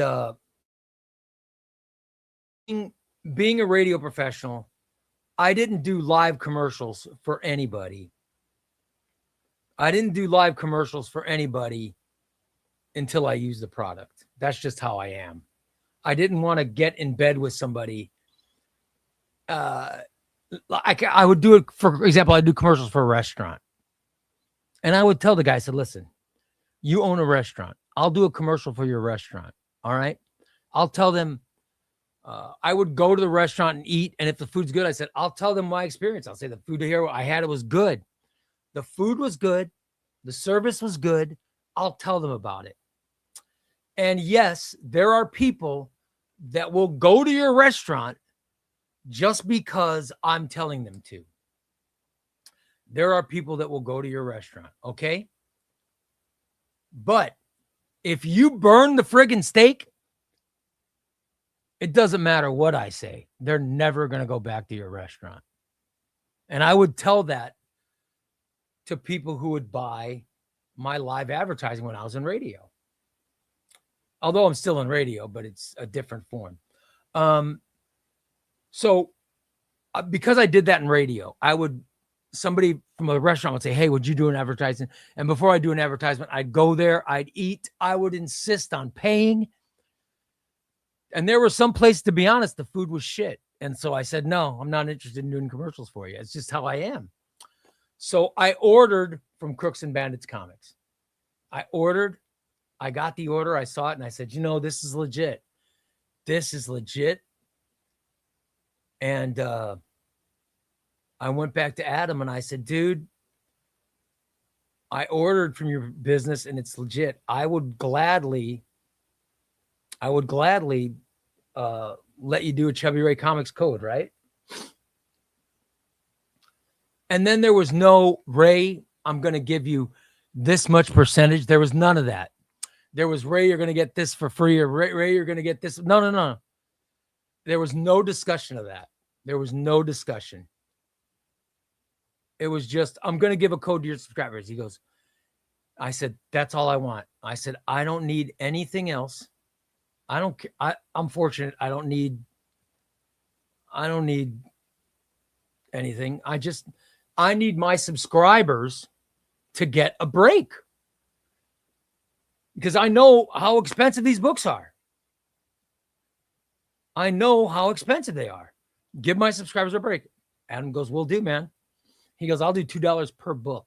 being a radio professional, I didn't do live commercials for anybody. Until I used the product. That's just how I am. I didn't want to get in bed with somebody. I would do it, for example, I'd do commercials for a restaurant. And I would tell the guy, I said, listen, you own a restaurant. I'll do a commercial for your restaurant. All right. I'll tell them, I would go to the restaurant and eat. And if the food's good, I said, I'll tell them my experience. I'll say the food here I had, it was good. The food was good. The service was good. I'll tell them about it. And yes, there are people that will go to your restaurant just because I'm telling them to. There are people that will go to your restaurant, okay? But if you burn the friggin' steak, it doesn't matter what I say. They're never going to go back to your restaurant. And I would tell that to people who would buy my live advertising when I was in radio. Although I'm still in radio, but it's a different form. So because I did that in radio, somebody from a restaurant would say, hey, would you do an advertisement? And before I do an advertisement, I'd go there, I'd eat, I would insist on paying. And there were some places, to be honest, the food was shit. And so I said, no, I'm not interested in doing commercials for you. It's just how I am. So I ordered from Crooks and Bandits Comics. I got the order, I saw it, and I said, this is legit. And I went back to Adam and I said, dude, I ordered from your business and it's legit. I would gladly let you do a ChubbyRay Comics code, right? And then there was no, Ray, I'm going to give you this much percentage. There was none of that. There was, Ray, you're going to get this for free, or Ray, you're going to get this. No. There was no discussion of that. There was no discussion. It was just, I'm going to give a code to your subscribers. He goes, I said, that's all I want. I said, I don't need anything else. I don't care. I'm fortunate. I don't need anything. I need my subscribers to get a break. Because I know how expensive these books are. I know how expensive they are. Give my subscribers a break. Adam goes, will do, man. He goes, I'll do $2 per book.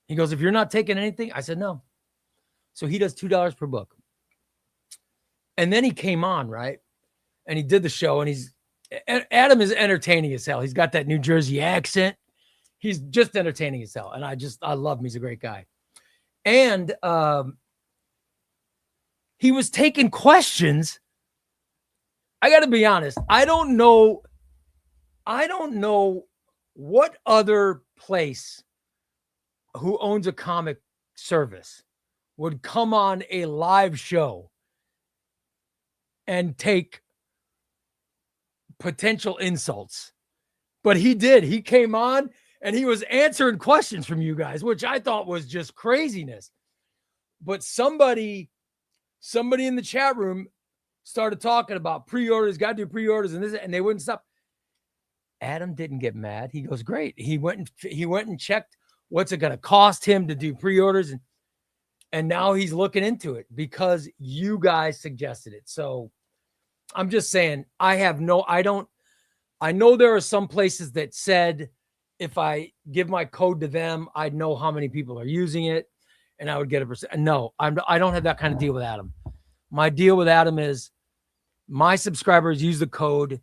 He goes, if you're not taking anything, I said, no. So he does $2 per book. And then he came on, right? And he did the show, and Adam is entertaining as hell. He's got that New Jersey accent. He's just entertaining as hell. And I love him. He's a great guy. And he was taking questions. I got to be honest. I don't know what other place who owns a comic service would come on a live show and take potential insults. But he did. He came on and he was answering questions from you guys, which I thought was just craziness. But somebody in the chat room started talking about pre-orders, got to do pre-orders and this, and they wouldn't stop. Adam didn't get mad. He goes, great. He went and checked what's it going to cost him to do pre-orders. And now he's looking into it because you guys suggested it. So I'm just saying, I know there are some places that said if I give my code to them, I'd know how many people are using it and I would get a percent. No, I don't have that kind of deal with Adam. My deal with Adam is my subscribers use the code.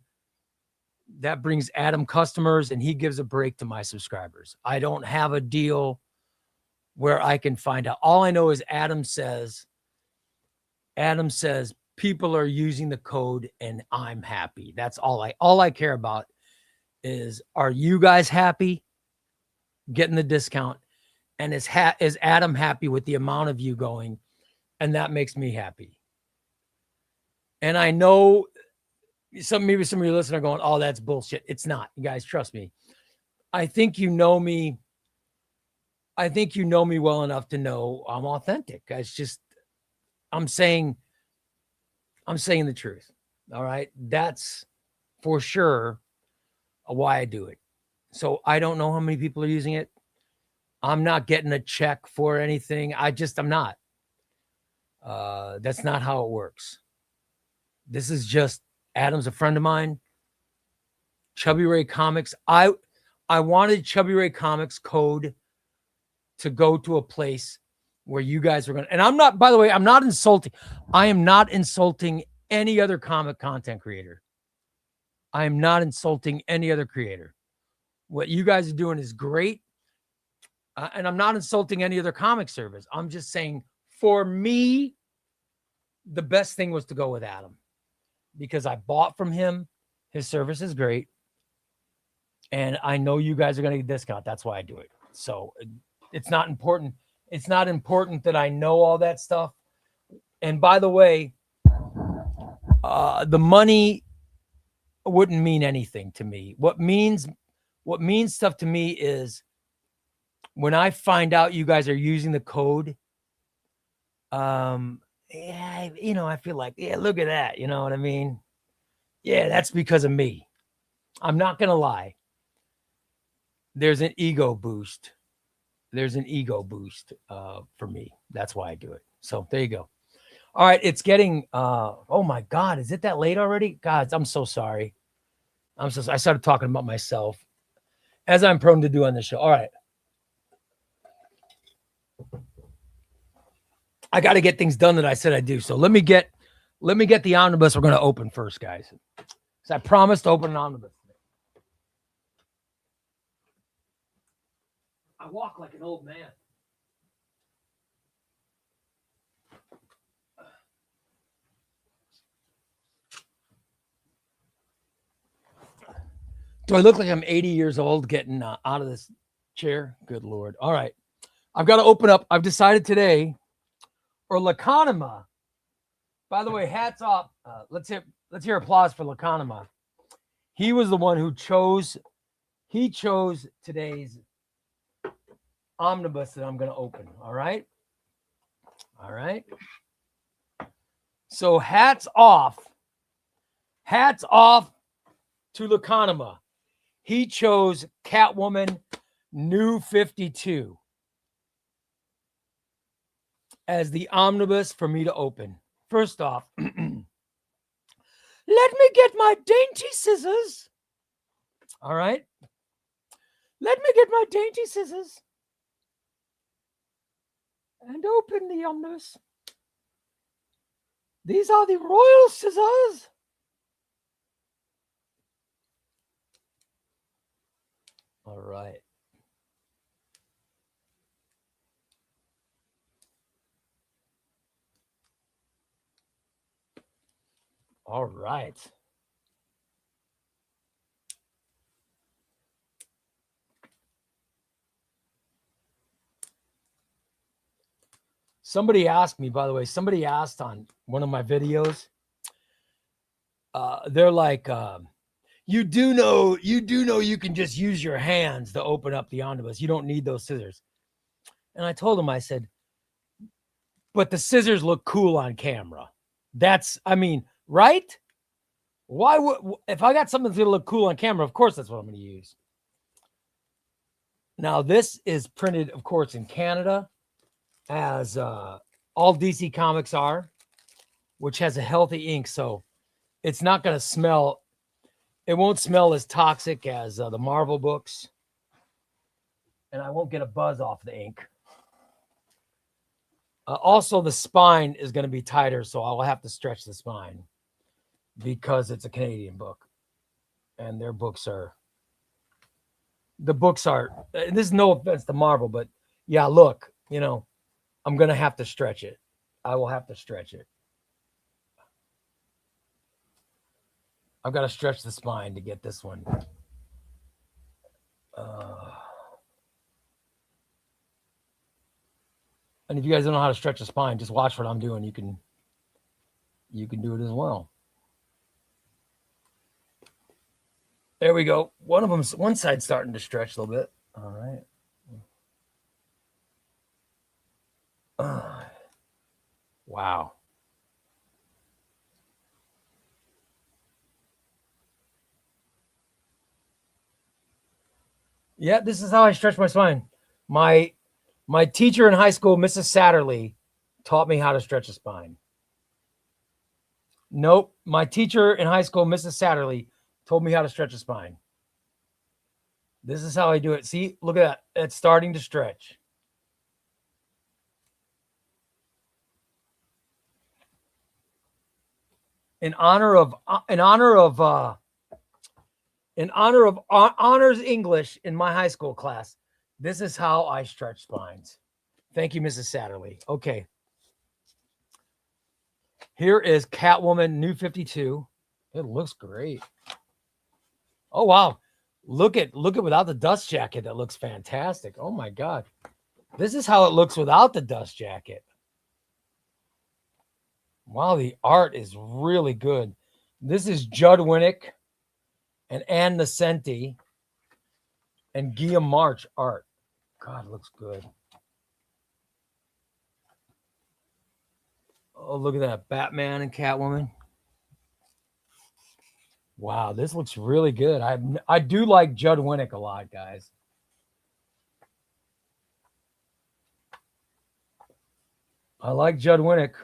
That brings Adam customers and he gives a break to my subscribers. I don't have a deal where I can find out. All I know is Adam says people are using the code and I'm happy. That's all I care about is, are you guys happy getting the discount? And is Adam happy with the amount of you going? And that makes me happy. And I know maybe some of your listeners are going, oh, that's bullshit. It's not. You guys, trust me. I think you know me. I think you know me well enough to know I'm authentic. It's just, I'm saying the truth. All right. That's for sure why I do it. So I don't know how many people are using it. I'm not getting a check for anything. I'm not. That's not how it works. This is just, Adam's a friend of mine. ChubbyRay Comics. I wanted ChubbyRay Comics code to go to a place where you guys are going to, and I'm not, by the way, I'm not insulting. I am not insulting any other comic content creator. I am not insulting any other creator. What you guys are doing is great. And I'm not insulting any other comic service. I'm just saying, for me, the best thing was to go with Adam because I bought from him. His service is great. And I know you guys are going to get a discount. That's why I do it. So it's not important. It's not important that I know all that stuff. And by the way, the money wouldn't mean anything to me. What means stuff to me is when I find out you guys are using the code. I feel like, look at that. You know what I mean? Yeah, that's because of me. I'm not going to lie. There's an ego boost. For me. That's why I do it. So there you go. All right. It's getting, oh my God. Is it that late already? God, I'm so sorry. I started talking about myself as I'm prone to do on this show. All right. I got to get things done that I said I'd do. So let me get the omnibus we're going to open first, guys. Because I promised to open an omnibus. I walk like an old man. Do I look like I'm 80 years old getting out of this chair? Good Lord. All right. I've got to open up. I've decided today, or Lacanema. By the way, hats off. Let's hear applause for Lacanema. He was the one who chose today's omnibus that I'm going to open. All right. So hats off to Lacanema. He chose Catwoman New 52 as the omnibus for me to open. First off, let me get my dainty scissors. All right. Let me get my dainty scissors and open the omnibus. These are the royal scissors. All right. All right. Somebody asked me, by the way, on one of my videos, they're like, you do know you can just use your hands to open up the omnibus. You don't need those scissors. And I told him, I said, but the scissors look cool on camera. Right? Why would, if I got something that's going to look cool on camera, of course, that's what I'm going to use. Now, this is printed, of course, in Canada. as all DC Comics are, which has a healthy ink, so it's not going to smell. It won't smell as toxic as the Marvel books, and I won't get a buzz off the ink. Also, the spine is going to be tighter, so I'll have to stretch the spine because it's a Canadian book, and their books are. The books are. This is no offense to Marvel, but yeah, look, I'm going to have to stretch it. I will have to stretch it. I've got to stretch the spine to get this one. And if you guys don't know how to stretch a spine, just watch what I'm doing. You can do it as well. There we go. One side's starting to stretch a little bit. All right. Wow. Yeah, this is how I stretch my spine. My teacher in high school, Mrs. Satterley, taught me how to stretch a spine. Nope. My teacher in high school, Mrs. Satterley, told me how to stretch a spine. This is how I do it. See, look at that. It's starting to stretch. In honor of honors English in my high school class, this is how I stretch spines. Thank you, Mrs. Satterley. Okay. Here is Catwoman New 52. It looks great. Oh, wow. Look at without the dust jacket. That looks fantastic. Oh, my God. This is how it looks without the dust jacket. Wow, the art is really good. This is Judd Winnick and Ann Nesenti and Guillaume March art. God, it looks good. Oh, look at that. Batman and Catwoman. Wow, this looks really good. I do like Judd Winnick a lot, guys. I like Judd Winnick.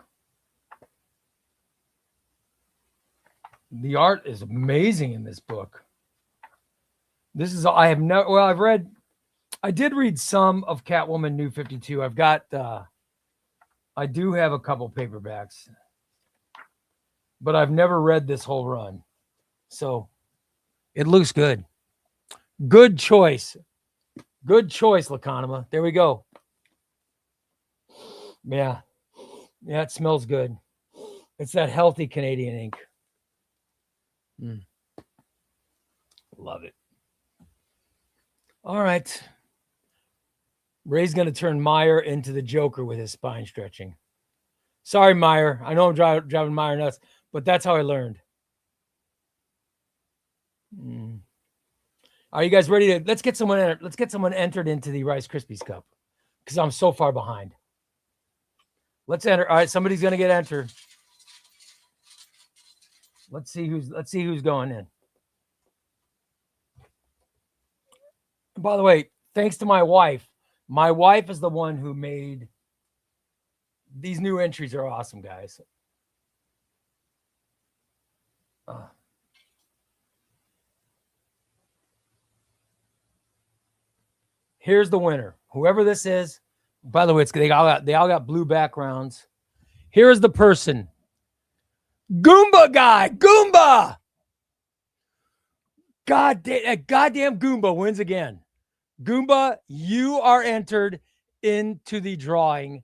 The art is amazing in this book. This is I did read some of Catwoman New 52. I do have a couple paperbacks, but I've never read this whole run. So it looks good. Good choice. Good choice, Lacanema. There we go. Yeah. Yeah, it smells good. It's that healthy Canadian ink. Love it. All right. Ray's going to turn Meyer into the Joker with his spine stretching. Sorry, Meyer. I know I'm driving Meyer nuts, but that's how I learned. Are you guys ready to let's get someone entered into the Rice Krispies Cup because I'm so far behind. Let's enter. All right, somebody's going to get entered. Let's see who's going in. And by the way, thanks to my wife. My wife is the one who made these new entries. Are awesome, guys. Here's the winner. Whoever this is. By the way, they all got blue backgrounds. Here is the person. Goomba guy. Goomba. Goddamn Goomba wins again. Goomba, you are entered into the drawing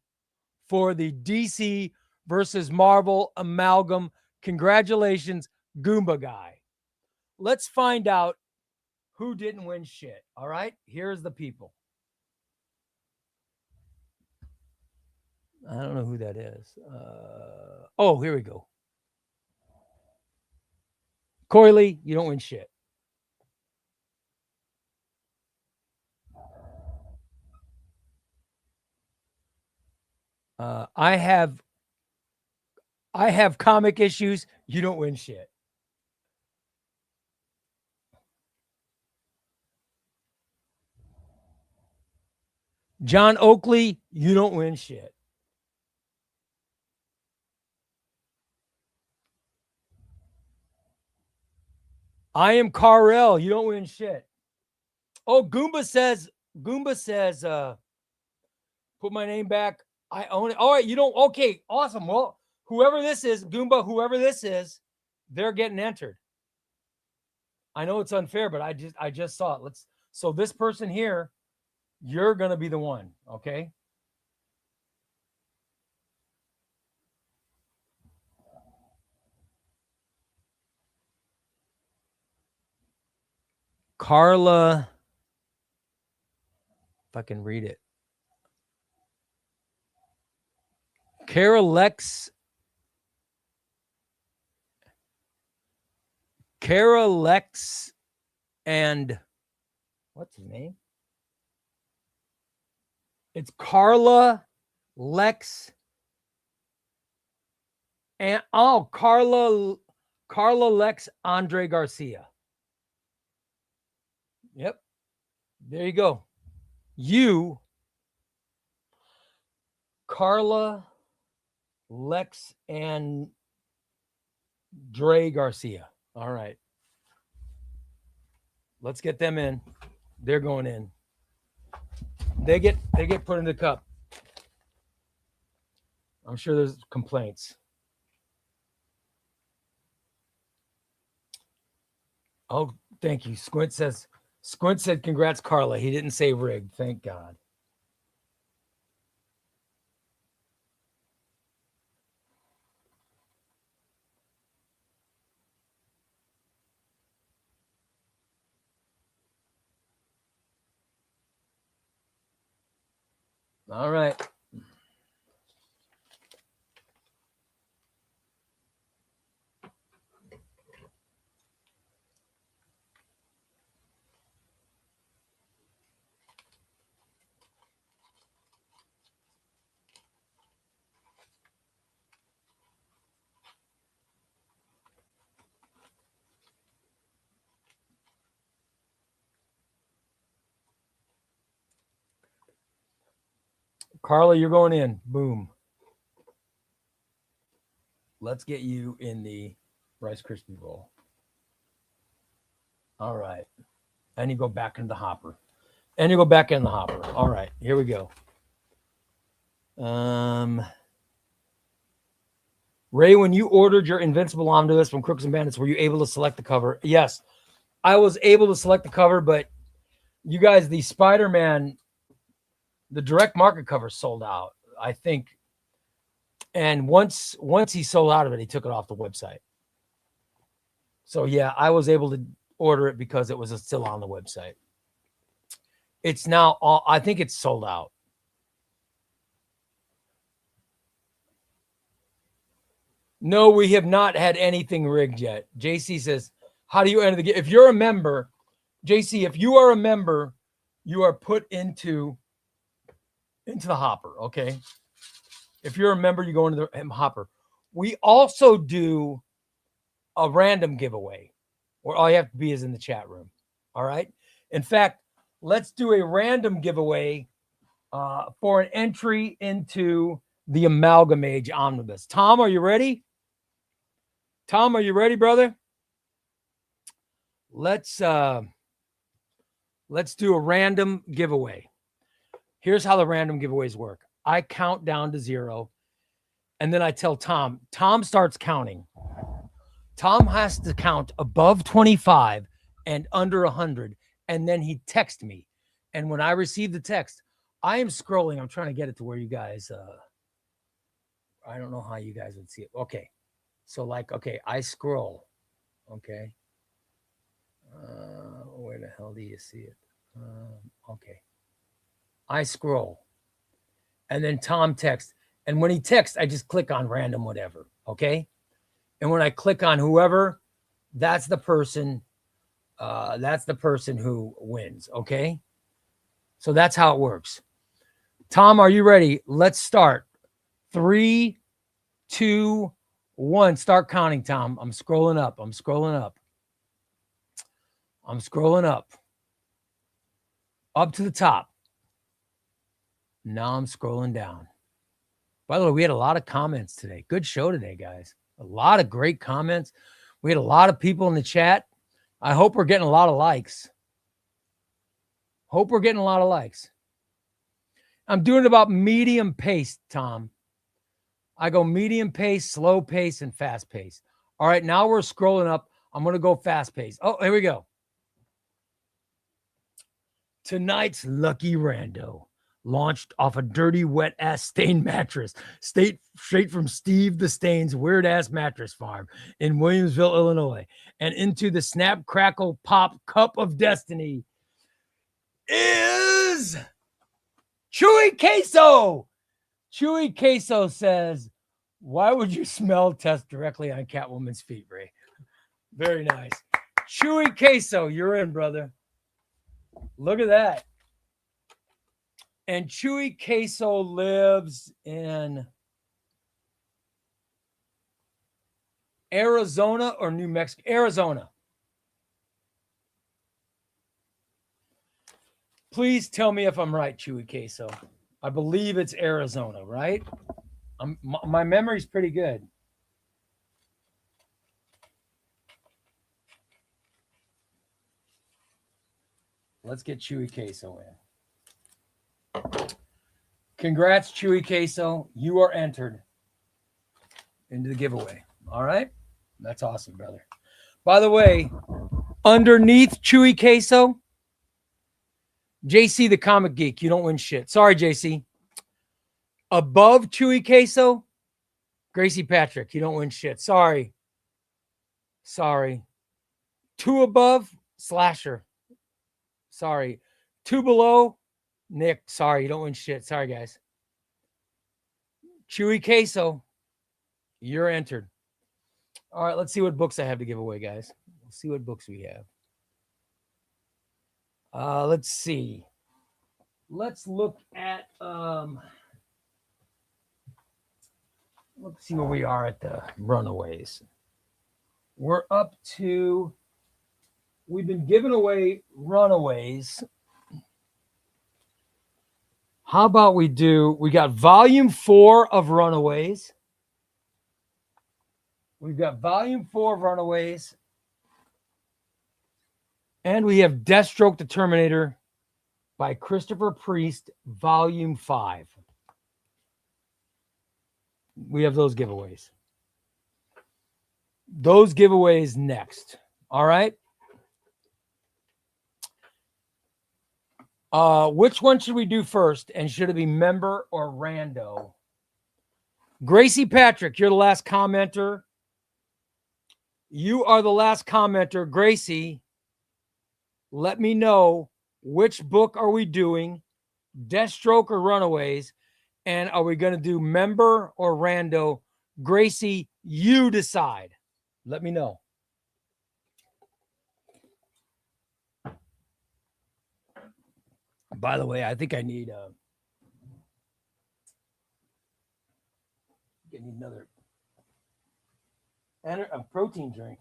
for the DC versus Marvel amalgam. Congratulations, Goomba guy. Let's find out who didn't win shit. All right, here's the people. I don't know who that is. Oh, here we go. Coily, you don't win shit. I have comic issues. You don't win shit. John Oakley, you don't win shit. I am Carl. You don't win shit. Oh, Goomba says, put my name back. I own it. All right, you don't. Okay, awesome. Well, whoever this is, Goomba, whoever this is, they're getting entered. I know it's unfair, but I just saw it. So this person here, you're gonna be the one, okay? Carla, if I can read it. Caralex and what's his name? It's Carla Lex and Carla Lex Andre Garcia. Yep. There you go. You, Carla Lex and Dre Garcia. All right. Let's get them in. They're going in. They get put in the cup. I'm sure there's complaints. Oh, thank you. Squint said, congrats, Carla. He didn't say rigged. Thank God. All right. Carla, you're going in. Boom. Let's get you in the Rice Krispie roll. All right. And you go back in the hopper. All right. Here we go. Ray, when you ordered your Invincible Omnibus from Crooks and Bandits, were you able to select the cover? Yes, I was able to select the cover, but you guys, the Spider-Man, the direct market cover sold out, I think. And once he sold out of it, he took it off the website. So yeah, I was able to order it because it was still on the website. It's now, I think it's sold out. No, we have not had anything rigged yet. JC says, how do you enter the game? If you're a member, JC, if you are a member, you are put into the hopper, okay? If you're a member, you go into the hopper. We also do a random giveaway where all you have to be is in the chat room, all right? In fact, let's do a random giveaway for an entry into the Amalgamage Omnibus. Tom, are you ready? Tom, are you ready, brother? Let's do a random giveaway. Here's how the random giveaways work. I count down to 0, and then I tell Tom. Tom starts counting. Tom has to count above 25 and under 100, and then he texts me. And when I receive the text, I am scrolling. I'm trying to get it to where you guys, I don't know how you guys would see it. Okay. So okay, I scroll. Okay. Where the hell do you see it? Okay. I scroll. And then Tom texts. And when he texts, I just click on random whatever. Okay. And when I click on whoever, that's the person who wins. Okay. So that's how it works. Tom, are you ready? Let's start. 3, 2, 1. Start counting, Tom. I'm scrolling up. Up to the top. Now I'm scrolling down. By the way, we had a lot of comments today. Good show today, guys. A lot of great comments. We had a lot of people in the chat. I hope we're getting a lot of likes. Hope we're getting a lot of likes. I'm doing about medium pace, Tom. I go medium pace, slow pace, and fast pace. All right, now we're scrolling up. I'm going to go fast pace. Oh, here we go. Tonight's Lucky Rando launched off a dirty, wet-ass stained mattress straight from Steve the Stain's weird-ass mattress farm in Williamsville, Illinois, and into the Snap, Crackle, Pop Cup of Destiny is Chewy Queso. Chewy Queso says, why would you smell test directly on Catwoman's feet, Ray? Very nice. Chewy Queso, you're in, brother. Look at that. And Chewy Queso lives in Arizona or New Mexico? Arizona. Please tell me if I'm right, Chewy Queso. I believe it's Arizona, right? My memory's pretty good. Let's get Chewy Queso in. Congrats, Chewy Queso. You are entered into the giveaway. All right? That's awesome, brother. By the way, underneath Chewy Queso, JC the Comic Geek, you don't win shit. Sorry, JC. Above Chewy Queso, Gracie Patrick, you don't win shit. Sorry. 2 above, Slasher. Sorry. 2 below, Nick. Sorry, you don't win shit. Sorry, guys. Chewy Queso, you're entered. All right, let's see what books I have to give away, guys. Let's see what books we have. Let's see. Let's look at let's see where we are at the Runaways. We're up to, we've been giving away Runaways. How about we got volume 4 of Runaways. We've got volume 4 of Runaways. And we have Deathstroke the Terminator by Christopher Priest, volume 5. We have those giveaways. Those giveaways next. All right. Which one should we do first? And should it be member or rando? Gracie Patrick, you're the last commenter. You are the last commenter. Gracie, let me know which book are we doing, Deathstroke or Runaways, and are we going to do member or rando? Gracie, you decide. Let me know. By the way, I think I need another a protein drink.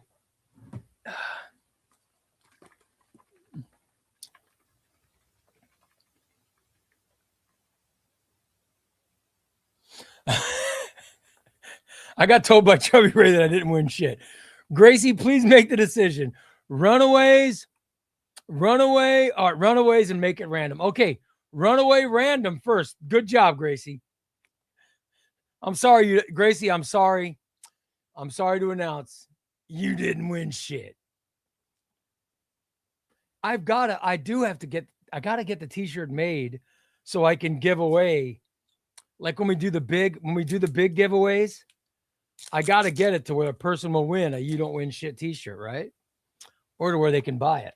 I got told by ChubbyRay that I didn't win shit. Gracie, please make the decision. Runaways, Runaways, and make it random. Okay, Runaway random first. Good job, Gracie. I'm sorry, Gracie. I'm sorry. I'm sorry to announce you didn't win shit. I gotta get the t-shirt made so I can give away. Like when we do the big giveaways, I gotta get it to where a person will win a you don't win shit t-shirt, right? Or to where they can buy it.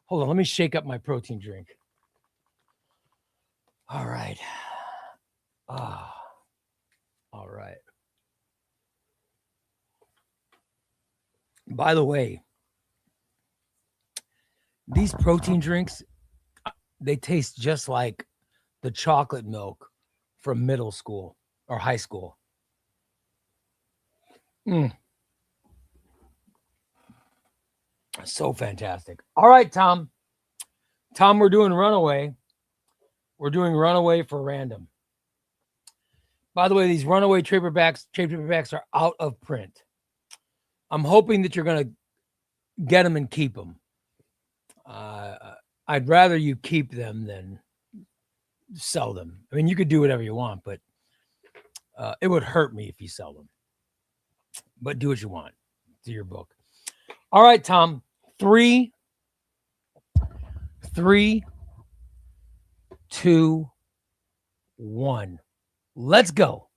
Hold on, let me shake up my protein drink. All right. All right. By the way, these protein drinks, they taste just like the chocolate milk from middle school or high school. So fantastic. All right, Tom. Tom, we're doing Runaway. We're doing runaway for random. By the way, these runaway trade paperbacks are out of print. I'm hoping that you're going to get them and keep them. I'd rather you keep them than sell them. I mean, you could do whatever you want, but it would hurt me if you sell them. But do what you want. Do your book. All right, Tom. 3, 2, 1. Let's go.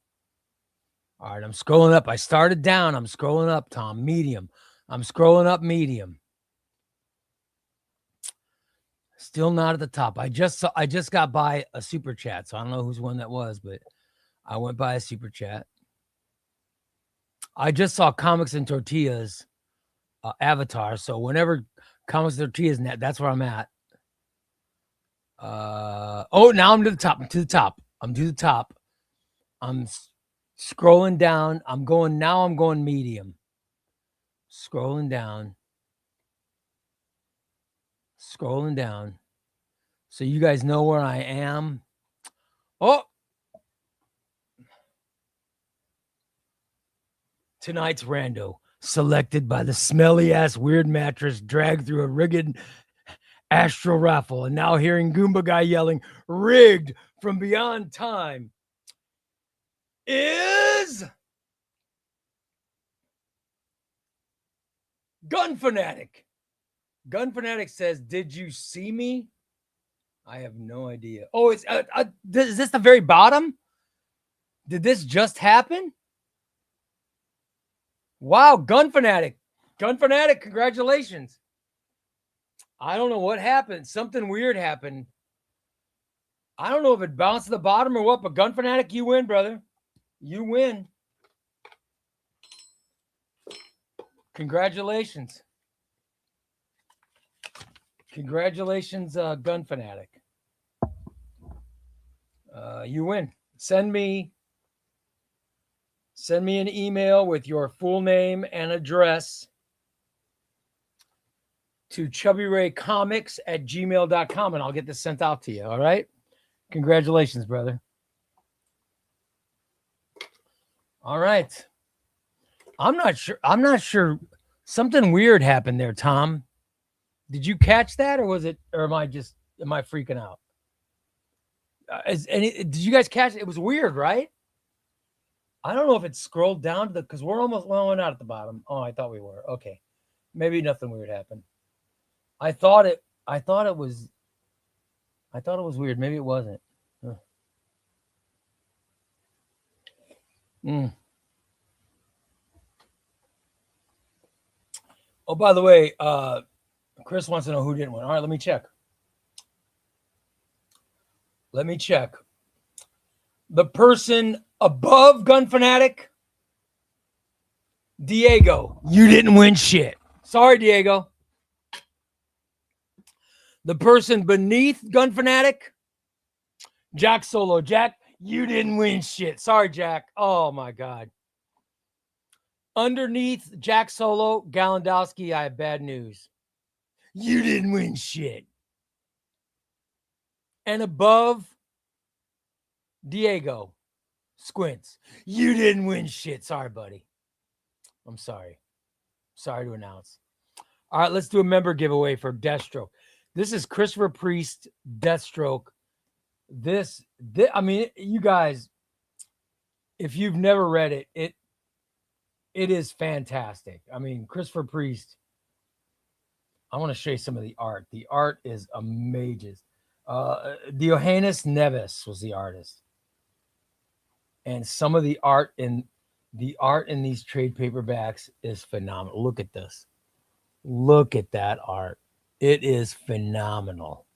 All right, I'm scrolling up. I started down. I'm scrolling up, Tom. Medium. I'm scrolling up medium. Still not at the top. I just got by a super chat, so I don't know whose one that was, but I went by a super chat. I just saw Comics and Tortillas avatar, so whenever Comics and Tortillas, that's where I'm at. Now I'm to the top. I'm to the top. I'm scrolling down. I'm going medium. Scrolling down. So you guys know where I am. Oh! Tonight's rando, selected by the smelly-ass weird mattress dragged through a rigged astral raffle, and now hearing Goomba Guy yelling, rigged from beyond time, is Gun Fanatic. Gun Fanatic says, did you see me? I have no idea. Oh, is this the very bottom? Did this just happen? Wow, Gun Fanatic. Gun Fanatic, congratulations. I don't know what happened. Something weird happened. I don't know if it bounced to the bottom or what, but Gun Fanatic, you win, brother. You win. Congratulations. Congratulations, Gun Fanatic. You win. Send me an email with your full name and address to chubbyraycomics@gmail.com, and I'll get this sent out to you. All right. Congratulations, brother. All right. I'm not sure. Something weird happened there, Tom. Did you catch that, or am I freaking out? Did you guys catch it? It was weird, right? I don't know if it scrolled down to because we're almost out at the bottom. Oh, I thought we were. Okay. Maybe nothing weird happened. I thought it was weird. Maybe it wasn't. Oh, by the way, Chris wants to know who didn't win. All right, let me check. The person above Gun Fanatic, Diego, you didn't win shit. Sorry, Diego. The person beneath Gun Fanatic, Jack Solo. Jack, you didn't win shit. Sorry, Jack. Oh, my God. Underneath Jack Solo, Galandowski, I have bad news. You didn't win shit. And above Diego, Squints, you didn't win shit. Sorry, buddy. I'm sorry. Sorry to announce. All right, let's do a member giveaway for Deathstroke. This is Christopher Priest, Deathstroke. I mean, you guys, if you've never read it, it is fantastic. I mean, Christopher Priest, I want to show you some of the art. The art is amazing. Diogenes Neves was the artist. And some of the art in these trade paperbacks is phenomenal. Look at this. Look at that art. It is phenomenal.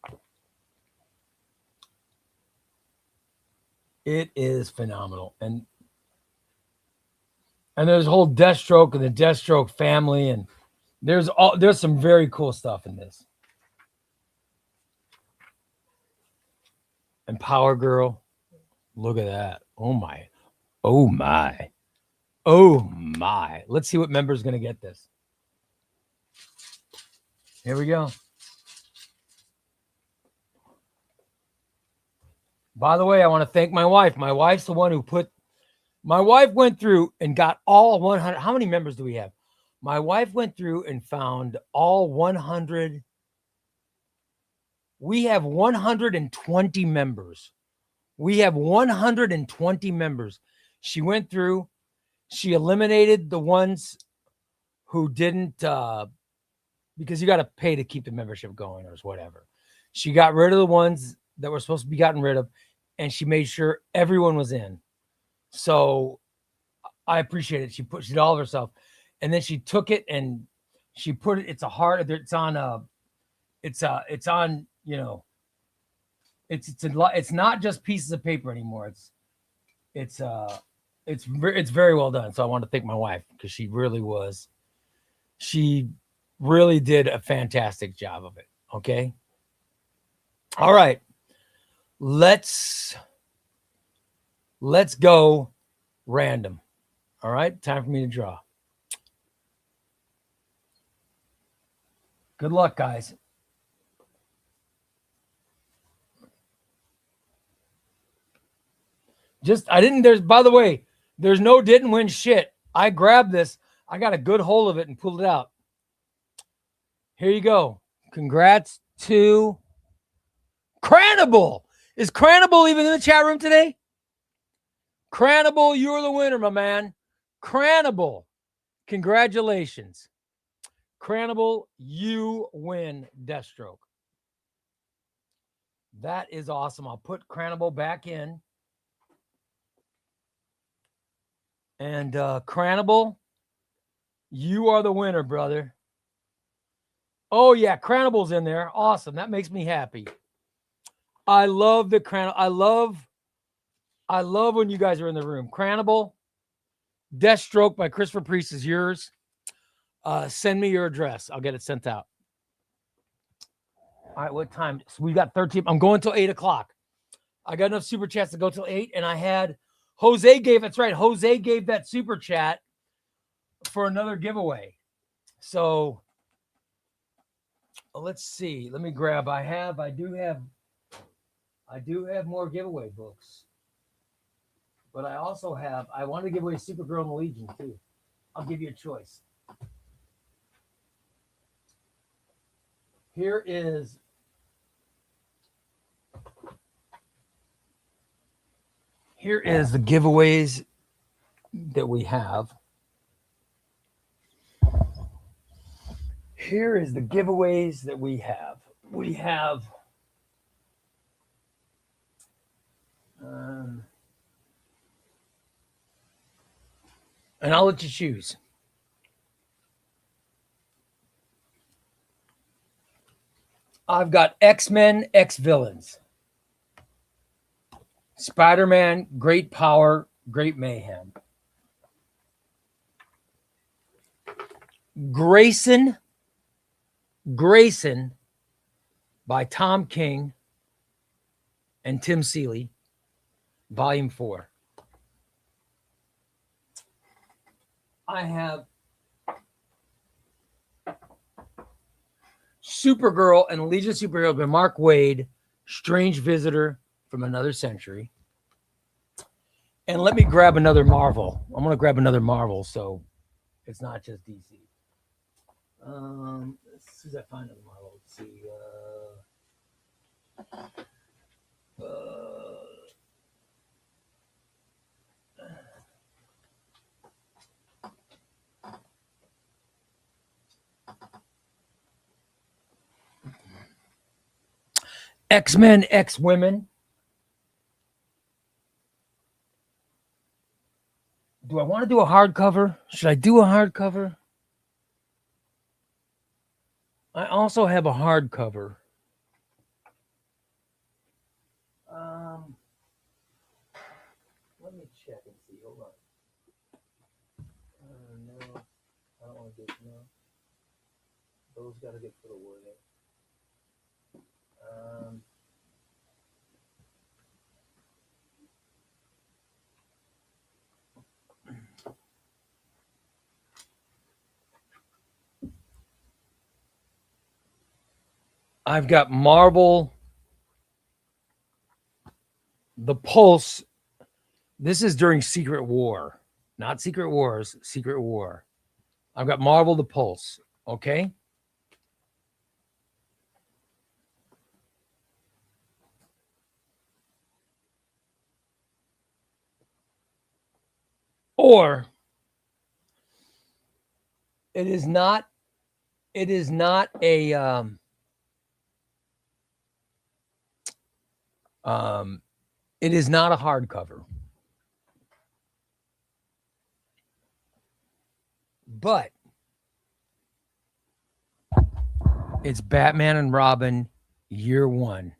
It is phenomenal. And there's a whole Deathstroke and the Deathstroke family, and there's some very cool stuff in this. And Power Girl. Look at that. Oh my. Oh my. Oh my. Let's see what member's going to get this. Here we go. By the way, I want to thank my wife. My wife's the one who my wife went through and got all 100. How many members do we have? My wife went through and found all 100. We have 120 members. We have 120 members. She went through, she eliminated the ones who didn't, because you got to pay to keep the membership going or whatever. She got rid of the ones that were supposed to be gotten rid of, and she made sure everyone was in. So I appreciate it. She did all of herself, and then she took it and she put it. It's a hard. It's on. It's on. You know. It's not just pieces of paper anymore. It's very well done. So I want to thank my wife because she really did a fantastic job of it. Okay. All right. Let's go random. All right. Time for me to draw. Good luck, guys. By the way, there's no didn't win shit. I grabbed this. I got a good hold of it and pulled it out. Here you go. Congrats to Cranable. Is Cranable even in the chat room today? Cranable, you're the winner, my man. Cranable, congratulations. Cranable, you win Deathstroke. That is awesome. I'll put Cranable back in. And Cranable, you are the winner, brother. Oh, yeah, Cranable's in there. Awesome. That makes me happy. I love the Cranable. I love when you guys are in the room. Cranable, Deathstroke by Christopher Priest is yours. Send me your address. I'll get it sent out. All right, what time? So we got 13. I'm going till 8 o'clock. I got enough super chats to go till 8, and I had Jose gave. That's right. Jose gave that super chat for another giveaway. So let's see. Let me grab. I do have more giveaway books, but I also have. I want to give away Supergirl and the Legion too. I'll give you a choice. Here is the giveaways that we have. Here is the giveaways that we have. We have and I'll let you choose. I've got X-Men, X-Villains. Spider-Man, Great Power, Great Mayhem. Grayson by Tom King and Tim Seeley, Volume 4. I have Supergirl and Legion of Superheroes by Mark Waid, Strange Visitor from Another Century. And let me grab another Marvel. I'm going to grab another Marvel so it's not just DC. As soon as I find another Marvel, let's see. X-Men, X-Women. Do I want to do a hardcover? Should I do a hardcover? I also have a hardcover. Let me check and see. Hold on. No, I don't want to get no. Those got to get put away. I've got Marvel. The Pulse. This is during Secret War, not Secret Wars, Secret War. I've got Marvel the Pulse. Okay. Or it is not a it is not a hardcover, but it's Batman and Robin Year One.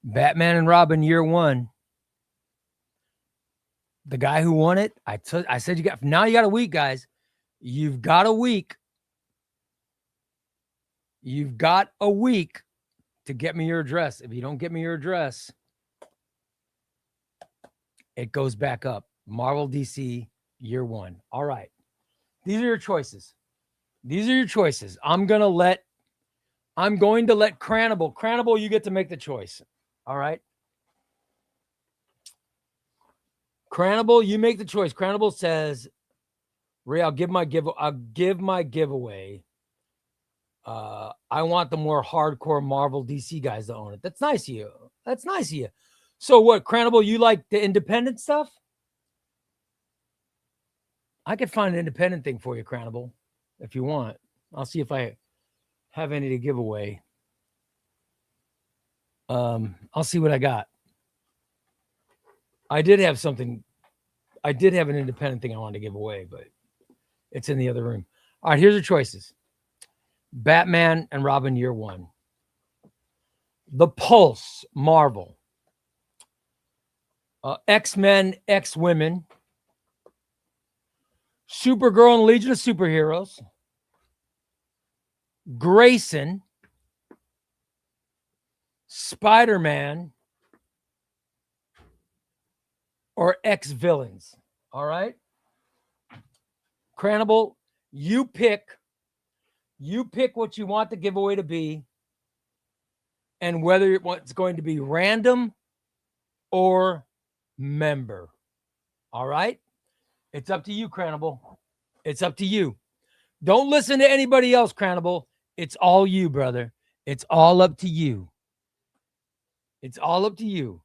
Batman and Robin Year One. The guy who won it, I said you got a week, guys. You've got a week. You've got a week to get me your address. If you don't get me your address, it goes back up. Marvel DC Year One. All right. These are your choices. I'm going to let Crannibal, you get to make the choice. All right. Crannibal, you make the choice. Crannibal says, Ray, I'll give my giveaway. I want the more hardcore Marvel DC guys to own it. That's nice of you. So what, Crannibal, you like the independent stuff? I could find an independent thing for you, Crannibal, if you want. I'll see if I have any to give away. I'll see what I got. I did have an independent thing I wanted to give away, but it's in the other room. All right, here's your choices. Batman and Robin Year One. The Pulse, Marvel. X-Men, X-Women. Supergirl and Legion of Superheroes. Grayson. Spider-Man. Or X-Villains. All right? Crannibal, you pick what you want the giveaway to be and whether it's going to be random or member. All right? It's up to you, Crannibal. It's up to you. Don't listen to anybody else, Crannibal. It's all you, brother. It's all up to you. It's all up to you.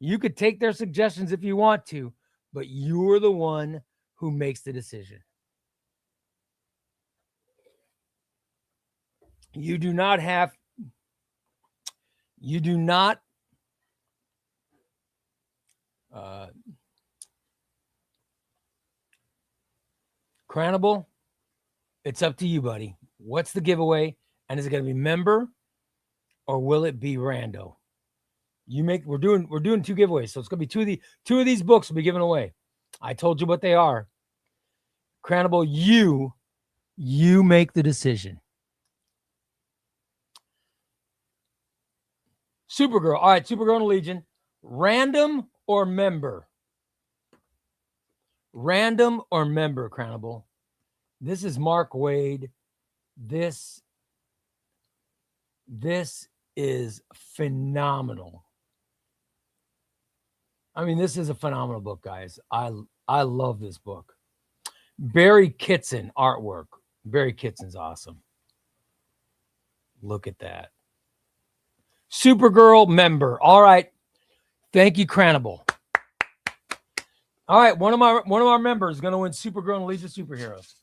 You could take their suggestions if you want to, but you're the one who makes the decision. You do not Crannibal, it's up to you, buddy. What's the giveaway? And is it going to be member or will it be rando? We're doing two giveaways. So it's going to be two of these books will be given away. I told you what they are. Crannibal, you make the decision. Supergirl. All right, Supergirl and Legion. Random or member? Random or member, Crannibal? This is Mark Waid. This is phenomenal. I mean, this is a phenomenal book, guys. I love this book. Barry Kitson artwork. Barry Kitson's awesome. Look at that. Supergirl member. All right. Thank you, Crannibal. All right, one of our members is going to win Supergirl and Legion of Superheroes.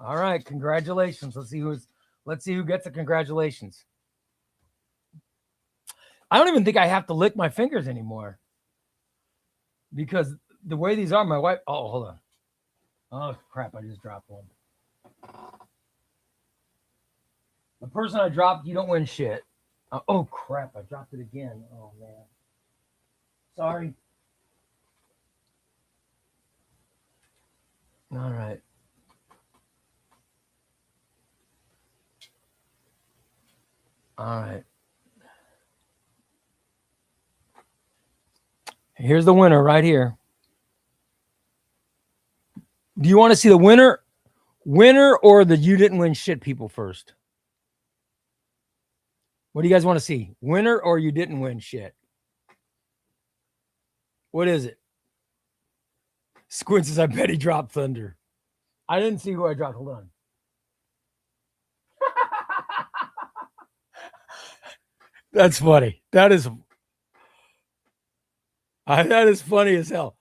All right, congratulations. Let's see who gets the congratulations. I don't even think I have to lick my fingers anymore because the way these are, my wife. Oh, hold on. Oh crap! I just dropped one. The person I dropped, you don't win shit. Oh crap! I dropped it again. Oh man. Sorry. All right. All right. Here's the winner right here. Do you want to see the winner or the you didn't win shit people first? What do you guys want to see? Winner or you didn't win shit? What is it? Squint says, I bet he dropped Thunder. I didn't see who I dropped. Hold on. That's funny. That is funny as hell.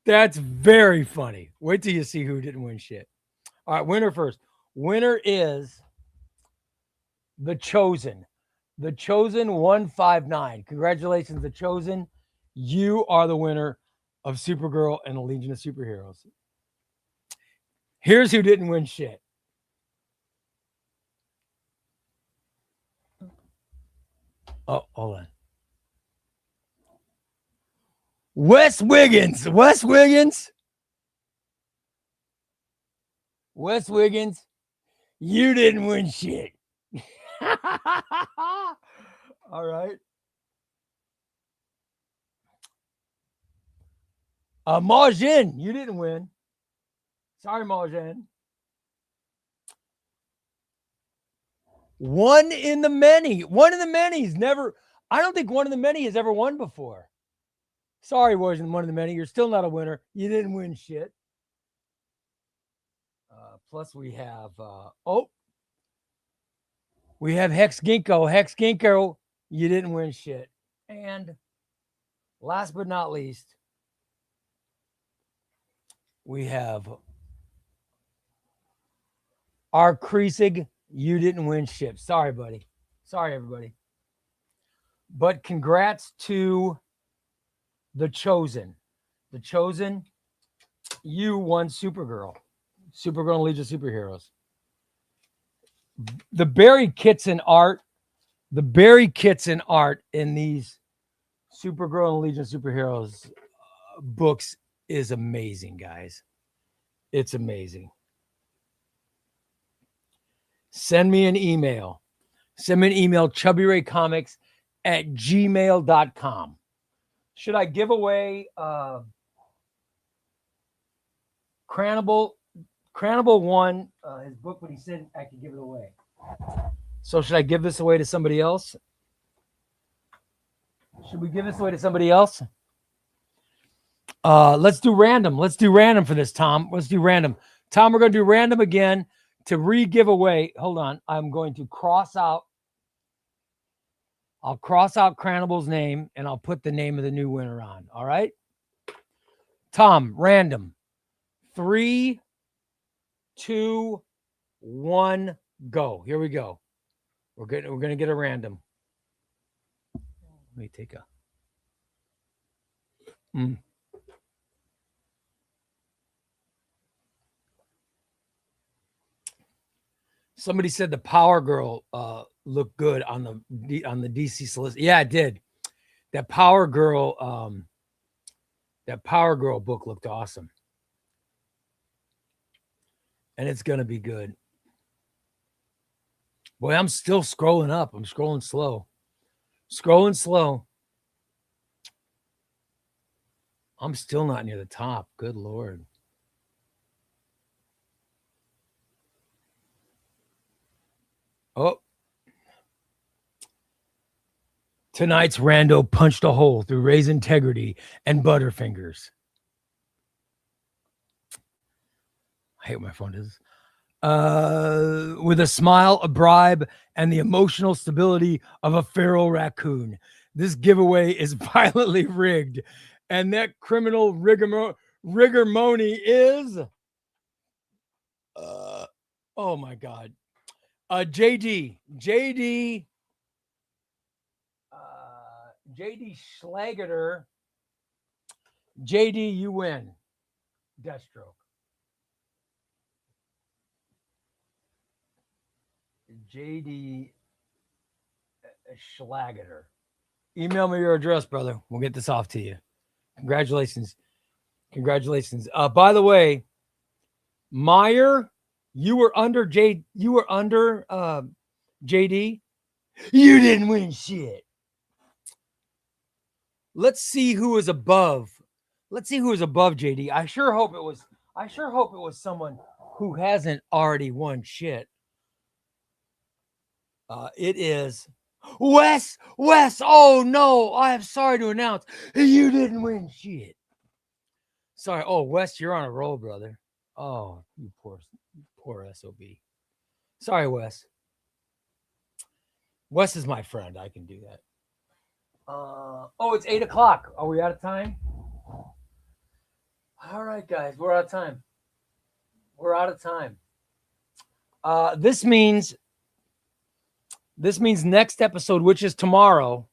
That's very funny. Wait till you see who didn't win shit. All right, winner first. Winner is The Chosen. The Chosen 159. Congratulations, The Chosen. You are the winner of Supergirl and the Legion of Superheroes. Here's who didn't win shit. Oh, hold on. Wes Wiggins. Wes Wiggins. Wes Wiggins. You didn't win shit. All right. Majin, you didn't win. Sorry, Majin. One in the many. One in the many's never. I don't think one in the many has ever won before. Sorry, wasn't one of the many. You're still not a winner. You didn't win shit. Plus, we have we have Hex Ginkgo. Hex Ginkgo, you didn't win shit. And last but not least, we have our Kreisig. You didn't win shit. Sorry, buddy. Sorry, everybody. But congrats to The Chosen. The Chosen, you won Supergirl. Supergirl and Legion of Superheroes. The buried kits in art in these Supergirl and Legion of Superheroes books is amazing, guys. It's amazing. Send me an email. Send me an email, chubbyraycomics@gmail.com. Should I give away Crannibal 1, his book, but he said I could give it away. So should I give this away to somebody else? Should we give this away to somebody else? Let's do random. Let's do random for this, Tom. Let's do random. Tom, we're going to do random again to re-give away. Hold on. I'm going to I'll cross out Crannibal's name and I'll put the name of the new winner on. All right. Tom, random. 3, 2, 1, go. Here we go. We're gonna get a random. Let me take a. Somebody said the Power Girl looked good on the DC solicit. Yeah, it did. That Power Girl book looked awesome. And it's gonna be good. Boy, I'm still scrolling up. I'm scrolling slow. I'm still not near the top. Good Lord. Oh. Tonight's rando punched a hole through Ray's integrity and Butterfingers. I hate when my phone does this. With a smile, a bribe, and the emotional stability of a feral raccoon. This giveaway is violently rigged, and that criminal rigamoni is oh my God. JD Schlageter. JD, you win. Deathstroke. JD Schlageter. Email me your address, brother. We'll get this off to you. Congratulations. By the way, Meyer, you were under JD. You didn't win shit. Let's see who is above. JD. I sure hope it was someone who hasn't already won shit. It is Wes, oh no, I am sorry to announce you didn't win shit. Sorry. Oh, Wes, you're on a roll, brother. Oh, you poor SOB. Sorry, Wes. Wes is my friend. I can do that. Oh, it's 8 o'clock. Are we out of time? All right, guys, we're out of time. We're out of time. This means next episode, which is tomorrow.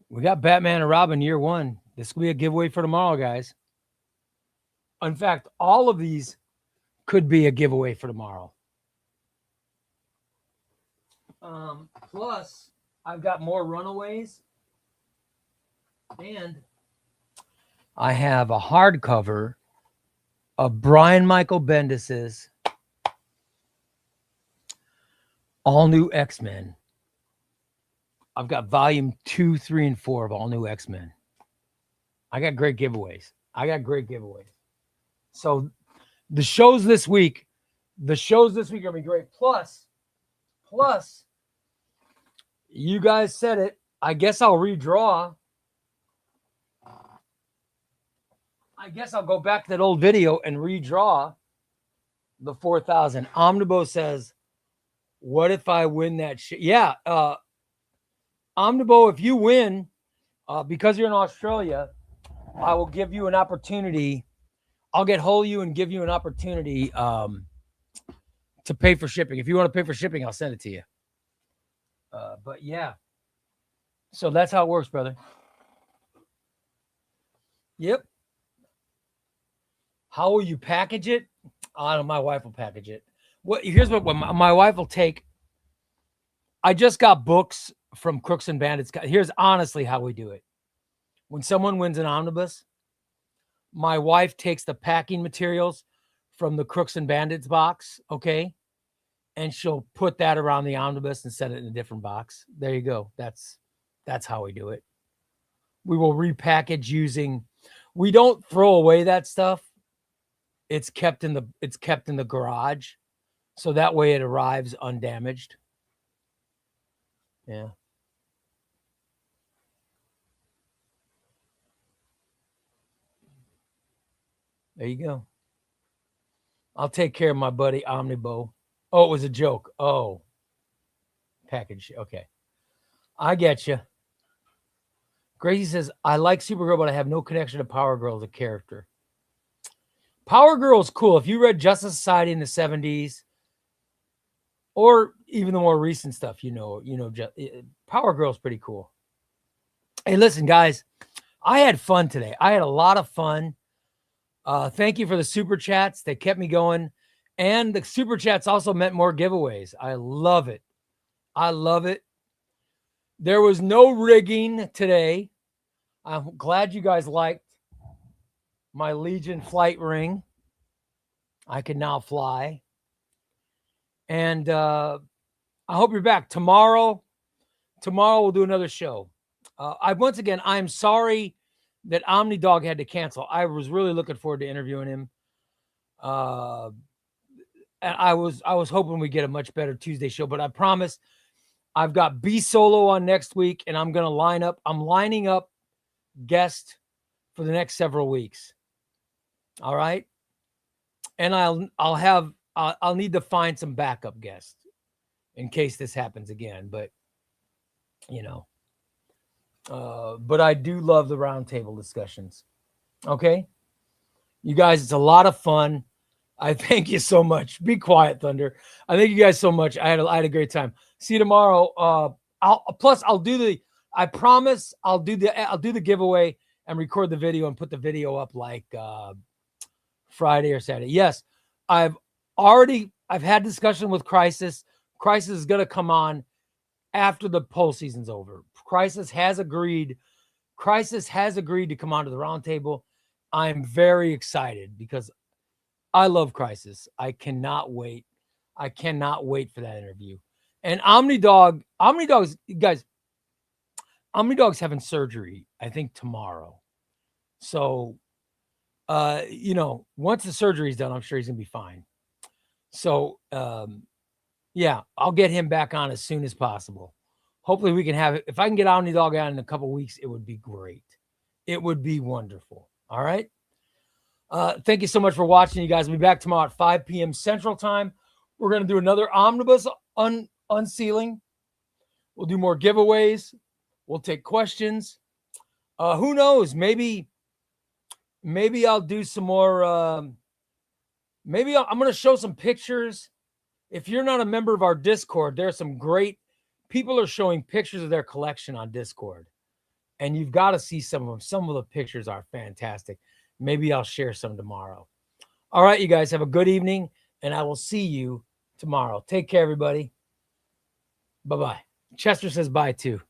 We got Batman and Robin year 1. This will be a giveaway for tomorrow, guys. In fact, all of these could be a giveaway for tomorrow. Plus, I've got more Runaways. And I have a hardcover of Brian Michael Bendis's All New X-Men. I've got volume 2, 3, and 4 of All New X-Men. I got great giveaways. So the shows this week are going to be great. Plus, you guys said it. I guess I'll redraw. I guess I'll go back to that old video and redraw the 4,000. Omnibo says, what if I win that shit? Yeah. Omnibo, if you win, because you're in Australia, I will give you an opportunity. I'll get hold of you and give you an opportunity to pay for shipping. If you want to pay for shipping, I'll send it to you. But yeah. So that's how it works, brother. Yep. How will you package it? I don't know. My wife will package it. Here's what my wife will take. I just got books from Crooks and Bandits. Here's honestly how we do it. When someone wins an omnibus, my wife takes the packing materials from the Crooks and Bandits box, okay? And she'll put that around the omnibus and set it in a different box. There you go. That's how we do it. We will repackage using. We don't throw away that stuff. It's kept in the garage, so that way it arrives undamaged. Yeah. There you go. I'll take care of my buddy Omnibo. Oh, it was a joke. Oh, package. Okay. I get you. Gracie says, I like Supergirl, but I have no connection to Power Girl as a character. Power Girl's cool. If you read Justice Society in the 70s, or even the more recent stuff, Power Girl's pretty cool. Hey, listen, guys, I had fun today. I had a lot of fun. Thank you for the super chats. They kept me going. And the super chats also meant more giveaways. I love it. There was no rigging today. I'm glad you guys liked my Legion flight ring. I can now fly. And I hope you're back. Tomorrow we'll do another show. I'm sorry that Omni Dog had to cancel. I was really looking forward to interviewing him. And I was hoping we get a much better Tuesday show, but I promise I've got B Solo on next week, and I'm lining up guests for the next several weeks. All right. And I'll need to find some backup guests in case this happens again, but but I do love the roundtable discussions. Okay. You guys, it's a lot of fun. I thank you so much. Be quiet, Thunder. I thank you guys so much. I had a great time. See you tomorrow. I promise I'll do the giveaway and record the video and put the video up like Friday or Saturday. Yes, I've had discussion with Crisis. Crisis is going to come on after the poll season's over. Crisis has agreed to come onto the roundtable. I'm very excited because I love Crisis. I cannot wait for that interview. And Omni Dog's having surgery, I think tomorrow. So, once the surgery's done, I'm sure he's gonna be fine. So, Yeah, I'll get him back on as soon as possible. Hopefully we can have it. If I can get Omni Dog on in a couple weeks, it would be great. It would be wonderful. All right. Thank you so much for watching. You guys will be back tomorrow at 5 p.m. Central Time. We're going to do another omnibus unsealing. We'll do more giveaways. We'll take questions. Who knows? Maybe I'll do some more. I'm going to show some pictures. If you're not a member of our Discord, there's some great people are showing pictures of their collection on Discord. And you've got to see some of them. Some of the pictures are fantastic. Maybe I'll share some tomorrow. All right, you guys have a good evening, and I will see you tomorrow. Take care, everybody. Bye-bye. Chester says bye, too.